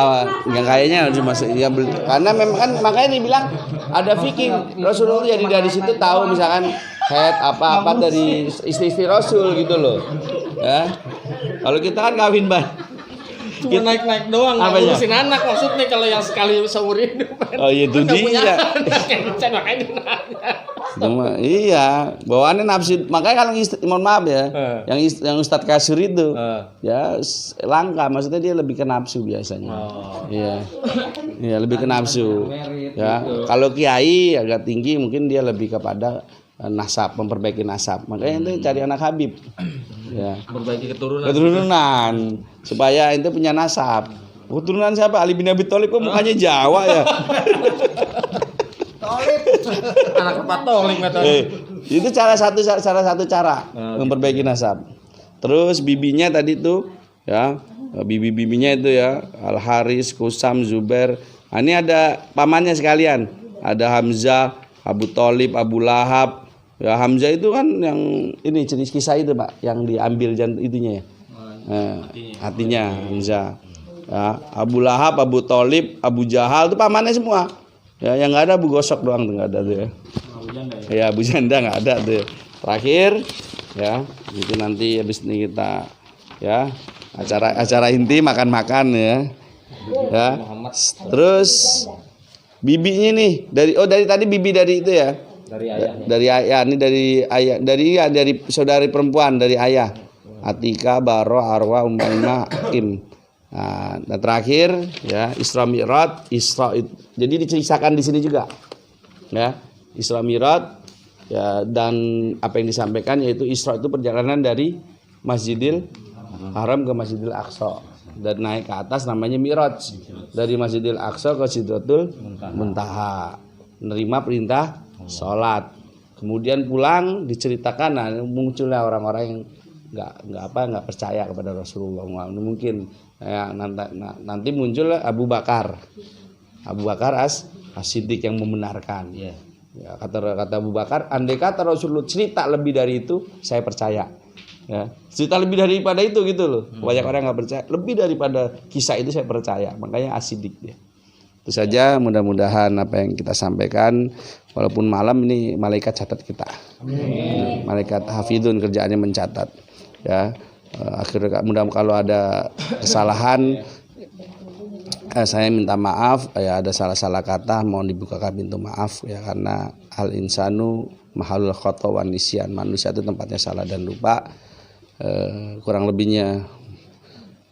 [SPEAKER 3] yang kayaknya cuma ya, karena memang kan makanya dibilang ada fikih Rasulullah, jadi dari situ tahu misalkan head apa dari istri-istri Rasul gitu loh. Ya. Kalau kita kan kawin
[SPEAKER 1] Cuma naik-naik doang, nggak
[SPEAKER 3] Apanya?
[SPEAKER 1] ngurusin anak maksudnya kalau yang sekali seumur hidup.
[SPEAKER 3] Oh iya itu dia.
[SPEAKER 1] Makanya nanya.
[SPEAKER 3] Cuma, iya, bawaannya nafsu. Makanya kalau mohon maaf ya, yang Ustadz Kasur itu, ya langka. Maksudnya dia lebih ke nafsu biasanya. Iya, iya lebih ke nafsu. Ya, kalau kiai agak tinggi, mungkin dia lebih kepada nasab, memperbaiki nasab. Makanya itu cari anak Habib. Ya.
[SPEAKER 1] Perbaiki keturunan.
[SPEAKER 3] Keturunan supaya itu punya nasab. Keturunan siapa? Ali bin Abi Thalib kok mukanya Jawa ya?
[SPEAKER 1] Anak Katolik
[SPEAKER 3] Itu salah satu cara memperbaiki nasab. Terus bibinya tadi tuh ya, bibi-bibinya itu ya, Al Haris, Kusam, Zubair. Nah, ini ada pamannya sekalian. Ada Hamzah, Abu Thalib, Abu Lahab. Ya, Hamzah itu kan yang ini jenis kisah itu, Pak, yang diambil itunya ya. Hatinya Hamzah. Ya, Abu Lahab, Abu Thalib, Abu Jahal itu pamannya semua. Ya, yang nggak ada Abu Gosok doang tuh nggak ada tuh ya. Ya, Abu Janda nggak ada tuh. Terakhir ya, itu nanti habis ini kita ya acara inti makan-makan ya. Ya. Terus bibinya nih dari tadi bibi dari itu ya. Dari ayah ini dari saudari perempuan dari ayah. Atika, Baro, Arwa, Umaymah, Kim. Nah, dan terakhir ya Isra Mi'raj, jadi diceritakan di sini juga. Ya, Isra Mi'raj ya, dan apa yang disampaikan yaitu Isra itu perjalanan dari Masjidil Haram ke Masjidil Aqsa. dan naik ke atas namanya Mi'raj. Dari Masjidil Aqsa ke Sidratul Muntaha. Menerima perintah sholat. Kemudian pulang diceritakan, nah munculnya orang-orang yang nggak percaya kepada Rasulullah. Mungkin ya, nanti muncul Abu Bakar As-Siddiq yang membenarkan. Ya, kata Abu Bakar, andai kata Rasulullah cerita lebih dari itu, saya percaya. Ya, cerita lebih daripada itu gitu loh. Banyak orang nggak percaya. Lebih daripada kisah itu saya percaya. Makanya As-Siddiq dia. Itu saja, mudah-mudahan apa yang kita sampaikan, walaupun malam ini malaikat catat kita. Amin. Malaikat hafidun kerjaannya mencatat. Ya, akhirnya mudah-mudahan kalau ada kesalahan saya minta maaf ya, ada salah-salah kata mohon dibukakan pintu maaf ya, karena al insanu mahalul khata wan nisyan, manusia itu tempatnya salah dan lupa. Kurang lebihnya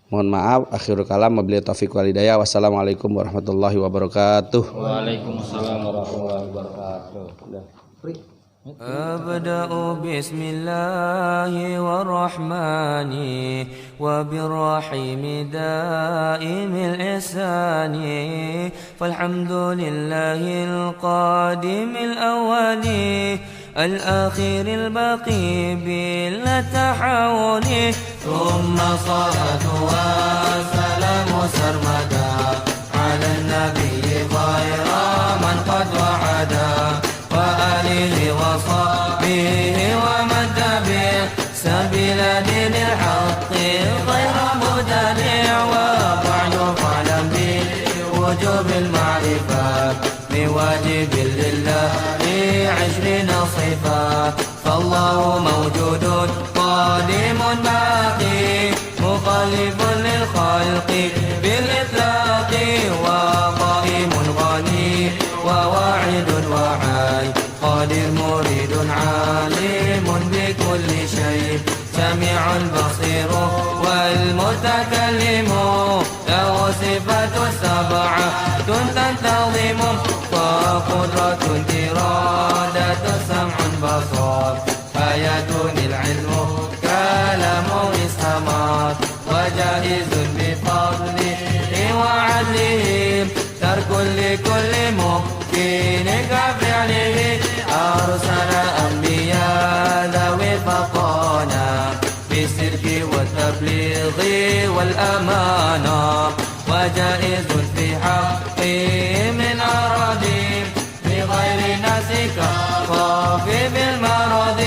[SPEAKER 3] mohon maaf. Akhirul kalam, wabillahi taufiq wal hidayah. Wassalamualaikum warahmatullahi wabarakatuh.
[SPEAKER 1] Waalaikumsalam warahmatullahi wabarakatuh.
[SPEAKER 7] أبدأ بسم الله والرحمن وبالرحيم دائم الإحسان فالحمد لله القادم الأول الآخر الباقي بلا تحول ثم صلاة وسلام سرمدا على النبي خير من قد وعدا وآله وصحبه ومن تبع سبيل دين الحق غير مبتدع وبعد فاعلم بوجوب المعرفة بواجب لله 20 صفات فالله موجود قادم باقي مخالف للخلق بالإطلاق وقائم غني وواعد وعي قادر مريد عالم بكل شيء سميع البصير والمتكلم له صفات سبعة تنتظم وقدرة إرادة سمع بصر آيات العلم كلام استمات وجائز بفضله وعدله ترك لكل ممكن كفعله أرسل أنبياء ذوي فطانا بالصدق والتبليغ والأمانة وجائز في حقهم من أراضي بغير ناسك خاف بالمرض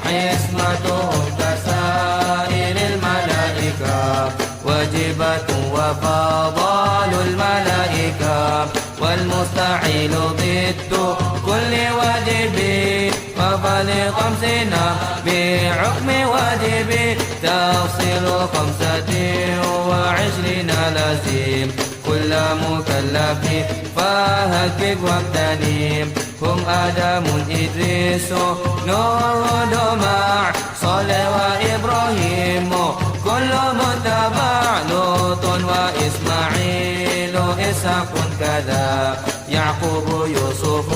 [SPEAKER 7] عصمتهم كسائر الملائكة واجبة وفضال الملائكة والمستحيل ضد كل واجب وفلخمسنا بحكم واجب تفصيل 25 لازم كل مكلف فهكك واغتنم هم آدم إدريس نور دمع صالح وإبراهيم كل متبع لوط وإسماعيل إسحاق كذا يعقوب يوسف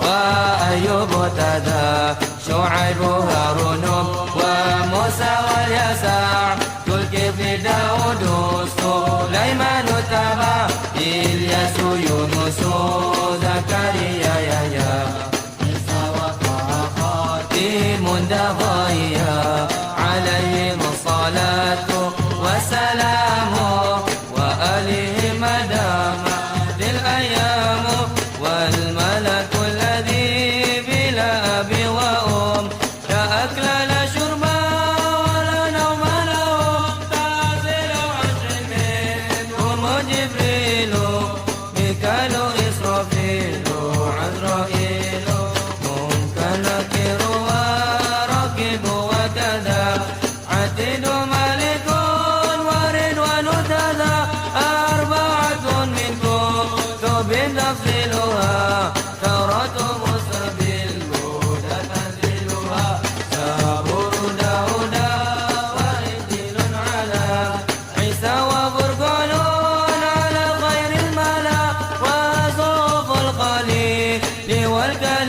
[SPEAKER 7] وأيوب تذا شعيب هارون وموسى واليسع ذو الكفل داود سليمان تبع إلياس يونس زكريا يحيى عيسى وطه خاتم دغايا عليهم الصلاة والسلام وآلهم دام للأيام والملك الذي بلا أب وأم لا أكل لا شرب ولا نوم لهم تنزل عشر منهم جبريل ميكال إسرافيل عزرائيل منكر نكير وراكب وكذا عتيد ملك ورضوان تذا أربعة منكم كتب تفصيلها توراة موسى بالهدى تنزيلها زبور داود وإنجيل على عيسى وفرقان على غير الملا وصوف الخليل والكلام